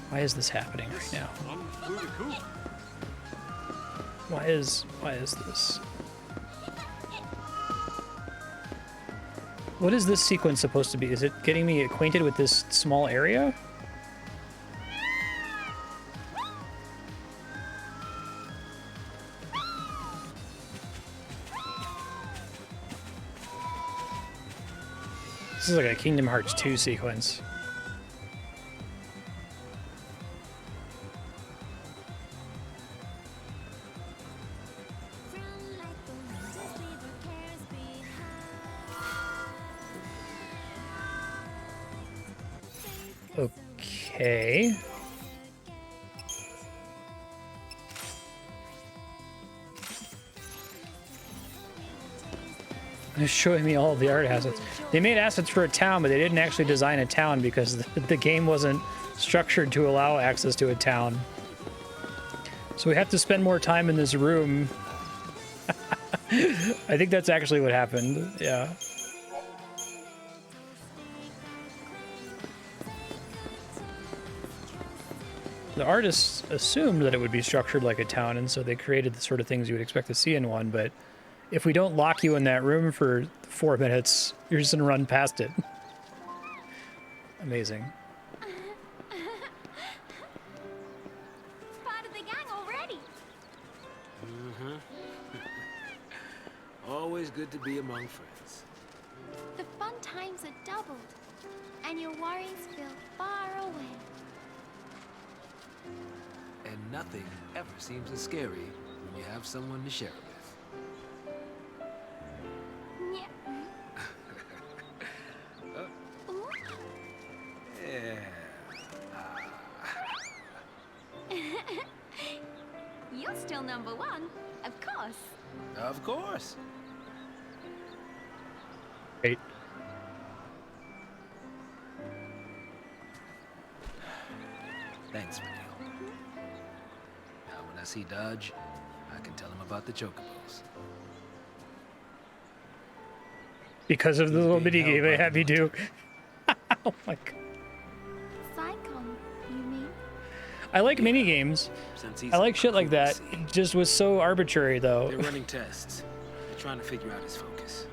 Why is this happening right now? Why is this? What is this sequence supposed to be? Is it getting me acquainted with this small area? This is like a Kingdom Hearts 2 sequence. Okay. They're showing me all of the art assets. They made assets for a town, but they didn't actually design a town because the game wasn't structured to allow access to a town. So we have to spend more time in this room. I think that's actually what happened. Yeah. The artists assumed that it would be structured like a town, and so they created the sort of things you would expect to see in one, but if we don't lock you in that room for 4 minutes, you're just gonna run past it. Amazing. Part of the gang already. Always good to be among friends. The fun times are doubled, and your worries feel far away. And nothing ever seems as scary when you have someone to share it with. Yeah. You're still number one, of course. Of course. Great. Thanks, Vanille. Now, when I see Dodge, I can tell him about the chocobos. Because of the little mini game I have you do. Oh my god. Psychon, you mean? I like mini games. I like shit like that. It just was so arbitrary, though. They're running tests. They're trying to figure out his focus.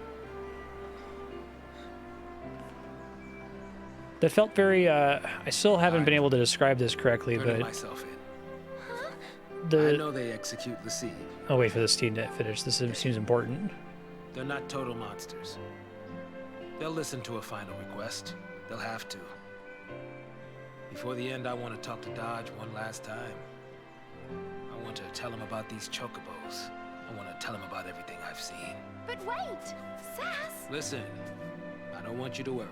That felt very, I still haven't been able to describe this correctly, Turning but... myself in. The... I know they execute Lassie. I'll wait for this team to finish. This seems important. They're not total monsters. They'll listen to a final request. They'll have to. Before the end, I want to talk to Dodge one last time. I want to tell him about these chocobos. I want to tell him about everything I've seen. But wait, Sass! Listen, I don't want you to worry.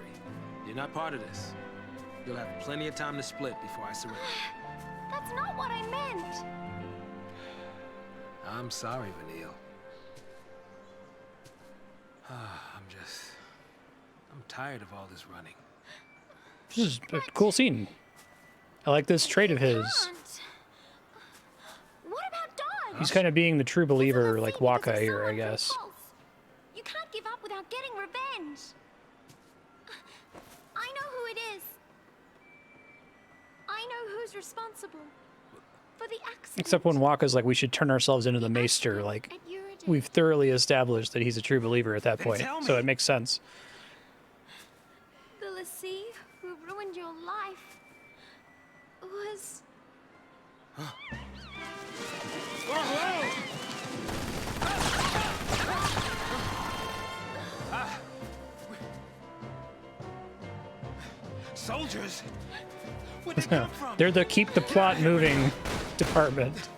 You're not part of this. You'll have plenty of time to split before I surrender. That's not what I meant! I'm sorry, Vanille. I'm tired of all this running. This is a cool scene. I like this trait of his. What about Dodge? He's kind of being the true believer, like Waka here, I guess. You can't give up without getting revenge. I know who it is. I know who's responsible for the accident. Except when Waka's like, we should turn ourselves into the Maester. Like, we've thoroughly established that he's a true believer at that point, so it makes sense. The Lassie who ruined your life was... Soldiers? Where'd they come from? They're the keep the plot moving department.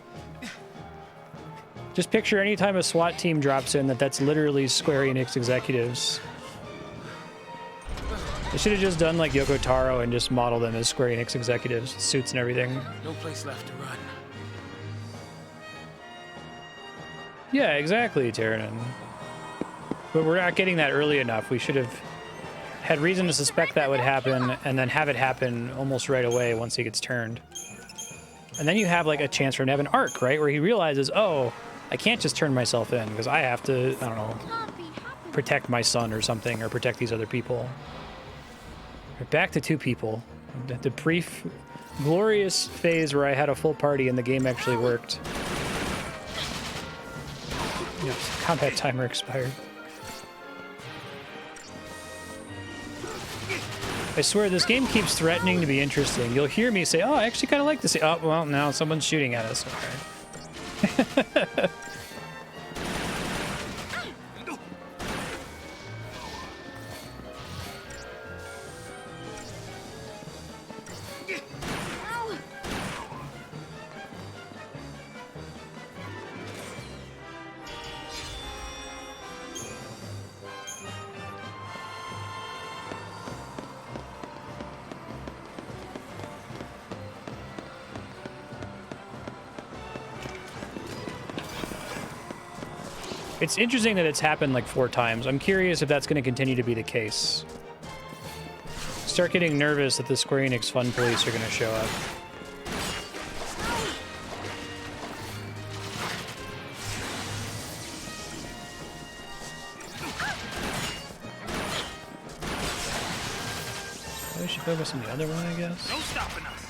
Just picture any time a SWAT team drops in that's literally Square Enix executives. They should have just done like Yoko Taro and just model them as Square Enix executives, suits and everything. No place left to run. Yeah, exactly, Tyrannon. But we're not getting that early enough. We should have had reason to suspect that would happen and then have it happen almost right away once he gets turned. And then you have like a chance for him to have an arc, right? Where he realizes, oh, I can't just turn myself in because I have to, I don't know. Can't be happening. protect my son or something, or protect these other people. We're back to 2 people. The brief, glorious phase where I had a full party and the game actually worked. Yeah, combat timer expired. I swear, this game keeps threatening to be interesting. You'll hear me say, oh, I actually kind of like this. Oh, well, now someone's shooting at us. Okay. It's interesting that it's happened like 4 times. I'm curious if that's going to continue to be the case. Start getting nervous that the Square Enix Fun Police are going to show up. I should focus on the other one, I guess. No stopping us.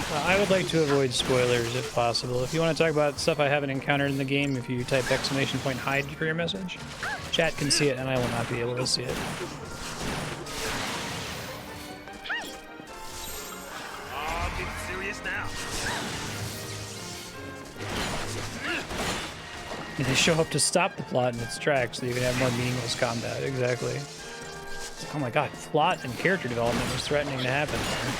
I would like to avoid spoilers if possible. If you want to talk about stuff I haven't encountered in the game, if you type !hide for your message, chat can see it and I will not be able to see it. Oh, get serious now. They show up to stop the plot in its tracks so you can have more meaningless combat. Exactly. Oh my god, plot and character development was threatening to happen there.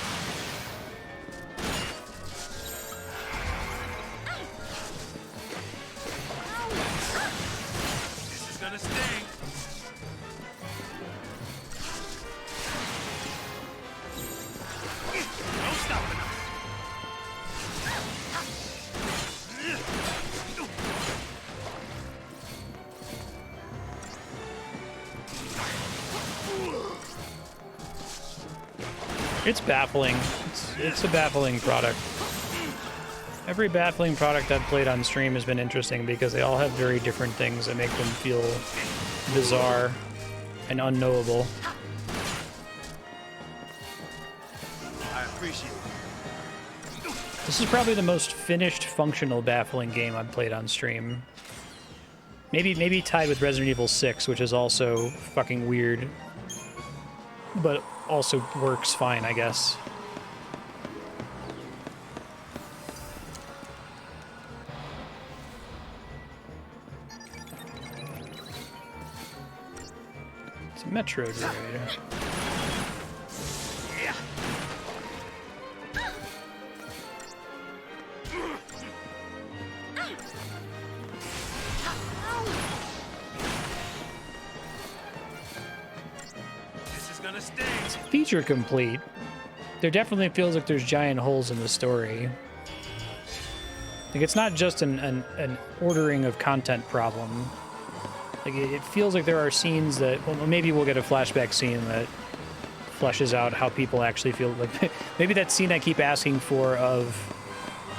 It's baffling. It's a baffling product. Every baffling product I've played on stream has been interesting because they all have very different things that make them feel bizarre and unknowable. I appreciate it. This is probably the most finished, functional, baffling game I've played on stream. Maybe tied with Resident Evil 6, which is also fucking weird, but also works fine, I guess. It's a Metro droid. Feature complete. There definitely feels like there's giant holes in the story. Like, it's not just an ordering of content problem. Like, it feels like there are scenes that, well, maybe we'll get a flashback scene that fleshes out how people actually feel. Like, maybe that scene I keep asking for of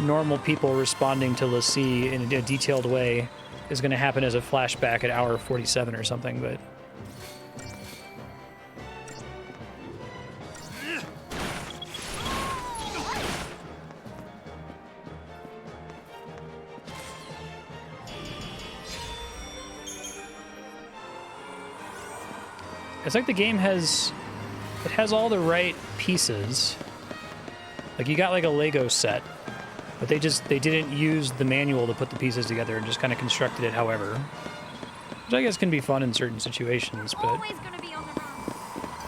normal people responding to LaCie in a detailed way is going to happen as a flashback at hour 47 or something, but... It's like the game has all the right pieces. Like, you got like a Lego set, but they didn't use the manual to put the pieces together and just kind of constructed it however. Which I guess can be fun in certain situations, but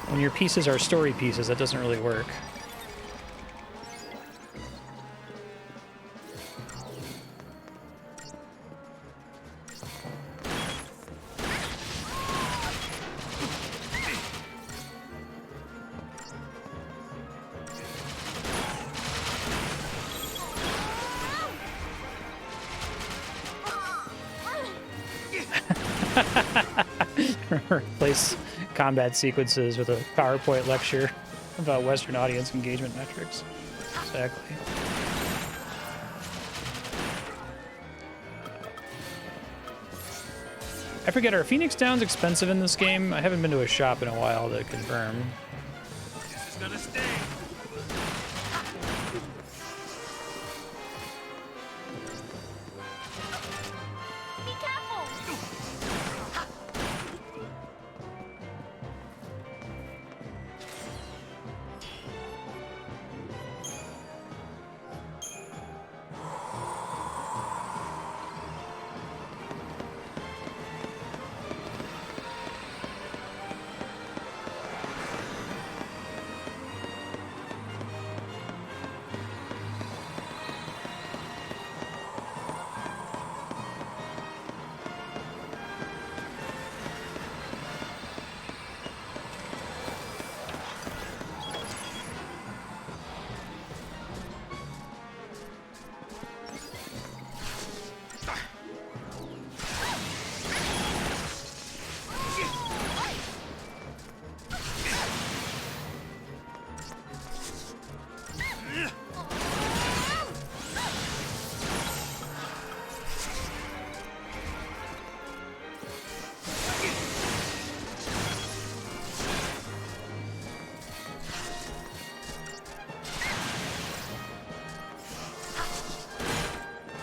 when your pieces are story pieces, that doesn't really work. Replace combat sequences with a PowerPoint lecture about Western audience engagement metrics. Exactly. I forget, are Phoenix Downs expensive in this game? I haven't been to a shop in a while to confirm. This is gonna stay. Be careful!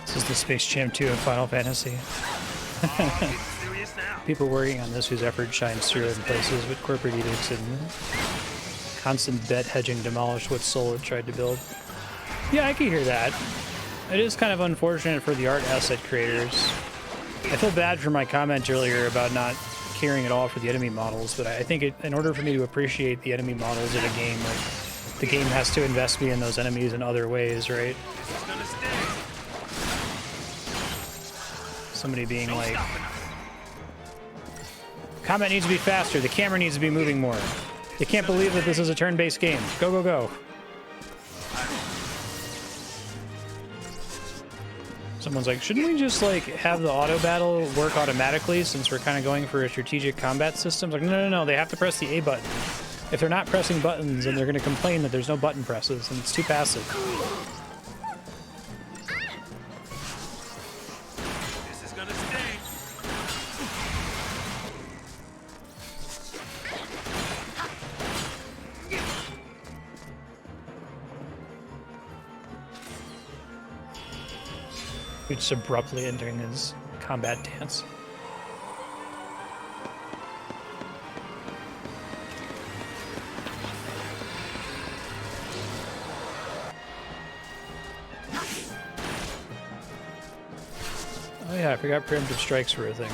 This is the Space Jam 2 of Final Fantasy. People working on this whose effort shines through in places with corporate edicts and constant bet hedging demolished what Soul had tried to build. Yeah, I can hear that. It is kind of unfortunate for the art asset creators. I feel bad for my comment earlier about not caring at all for the enemy models, but I think in order for me to appreciate the enemy models of a game, like, the game has to invest me in those enemies in other ways, right? Somebody being like, combat needs to be faster, the camera needs to be moving more. They can't believe that this is a turn-based game. Go, go, go. Someone's like, shouldn't we just like have the auto battle work automatically since we're kind of going for a strategic combat system? Like, no, no, no, they have to press the A button. If they're not pressing buttons, then they're going to complain that there's no button presses and it's too passive. This is gonna stay. He's just abruptly entering his combat dance. Oh yeah, I forgot preemptive strikes were a thing.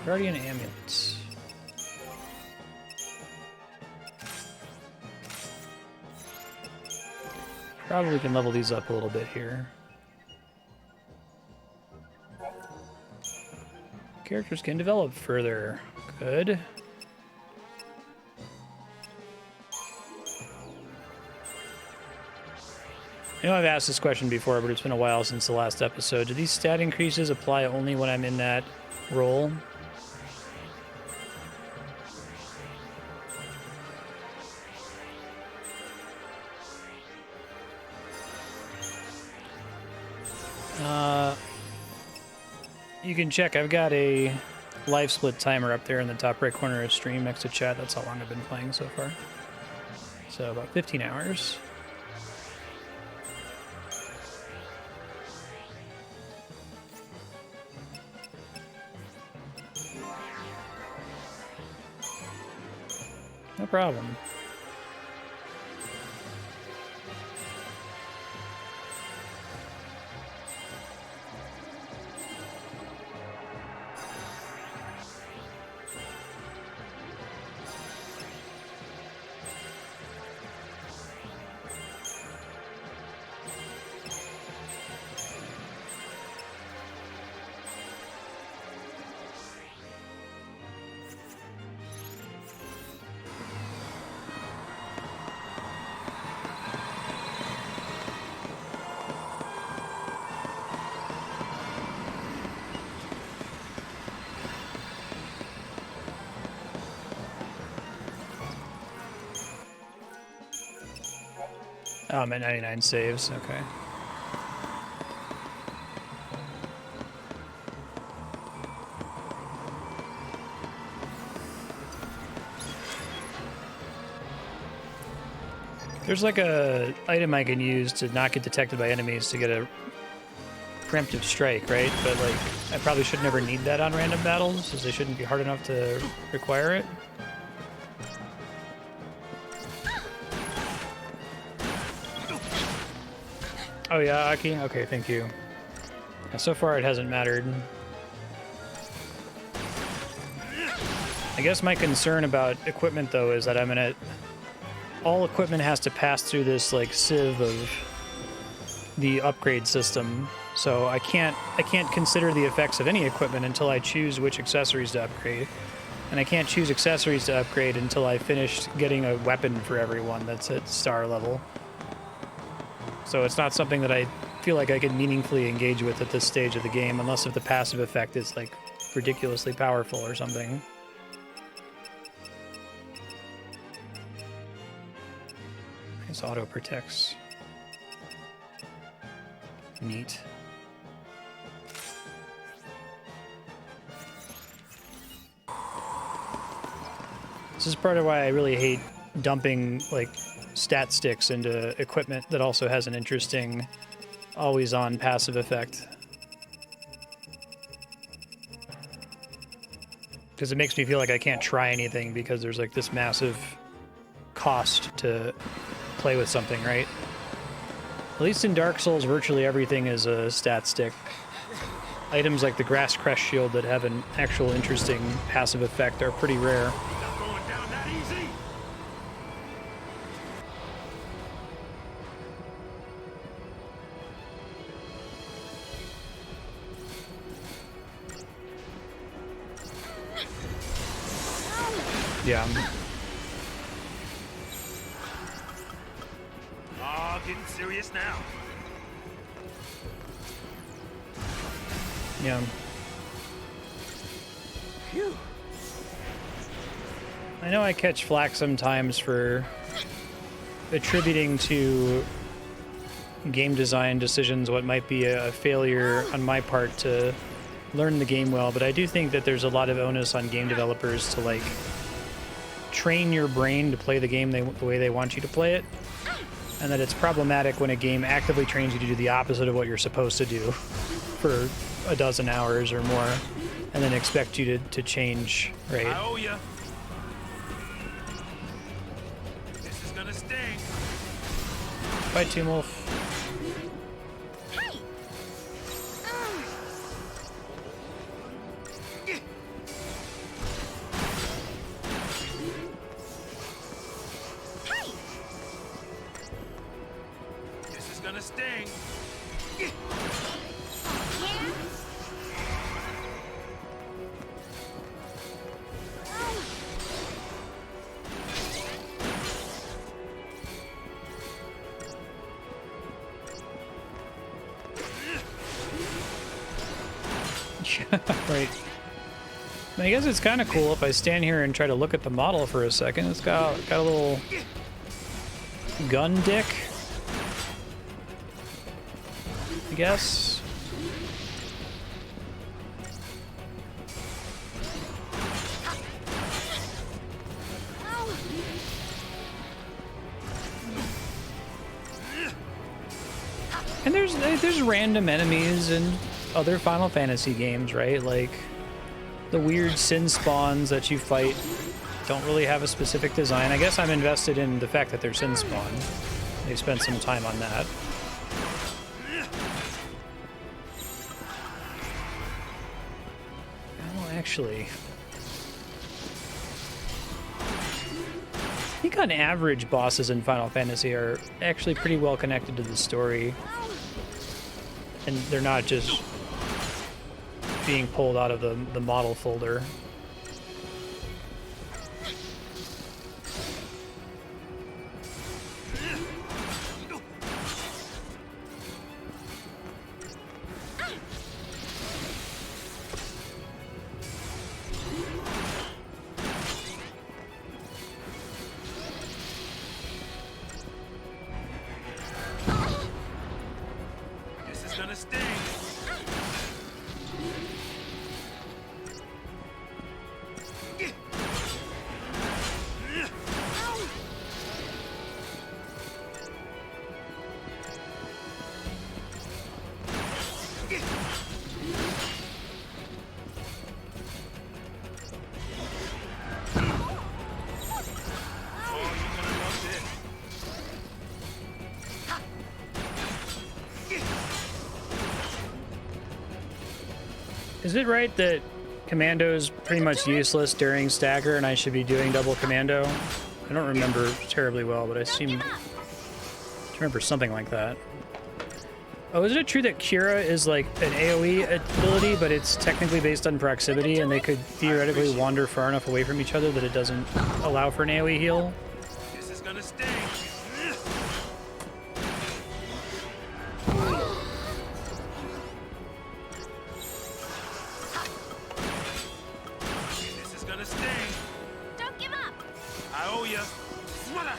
Guardian amulets. Probably can level these up a little bit here. Characters can develop further. Good. I know I've asked this question before, but it's been a while since the last episode. Do these stat increases apply only when I'm in that role? You can check. I've got a live split timer up there in the top right corner of stream next to chat. That's how long I've been playing so far. So about 15 hours. No problem. I'm at 99 saves, okay. There's like a item I can use to not get detected by enemies to get a preemptive strike, right? But like, I probably should never need that on random battles, as they shouldn't be hard enough to require it. Oh yeah, Aki? Okay, thank you. Yeah, so far it hasn't mattered. I guess my concern about equipment though is that I'm gonna... all equipment has to pass through this like sieve of the upgrade system, so I can't consider the effects of any equipment until I choose which accessories to upgrade, and I can't choose accessories to upgrade until I finish getting a weapon for everyone that's at star level. So it's not something that I feel like I can meaningfully engage with at this stage of the game, unless if the passive effect is like ridiculously powerful or something. This auto protects. Neat. This is part of why I really hate dumping like stat sticks into equipment that also has an interesting always-on passive effect. Because it makes me feel like I can't try anything because there's like this massive cost to play with something, right? At least in Dark Souls, virtually everything is a stat stick. Items like the Grass Crest Shield that have an actual interesting passive effect are pretty rare. Not going down that easy. Yeah. Oh, getting serious now. Yeah. Phew. I know I catch flack sometimes for attributing to game design decisions what might be a failure on my part to learn the game well, but I do think that there's a lot of onus on game developers to like train your brain to play the game the way they want you to play it, and that it's problematic when a game actively trains you to do the opposite of what you're supposed to do for a dozen hours or more, and then expect you to change, right? I owe ya. This is gonna sting. Bye, Tumulf. This is gonna sting. Right. I guess it's kind of cool if I stand here and try to look at the model for a second. It's got a little gun dick, I guess. And there's random enemies in other Final Fantasy games, right? Like the weird sin spawns that you fight don't really have a specific design. I guess I'm invested in the fact that they're sin spawn. They spent some time on that. Well, actually, I think on average bosses in Final Fantasy are actually pretty well connected to the story. And they're not just being pulled out of the model folder. gonna sting. Is it right that Commando's pretty much useless during stagger and I should be doing double commando? I don't remember terribly well, but I seem to remember something like that. Oh, isn't it true that Kira is like an AoE ability, but it's technically based on proximity and they could theoretically wander far enough away from each other that it doesn't allow for an AoE heal? This is gonna sting. This is gonna sting. Don't give up! I owe ya. Swalla.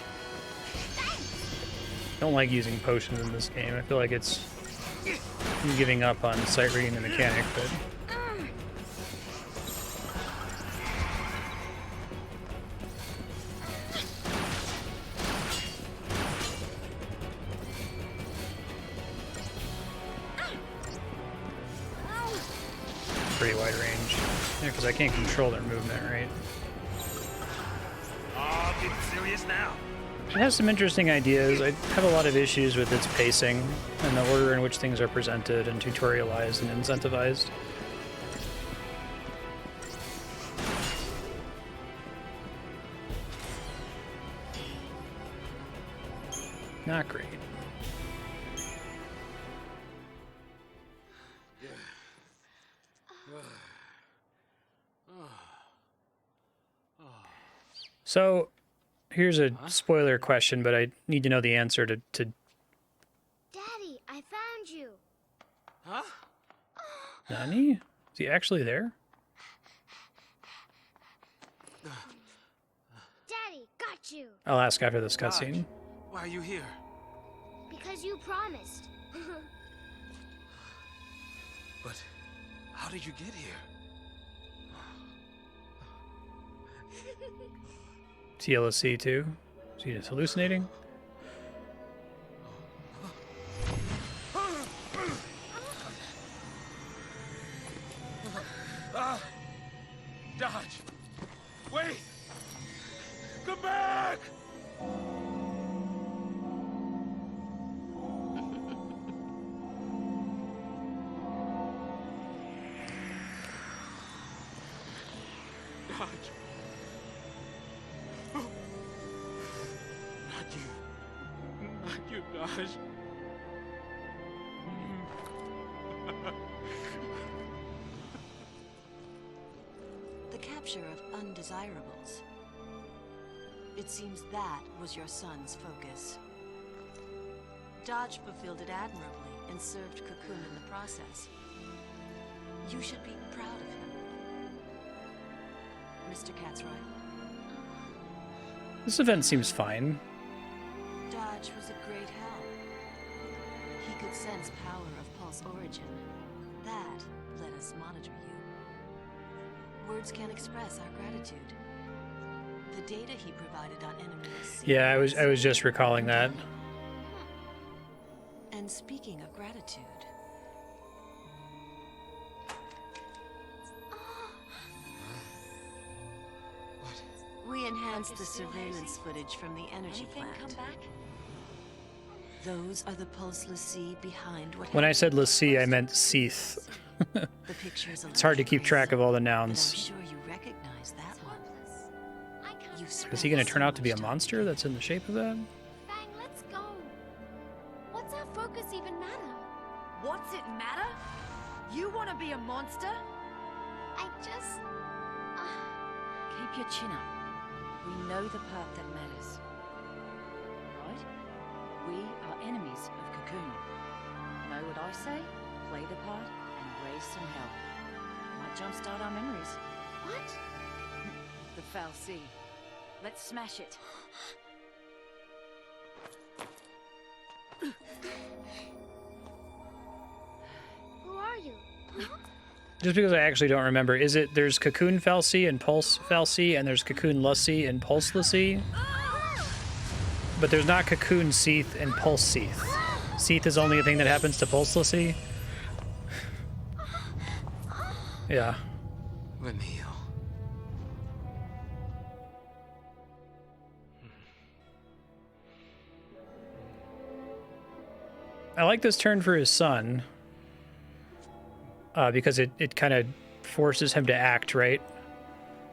I don't like using potions in this game. I feel like it's giving up on sight reading the mechanic, but pretty wide range. Yeah, because I can't control their movement, right? Oh, getting serious now. It has some interesting ideas. I have a lot of issues with its pacing and the order in which things are presented and tutorialized and incentivized. Not great. So, here's a spoiler question, but I need to know the answer to Daddy, I found you. Huh? Nani? Is he actually there? Daddy, got you. I'll ask after this cutscene. Why are you here? Because you promised. But how did you get here? TLSC too? Is he just hallucinating? Dodge! Wait! Come back! Dodge! Not you, Dodge. The capture of undesirables. It seems that was your son's focus. Dodge fulfilled it admirably and served Cocoon in the process. You should be proud of him. Mr. Catsroy. This event seems fine. Dodge was a great help. He could sense power of Pulse origin. That let us monitor you. Words can't express our gratitude. The data he provided on enemies. Yeah, I was just recalling that. And speaking of gratitude. We enhanced the surveillance footage from the energy plant. Those are the Pulse Lassie behind what When I said Lassie, I meant Seath. The pictures It's hard to keep track of all the nouns. I'm sure you recognize that one. Is he going to turn out to be a monster that's in the shape of that? Fang, let's go. What's our focus even matter? What's it matter? You want to be a monster? I just... Keep your chin up. We know the part that matters. Right? We are enemies of Cocoon. Know what I say? Play the part and raise some hell. Might jumpstart our memories. What? The Foul Sea. Let's smash it. are you? Just because I actually don't remember, there's Cocoon Fal'Cie and Pulse Fal'Cie, and there's Cocoon l'Cie and Pulse l'Cie, but there's not Cocoon Seath and Pulse Seath. Seath is only a thing that happens to Pulse l'Cie. Yeah. Let me heal. I like this turn for his son, because it kind of forces him to act, right?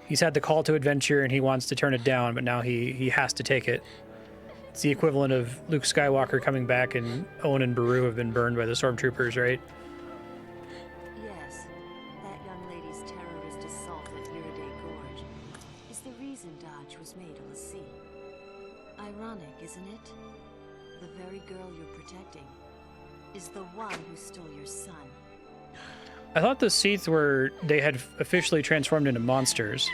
He's had the call to adventure and he wants to turn it down, but now he has to take it. It's the equivalent of Luke Skywalker coming back and Owen and Beru have been burned by the stormtroopers, right? Yes, that young lady's terrorist assault at Iriday Gorge is the reason Dodge was made a l'Cie. Ironic, isn't it? The very girl you're protecting is the one who stole your son. I thought the Seath they had officially transformed into monsters.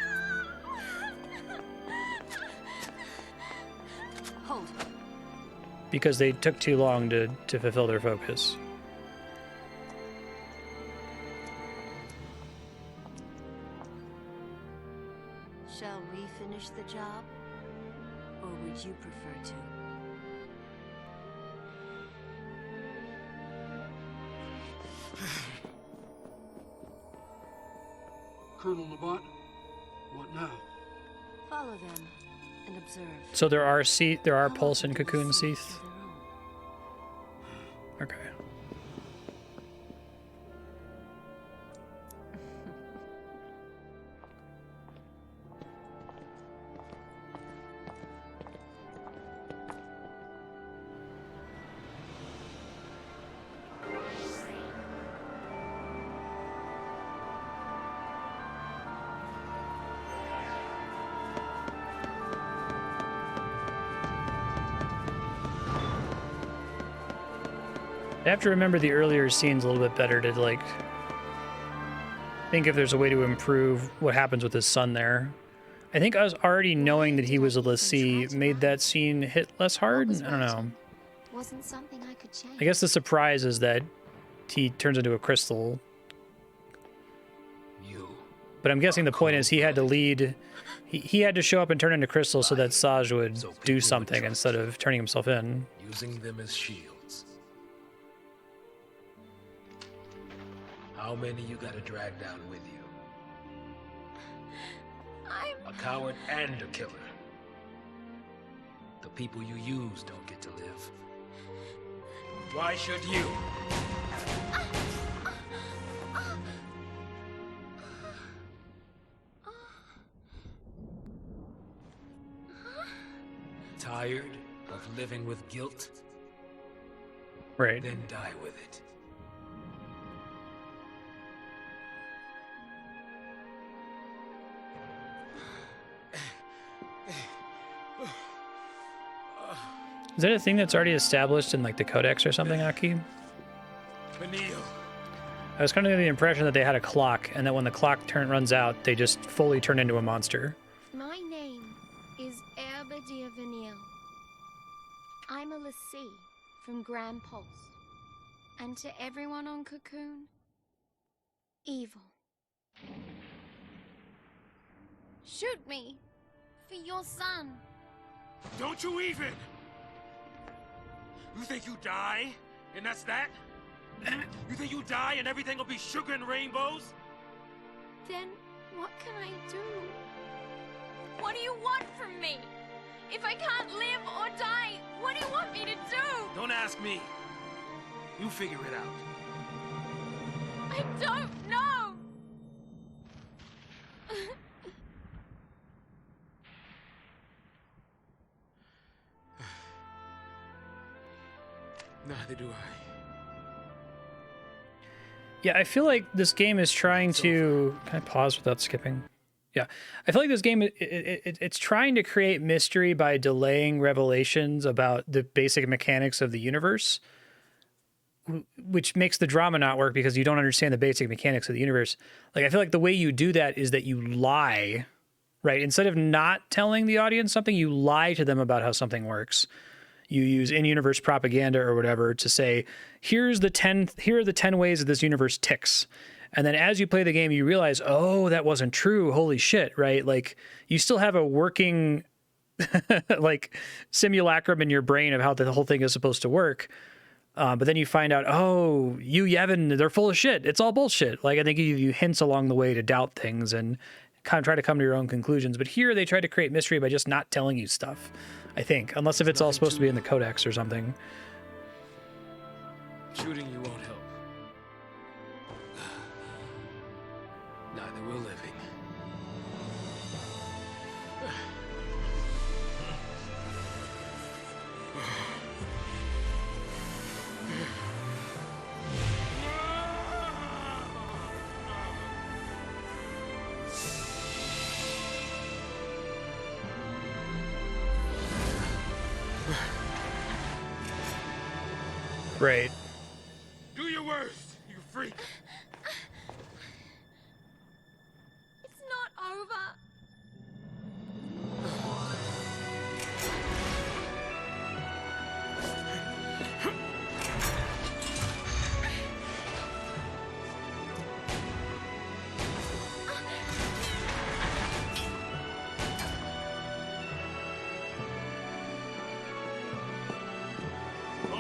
Hold. Because they took too long to fulfill their focus. Shall we finish the job? Or would you prefer to? Colonel Labat, what now? Follow them and observe. So there are Pulse and Cocoon Seath? Okay. I have to remember the earlier scenes a little bit better to, like, think if there's a way to improve what happens with his son there. I think us already knowing that he was a l'Cie made that scene hit less hard. I don't know. Wasn't something I could change. I guess the surprise is that he turns into a crystal. But I'm guessing the point is he had to lead... He had to show up and turn into crystal so that Saj would do something instead of turning himself in. Using them as shields. How many you gotta drag down with you? A coward and a killer. The people you use don't get to live. Why should you? Tired of living with guilt? Right. Then die with it. Is that a thing that's already established in, like, the Codex or something, Aki? I was kind of under the impression that they had a clock, and that when the clock runs out, they just fully turn into a monster. My name is Erbadir Vanille. I'm a l'Cie from Grand Pulse. And to everyone on Cocoon, evil. Shoot me for your son. Don't you even! You think you die, and that's that? You think you die and everything will be sugar and rainbows? Then what can I do? What do you want from me? If I can't live or die, what do you want me to do? Don't ask me. You figure it out. I don't know! Neither do I. Yeah, I feel like this game is trying to... Can I pause without skipping? Yeah. I feel like this game, it's trying to create mystery by delaying revelations about the basic mechanics of the universe, which makes the drama not work because you don't understand the basic mechanics of the universe. Like, I feel like the way you do that is that you lie, right? Instead of not telling the audience something, you lie to them about how something works. you use in-universe propaganda or whatever to say, here are the 10 ways that this universe ticks. And then as you play the game, you realize, oh, that wasn't true. Holy shit, right? Like, you still have a working like simulacrum in your brain of how the whole thing is supposed to work. But then you find out, oh, Yevon, they're full of shit. It's all bullshit. Like, I think you hints along the way to doubt things and kind of try to come to your own conclusions. But here they try to create mystery by just not telling you stuff, I think. Unless if it's all supposed to be in the codex or something. Shooting you won't help. Neither will living. Right. Do your worst, you freak! It's not over.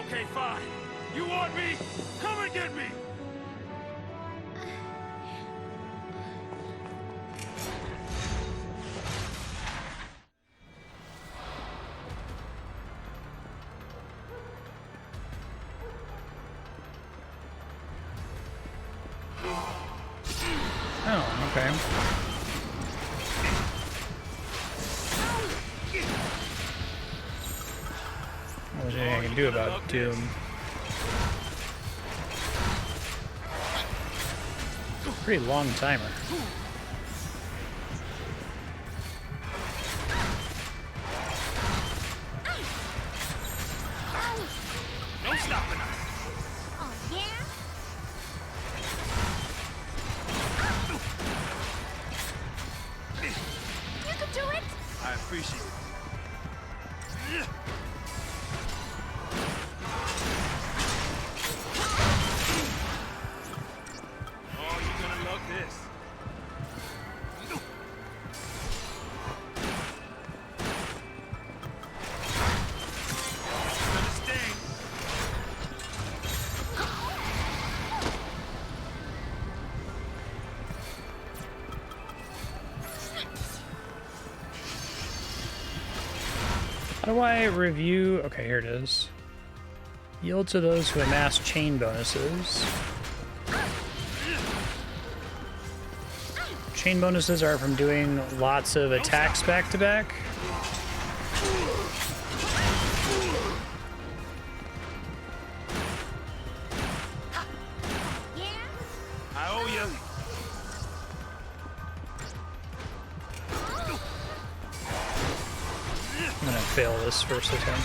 Okay, fine. You want me? Come and get me! Oh, okay. What was anything I can do about Doom? Pretty long timer. No stopping us! Oh, yeah? You could do it! I appreciate it. Oh, you're gonna love this. It's gonna sting. How do I review? Okay, here it is. Yield to those who amass chain bonuses. Chain bonuses are from doing lots of attacks back to back. I owe you. I'm gonna fail this first attempt.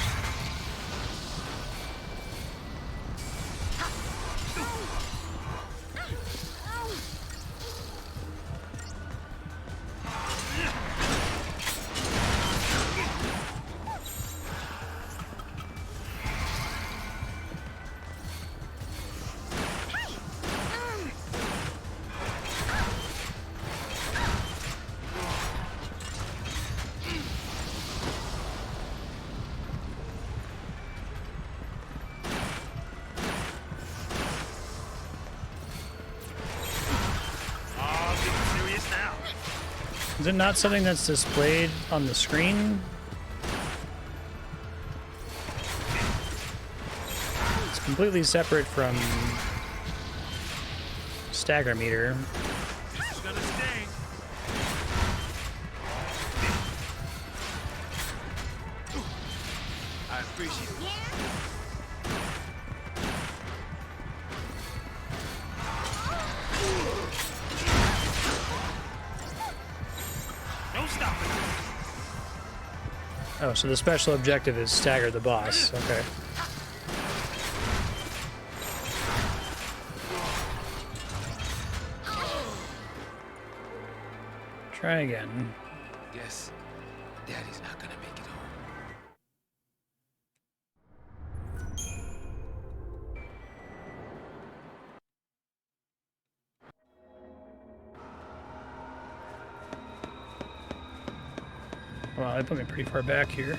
Is it not something that's displayed on the screen? It's completely separate from stagger meter. It's gonna sting. I appreciate it. No stopping. Oh, so the special objective is stagger the boss. Okay. Try again. Guess Daddy's not gonna make it home. Well, they put me pretty far back here.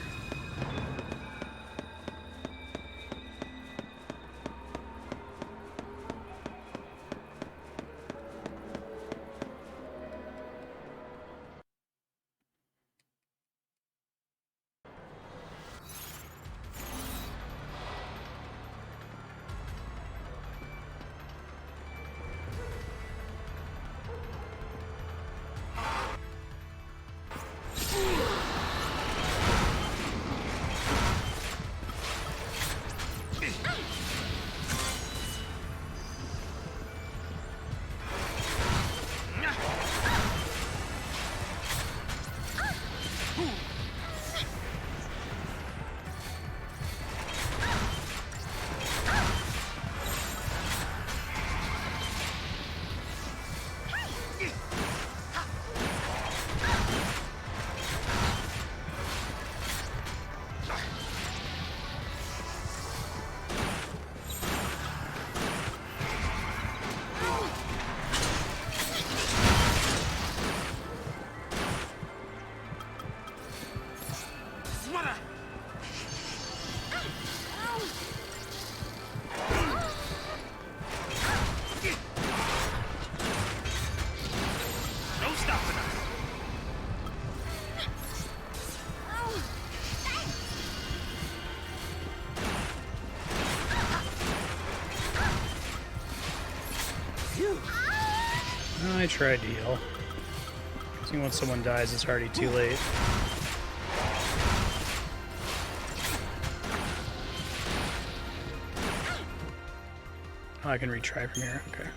I tried to heal. See, once someone dies, it's already too late. Oh, I can retry from here. Okay.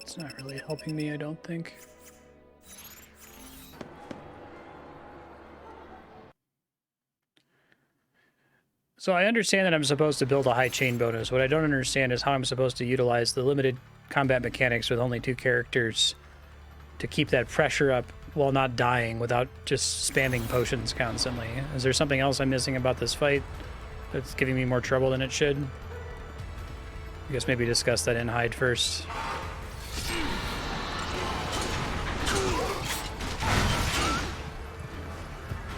It's not really helping me, I don't think. So I understand that I'm supposed to build a high chain bonus. What I don't understand is how I'm supposed to utilize the limited combat mechanics with only 2 characters to keep that pressure up while not dying without just spamming potions constantly. Is there something else I'm missing about this fight that's giving me more trouble than it should? I guess maybe discuss that in hide first.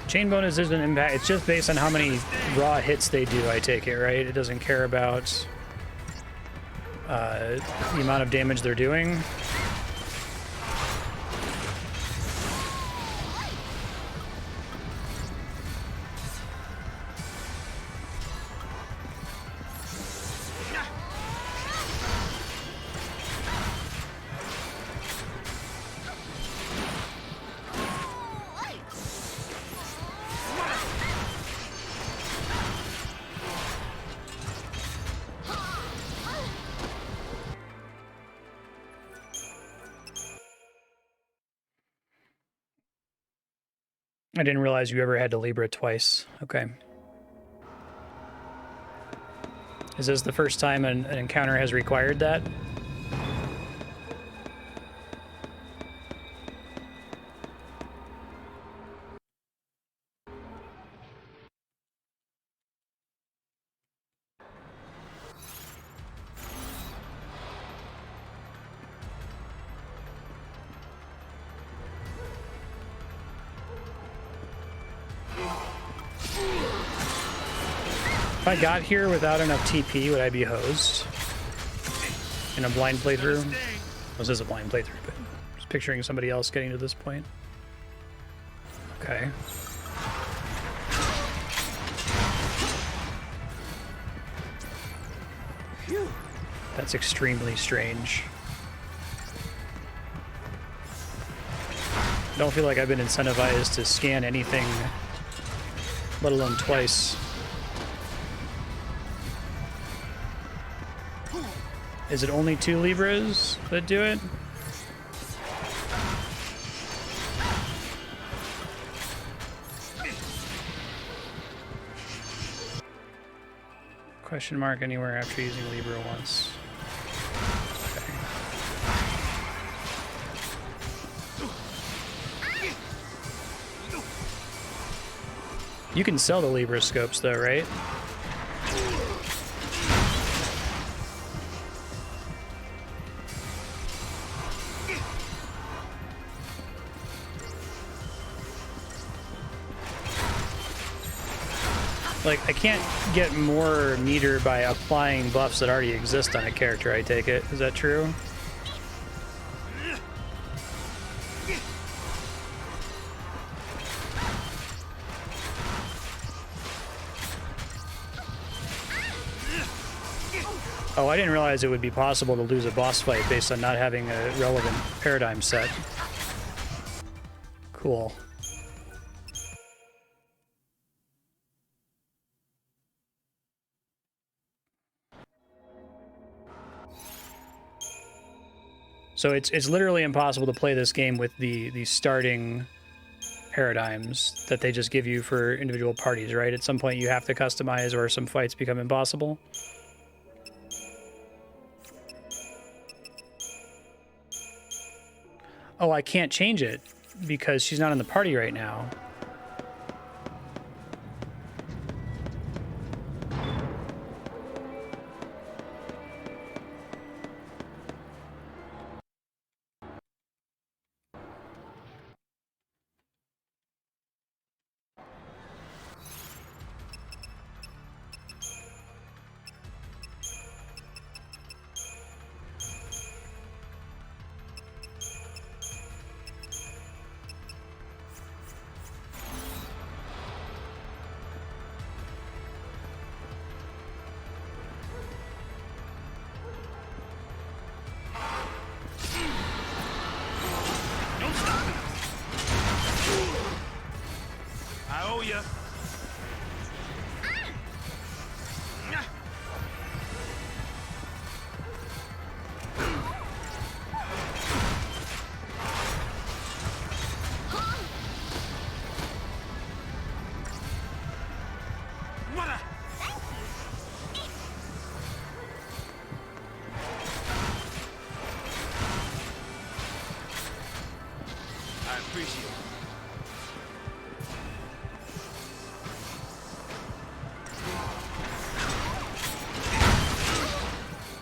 Chain bonus isn't impact, it's just based on how many raw hits they do, I take it, right? It doesn't care about the amount of damage they're doing. I didn't realize you ever had to Libra twice. Okay. Is this the first time an encounter has required that? If I got here without enough TP, would I be hosed? In a blind playthrough? This is a blind playthrough, but just picturing somebody else getting to this point. Okay. That's extremely strange. I don't feel like I've been incentivized to scan anything, let alone twice. Is it only 2 Libras that do it? Question mark anywhere after using Libra once. Okay. You can sell the Libra scopes though, right? Like, I can't get more meter by applying buffs that already exist on a character, I take it. Is that true? Oh, I didn't realize it would be possible to lose a boss fight based on not having a relevant paradigm set. Cool. So it's literally impossible to play this game with the starting paradigms that they just give you for individual parties, right? At some point you have to customize or some fights become impossible. Oh, I can't change it because she's not in the party right now.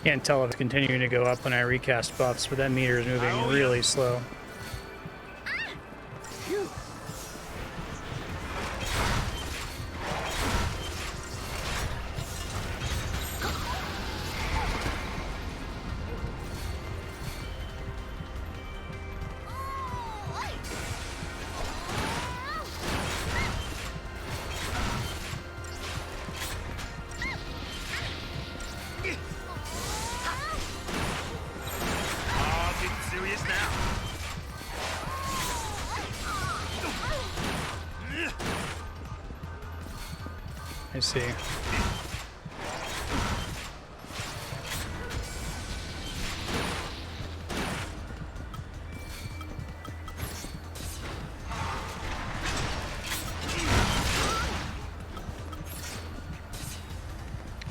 Can't tell if it's continuing to go up when I recast buffs, but that meter is moving really slow. I see.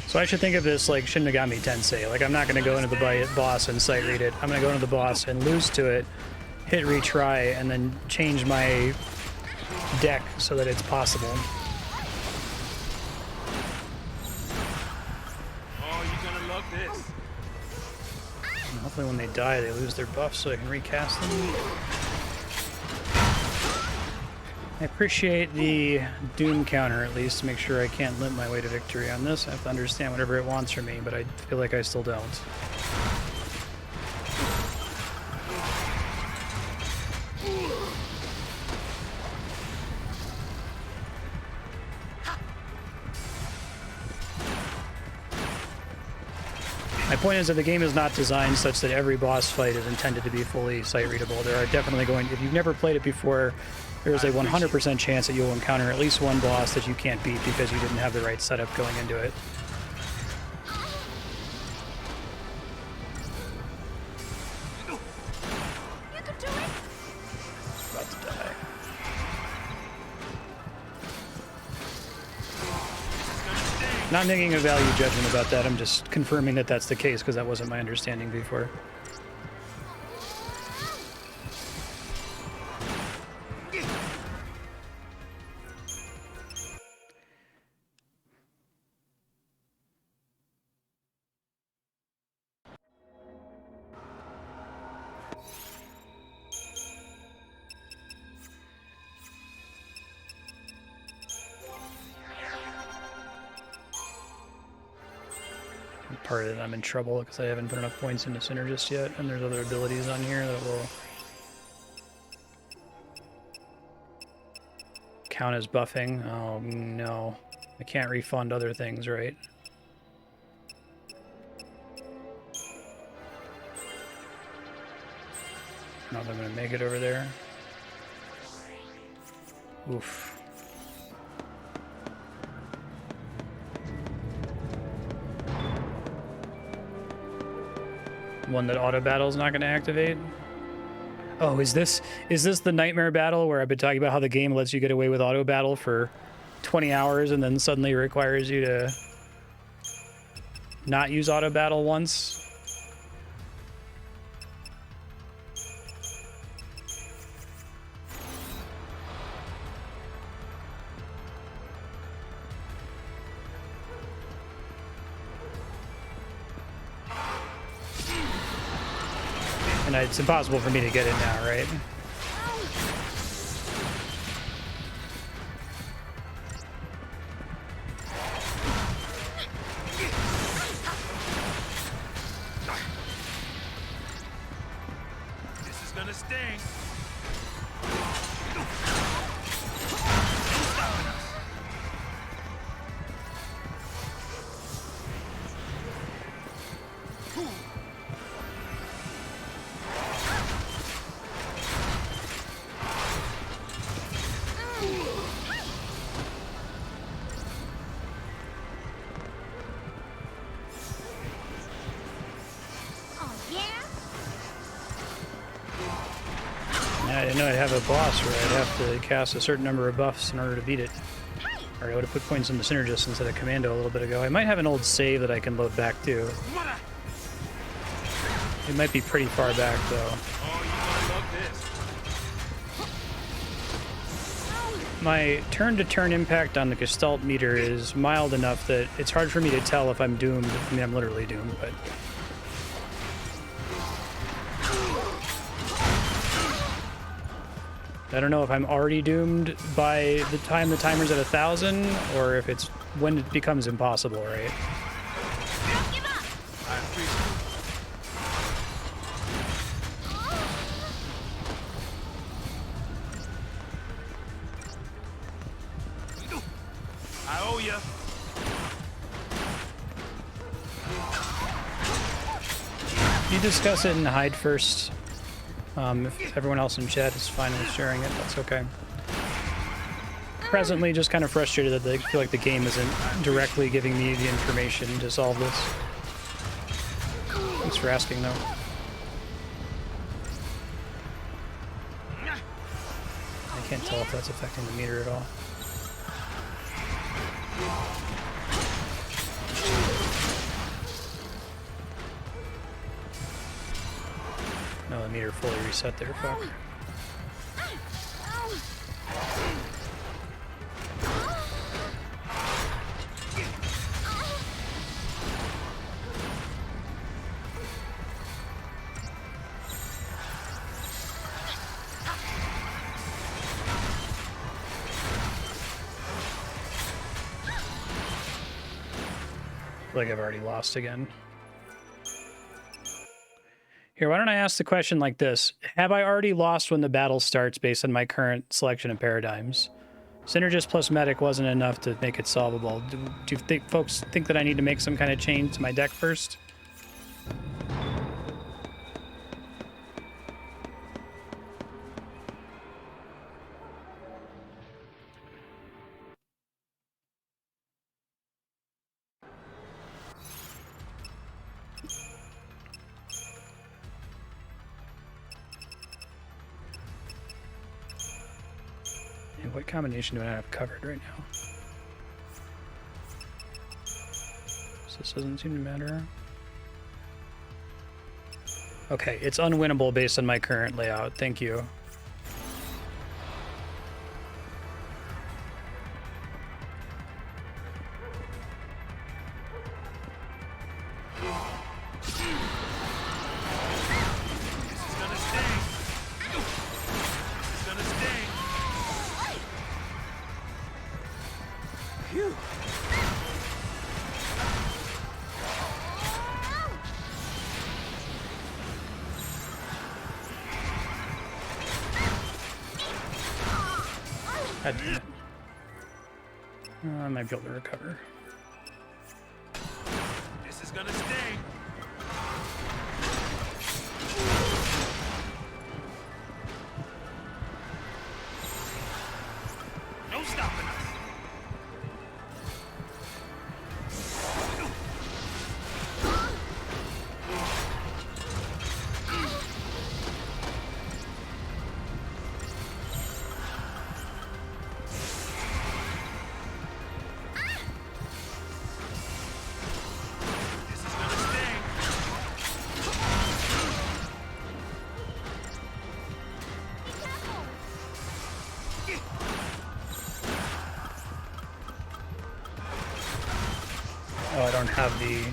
So I should think of this like Shin Megami Tensei. Like, I'm not going to go into the boss and sight read it. I'm going to go into the boss and lose to it, hit retry, and then change my deck so that it's possible. Hopefully when they die, they lose their buffs so I can recast them. I appreciate the Doom counter, at least, to make sure I can't limp my way to victory on this. I have to understand whatever it wants from me, but I feel like I still don't. My point is that the game is not designed such that every boss fight is intended to be fully sight-readable. There are definitely if you've never played it before, there is a 100% chance that you'll encounter at least one boss that you can't beat because you didn't have the right setup going into it. About to die. Not making a value judgment about that, I'm just confirming that that's the case because that wasn't my understanding before. part of it, I'm in trouble because I haven't put enough points into Synergist yet, and there's other abilities on here that will count as buffing. Oh no, I can't refund other things, right? I don't know if I'm gonna make it over there. Oof. One that auto battle is not going to activate. Oh, is this the nightmare battle where I've been talking about how the game lets you get away with auto battle for 20 hours and then suddenly requires you to not use auto battle once? And it's impossible for me to get in now, right? This is gonna sting. Yeah, I didn't know I'd have a boss where I'd have to cast a certain number of buffs in order to beat it. Or I would have put points into Synergist instead of Commando a little bit ago. I might have an old save that I can load back to. It might be pretty far back, though. My turn-to-turn impact on the Gestalt meter is mild enough that it's hard for me to tell if I'm doomed. I mean, I'm literally doomed, but... I don't know if I'm already doomed by the time the timer's at 1,000, or if it's when it becomes impossible, right? I owe ya. You discuss it and hide first. If everyone else in chat is fine with sharing it, that's okay. Presently, just kind of frustrated that they feel like the game isn't directly giving me the information to solve this. Thanks for asking, though. I can't tell if that's affecting the meter at all. No, the meter fully reset there, fuck. I feel like I've already lost again. Here, why don't I ask the question like this? Have I already lost when the battle starts based on my current selection of paradigms? Synergist plus Medic wasn't enough to make it solvable. Do you think folks think that I need to make some kind of change to my deck first? What combination do I have covered right now? So this doesn't seem to matter. Okay, it's unwinnable based on my current layout. Thank you. God damn it. I might be able to recover. This is gonna sting. No stopping us. Oh, I don't have the...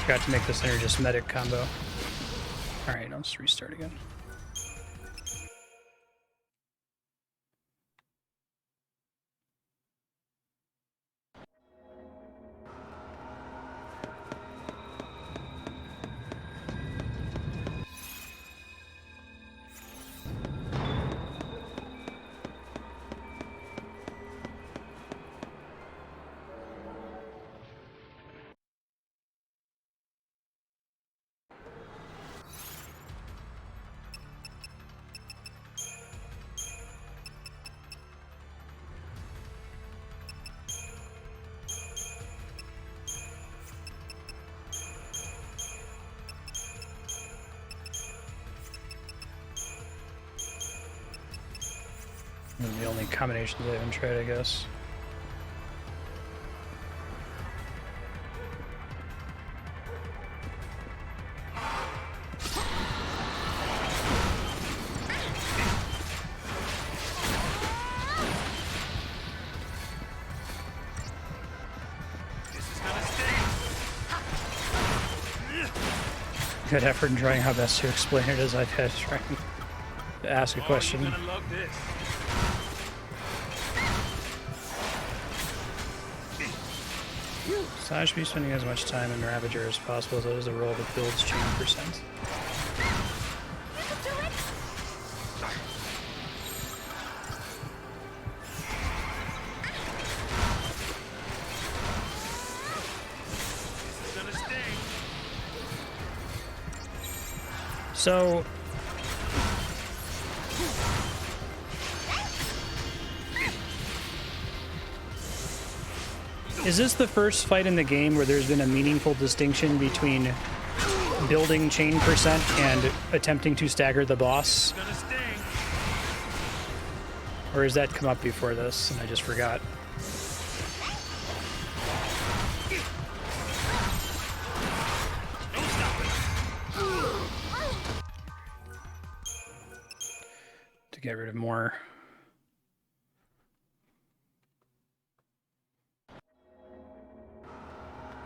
Forgot to make this Synergist Medic combo. Alright, I'll just restart again. And the only combinations I haven't tried, I guess. Good effort in trying how best to explain it as I've had trying to ask a question. So I should be spending as much time in Ravager as possible, as that is the role that builds chain percent. So is this the first fight in the game where there's been a meaningful distinction between building chain percent and attempting to stagger the boss? Or has that come up before this and I just forgot? To get rid of more.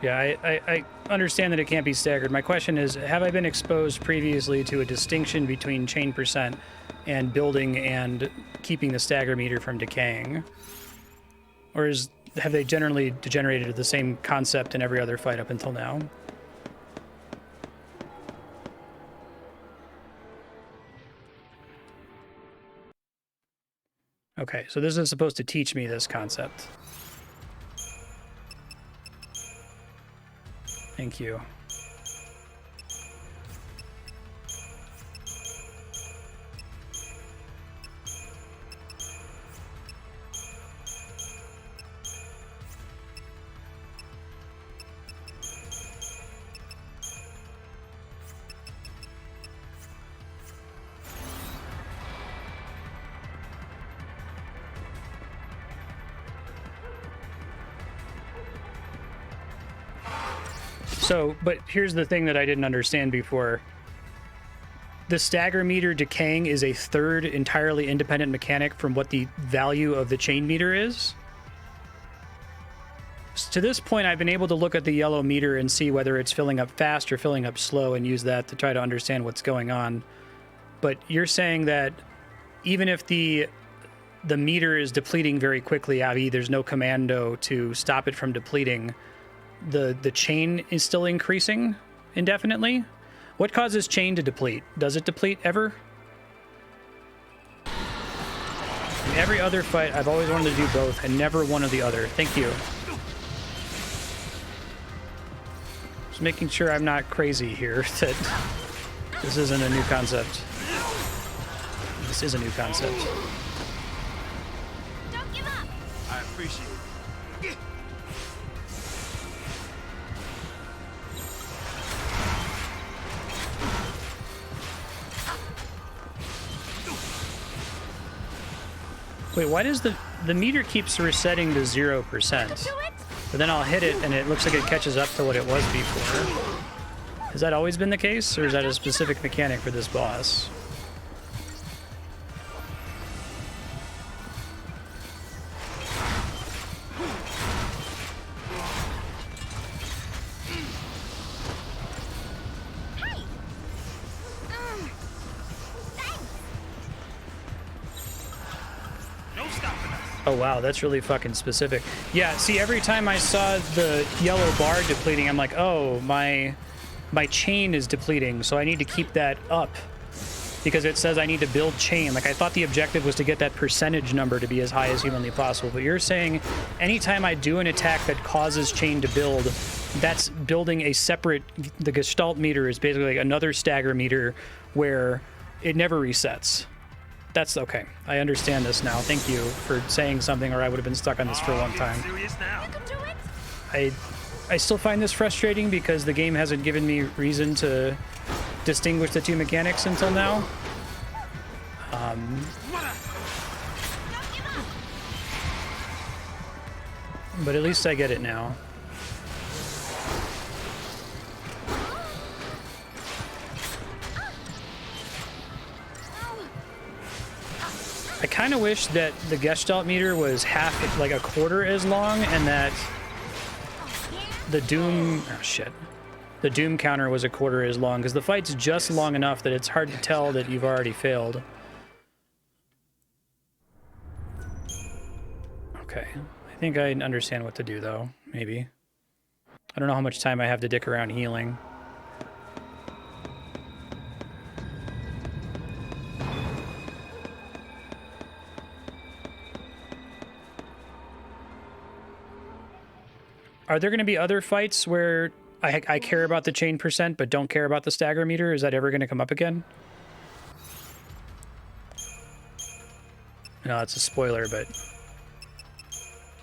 Yeah, I understand that it can't be staggered. My question is, have I been exposed previously to a distinction between chain percent and building and keeping the stagger meter from decaying? Or have they generally degenerated to the same concept in every other fight up until now? Okay, so this is supposed to teach me this concept. Thank you. So, but here's the thing that I didn't understand before. The stagger meter decaying is a third entirely independent mechanic from what the value of the chain meter is. To this point, I've been able to look at the yellow meter and see whether it's filling up fast or filling up slow and use that to try to understand what's going on. But you're saying that even if the meter is depleting very quickly, Avi, there's no commando to stop it from depleting. The chain is still increasing indefinitely? What causes chain to deplete? Does it deplete ever? every other fight, I've always wanted to do both and never one or the other. Thank you. Just making sure I'm not crazy here, that this isn't a new concept. This is a new concept. Don't give up. I appreciate it. Wait, why does the meter keeps resetting to 0%? But then I'll hit it and it looks like it catches up to what it was before. Has that always been the case, or is that a specific mechanic for this boss? Oh wow, that's really fucking specific. Yeah, see, every time I saw the yellow bar depleting, I'm like, oh, my chain is depleting, so I need to keep that up. Because it says I need to build chain. Like, I thought the objective was to get that percentage number to be as high as humanly possible. But you're saying anytime I do an attack that causes chain to build, that's building a separate... The Gestalt meter is basically like another stagger meter where it never resets. That's okay. I understand this now. Thank you for saying something, or I would have been stuck on this for a long time. I still find this frustrating because the game hasn't given me reason to distinguish the two mechanics until now. But at least I get it now. I kind of wish that the Gestalt meter was half, like a quarter as long, and that the Doom... Oh, shit. The Doom counter was a quarter as long, because the fight's just long enough that it's hard to tell that you've already failed. Okay. I think I understand what to do, though. Maybe. I don't know how much time I have to dick around healing. Are there going to be other fights where I care about the chain percent but don't care about the stagger meter? Is that ever going to come up again? No, it's a spoiler, but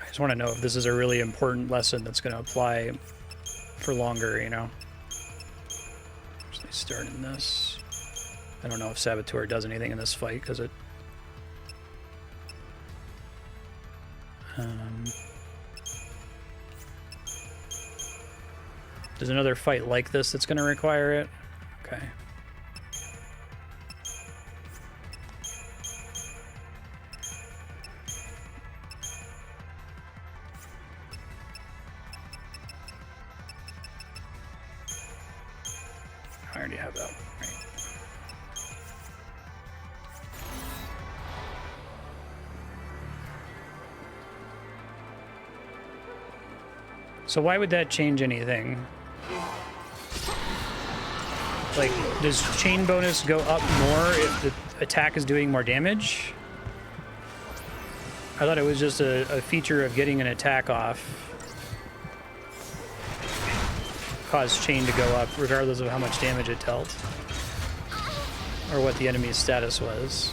I just want to know if this is a really important lesson that's going to apply for longer, you know? Actually, start in this. I don't know if Saboteur does anything in this fight, because it... There's another fight like this that's going to require it. Okay. I already have that. Right. So why would that change anything? Like, does chain bonus go up more if the attack is doing more damage? I thought it was just a feature of getting an attack off. Cause chain to go up regardless of how much damage it dealt. Or what the enemy's status was.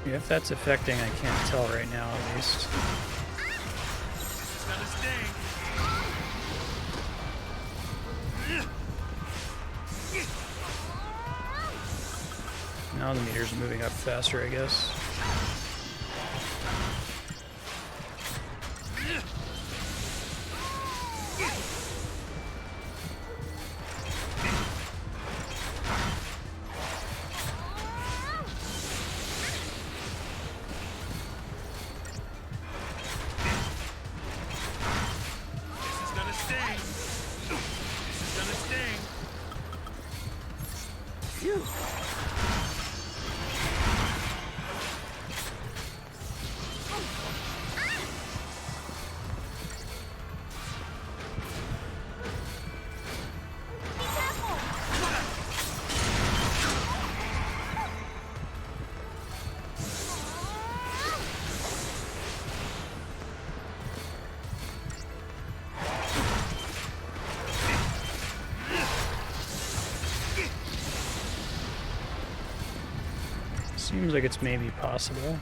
Yeah, if that's affecting, I can't tell right now, at least. Now the meter's moving up faster, I guess. Seems like it's maybe possible.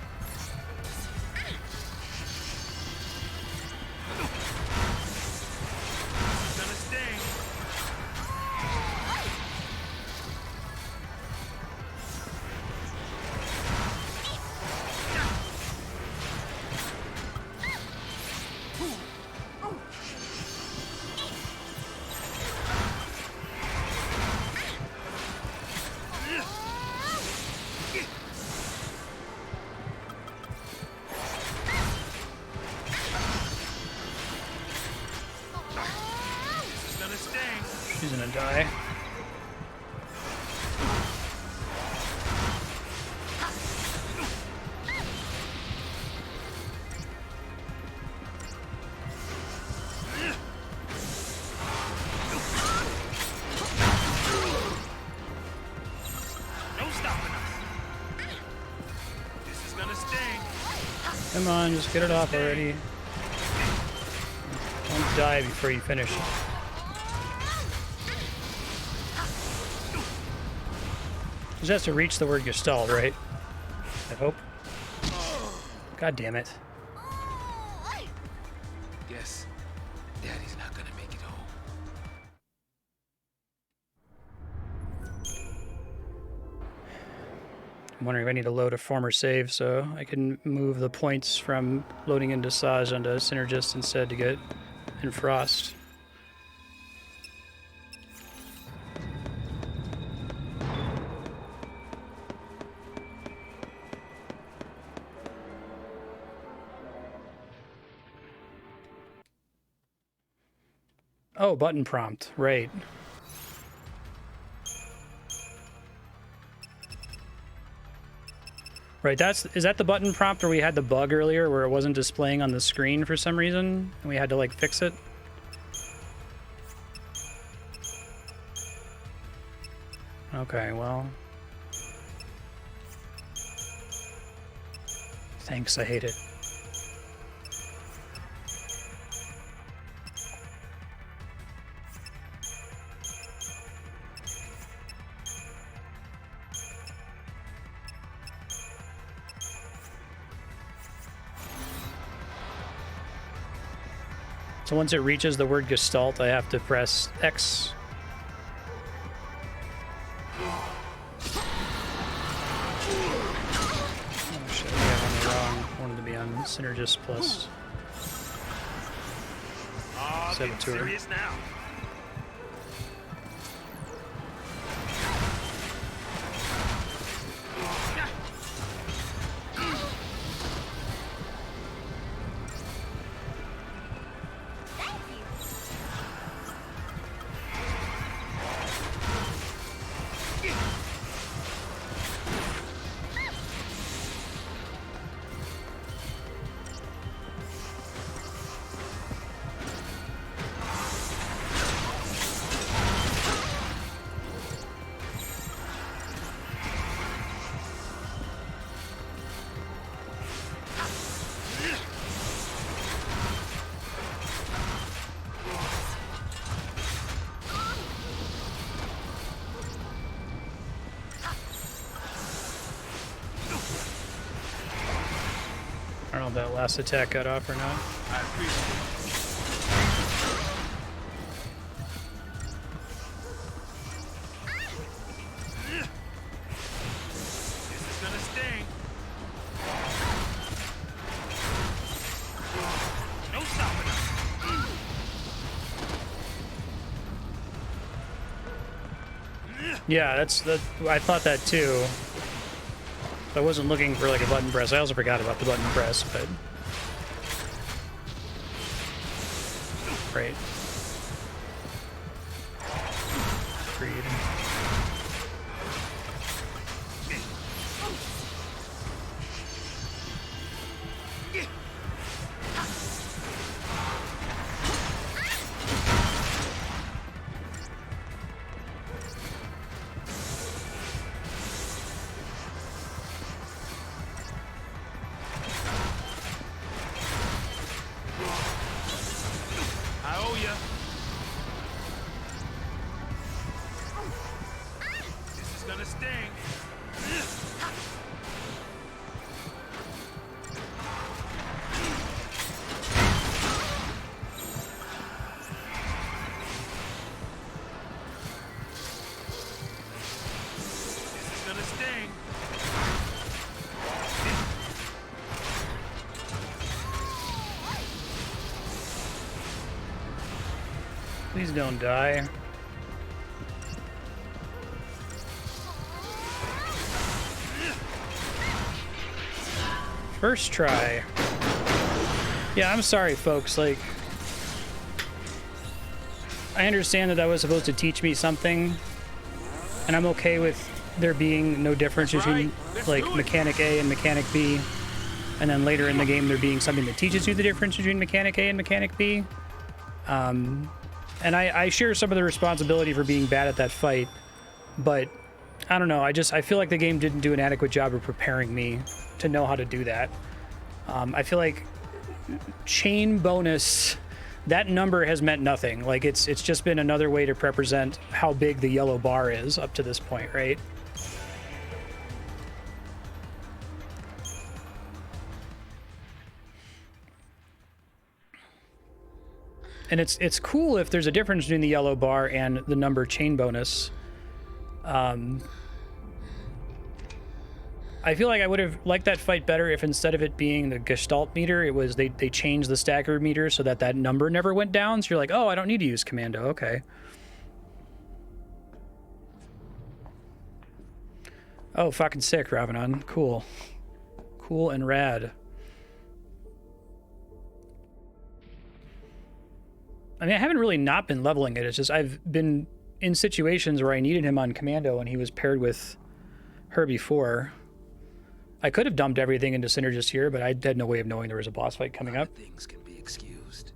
She's gonna die. No stopping us. This is gonna sting. Come on, just get it off already. Don't die before you finish. Just has to reach the word Gestalt, right? I hope. God damn it. Guess Daddy's not gonna make it home. I'm wondering if I need to load a former save so I can move the points from loading into Saj onto Synergist instead to get in Frost. Oh, button prompt, right. Right, is that the button prompt where we had the bug earlier where it wasn't displaying on the screen for some reason and we had to like fix it? Okay, well. Thanks, I hate it. So once it reaches the word Gestalt, I have to press X. Oh shit, yeah, I'm wrong. I wanted to be on Synergist plus Saboteur. Serious now. I don't know if that last attack got off or not. I appreciate it. This is gonna sting. No stopping us. Yeah, I thought that too. I wasn't looking for like a button press. I also forgot about the button press, but great. Freed. I owe ya. sting. Please don't die. First try. Yeah, I'm sorry, folks. Like, I understand that was supposed to teach me something, and I'm okay with there being no difference between, like, mechanic A and mechanic B, and then later in the game there being something that teaches you the difference between mechanic A and mechanic B. And I share some of the responsibility for being bad at that fight, but I don't know. I feel like the game didn't do an adequate job of preparing me to know how to do that. I feel like chain bonus, that number has meant nothing. Like, it's just been another way to represent how big the yellow bar is up to this point, right? And it's cool if there's a difference between the yellow bar and the number chain bonus. I feel like I would have liked that fight better if instead of it being the Gestalt meter, it was they changed the stagger meter so that number never went down. So you're like, oh, I don't need to use commando. Okay. Oh, fucking sick, Ravanon. Cool. Cool and rad. I mean, I haven't really not been leveling it. It's just I've been in situations where I needed him on commando and he was paired with her before. I could have dumped everything into Synergist here, but I had no way of knowing there was a boss fight coming up. Things can be excused.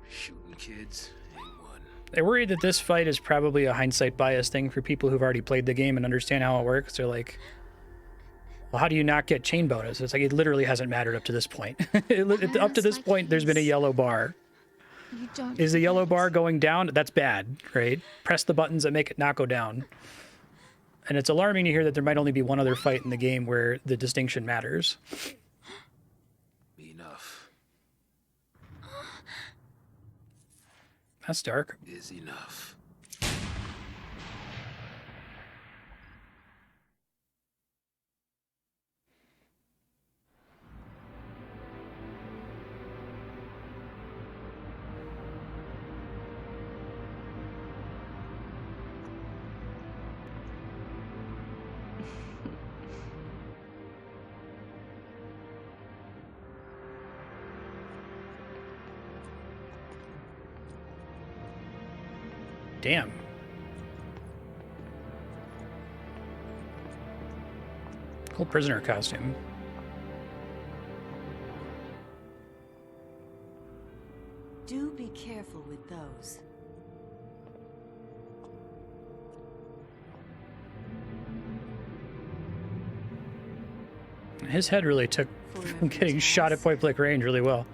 Shooting kids ain't one. I worry that this fight is probably a hindsight bias thing for people who've already played the game and understand how it works. They're like, well, how do you not get chain bonus? It's like, it literally hasn't mattered up to this point. Up to this point, there's been a yellow bar. Is the yellow bar going down? That's bad, right? Press the buttons that make it not go down. And it's alarming to hear that there might only be one other fight in the game where the distinction matters. Enough. That's dark. Is enough. Damn. Cool prisoner costume. Do be careful with those. His head really took from getting shot at point blank range really well.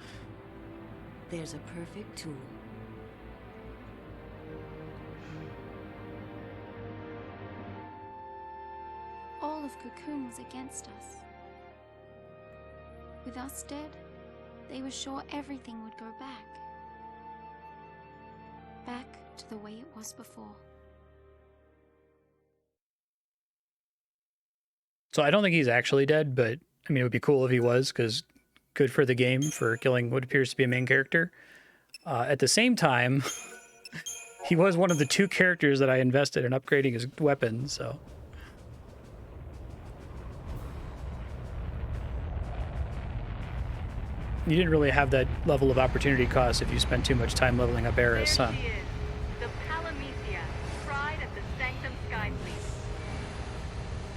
There's a perfect tool. All of Cocoon was against us. With us dead, they were sure everything would go back. Back to the way it was before. So I don't think he's actually dead, but I mean, it would be cool if he was, because good for the game for killing what appears to be a main character. At the same time, he was one of the 2 characters that I invested in upgrading his weapon, so... You didn't really have that level of opportunity cost if you spent too much time leveling up Eris, huh? There she is, the Palamecia, pride of the Sanctum Sky Fleet.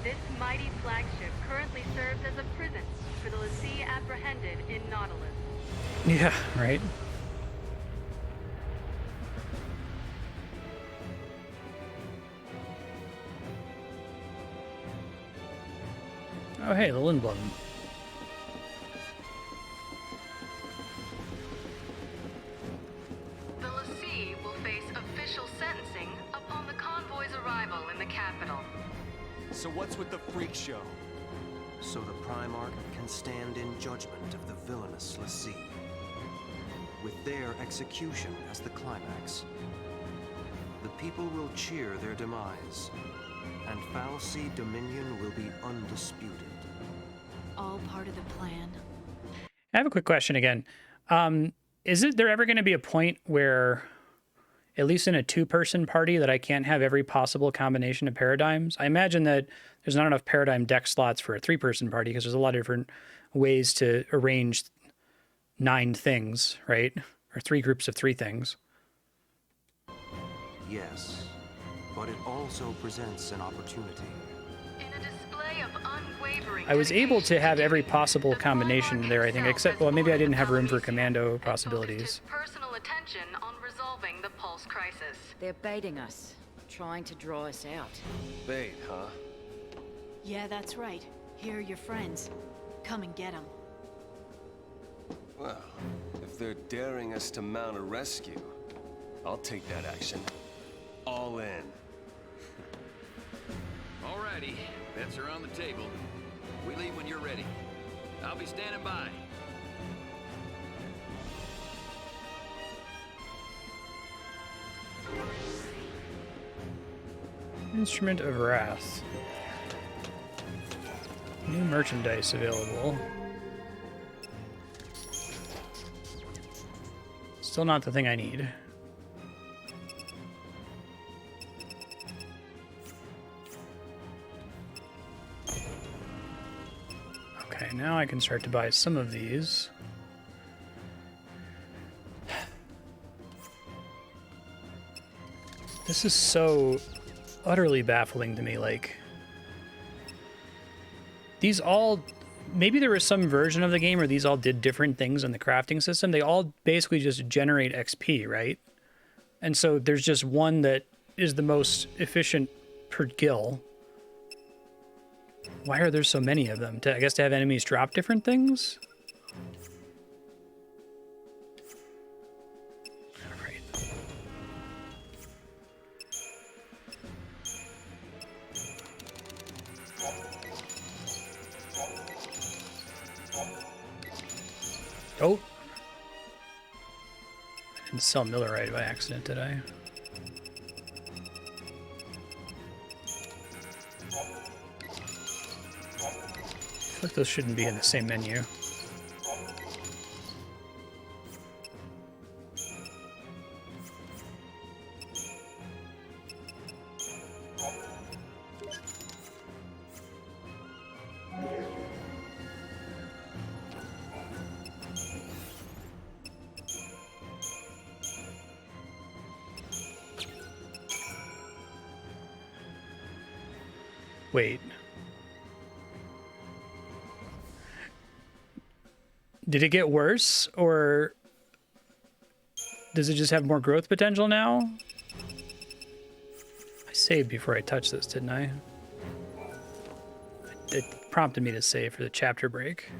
This mighty flagship currently serves as a prison for the Lassie apprehended in Nautilus. Yeah, right. Oh, hey, the Lindblom. The Lassie will face official sentencing upon the convoy's arrival in the capital. So what's with the freak show? So the Primarch can stand in judgment of the villainous Lassie, with their execution as the climax. the people will cheer their demise, and Fal'Cie Dominion will be undisputed. All part of the plan. I have a quick question again. Is there ever going to be a point where, at least in a two-person party, that I can't have every possible combination of paradigms? I imagine that there's not enough paradigm deck slots for a three-person party because there's a lot of different ways to arrange 9 things, right? Or 3 groups of 3 things. Yes, but it also presents an opportunity. In a display of unwavering I was able to have every possible combination there, I think, except, well, maybe I didn't have room for commando possibilities. personal attention on resolving the Pulse crisis. They're baiting us, trying to draw us out. Bait, huh? Yeah, that's right. Here are your friends. Come and get them. Well, if they're daring us to mount a rescue, I'll take that action. All in. Alrighty, bets are on the table. We leave when you're ready. I'll be standing by. Instrument of Wrath. New merchandise available. Still not the thing I need. Okay, now I can start to buy some of these. This is so utterly baffling to me, like... These all... Maybe there was some version of the game where these all did different things in the crafting system. They all basically just generate XP, right? And so there's just one that is the most efficient per kill. Why are there so many of them? I guess to have enemies drop different things? Oh! I didn't sell Millerite by accident, did I? I feel like those shouldn't be in the same menu. Wait. Did it get worse, or does it just have more growth potential now? I saved before I touched this, didn't I? It prompted me to save for the chapter break.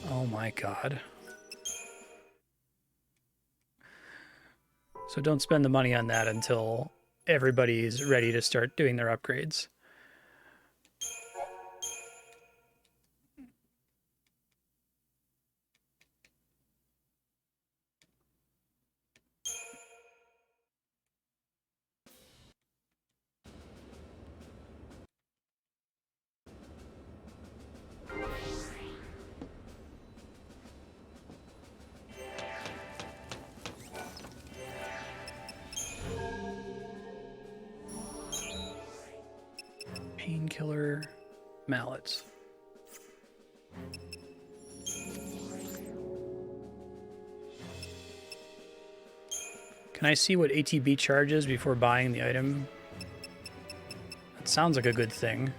Oh my god. So don't spend the money on that until everybody's ready to start doing their upgrades. Painkiller mallets. Can I see what ATB charges before buying the item? That sounds like a good thing.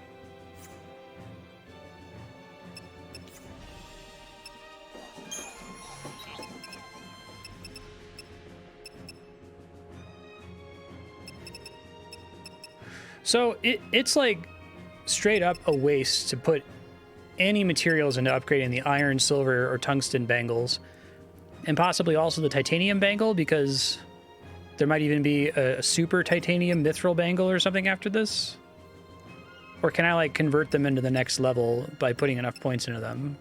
So it's like straight up a waste to put any materials into upgrading the iron, silver, or tungsten bangles, and possibly also the titanium bangle, because there might even be a super titanium mithril bangle or something after this. Or can I like convert them into the next level by putting enough points into them?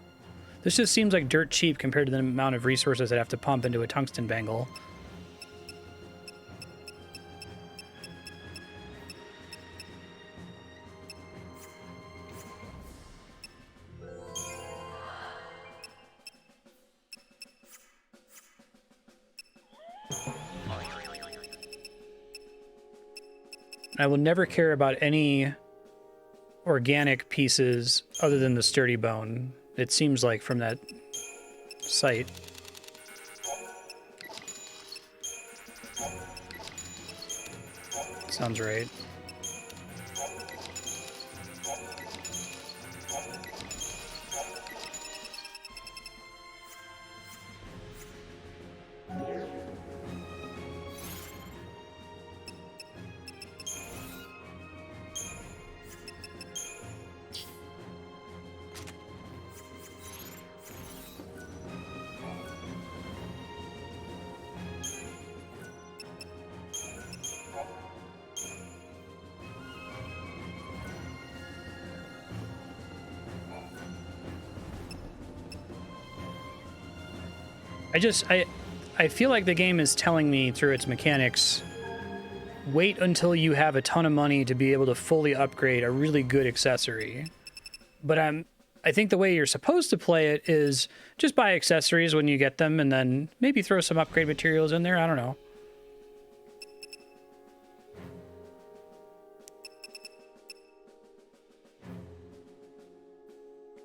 This just seems like dirt cheap compared to the amount of resources I'd have to pump into a tungsten bangle. I will never care about any organic pieces other than the sturdy bone, it seems like, from that site. Sounds right. I feel like the game is telling me through its mechanics, wait until you have a ton of money to be able to fully upgrade a really good accessory. But I think the way you're supposed to play it is just buy accessories when you get them and then maybe throw some upgrade materials in there. I don't know.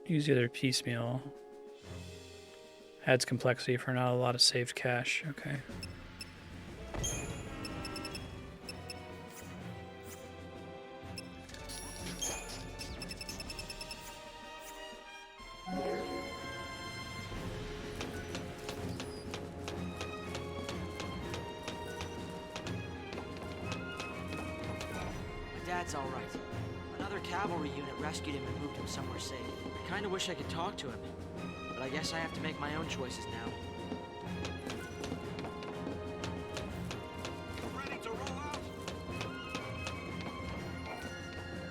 Use the other piecemeal. Adds complexity for not a lot of saved cash. Okay. Dad's all right. Another cavalry unit rescued him and moved him somewhere safe. I kind of wish I could talk to him. But I guess I have to make my own choices now. Ready to roll out?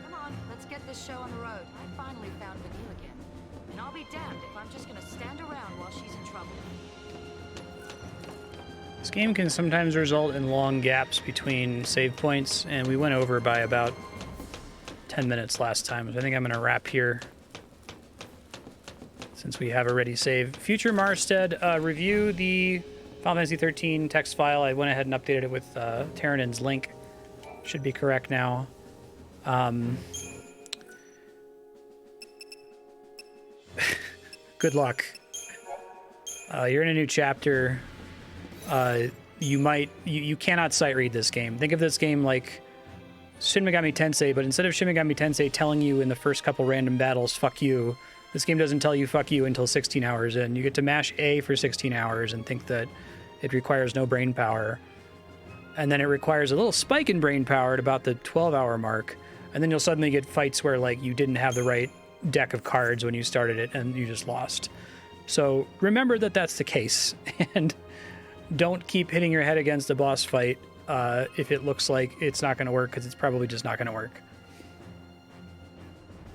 Come on, let's get this show on the road. I finally found Vanille again. And I'll be damned if I'm just gonna stand around while she's in trouble. This game can sometimes result in long gaps between save points, and we went over by about 10 minutes last time. So I think I'm going to wrap here, since we have already saved. Future Marstead, review the Final Fantasy 13 text file. I went ahead and updated it with Terranin's link. Should be correct now. Good luck. You're in a new chapter. You cannot sight read this game. Think of this game like Shin Megami Tensei, but instead of Shin Megami Tensei telling you in the first couple random battles, fuck you, this game doesn't tell you fuck you until 16 hours in. You get to mash A for 16 hours and think that it requires no brain power. And then it requires a little spike in brain power at about the 12-hour mark. And then you'll suddenly get fights where, like, you didn't have the right deck of cards when you started it and you just lost. So remember that that's the case. And don't keep hitting your head against a boss fight if it looks like it's not going to work, because it's probably just not going to work.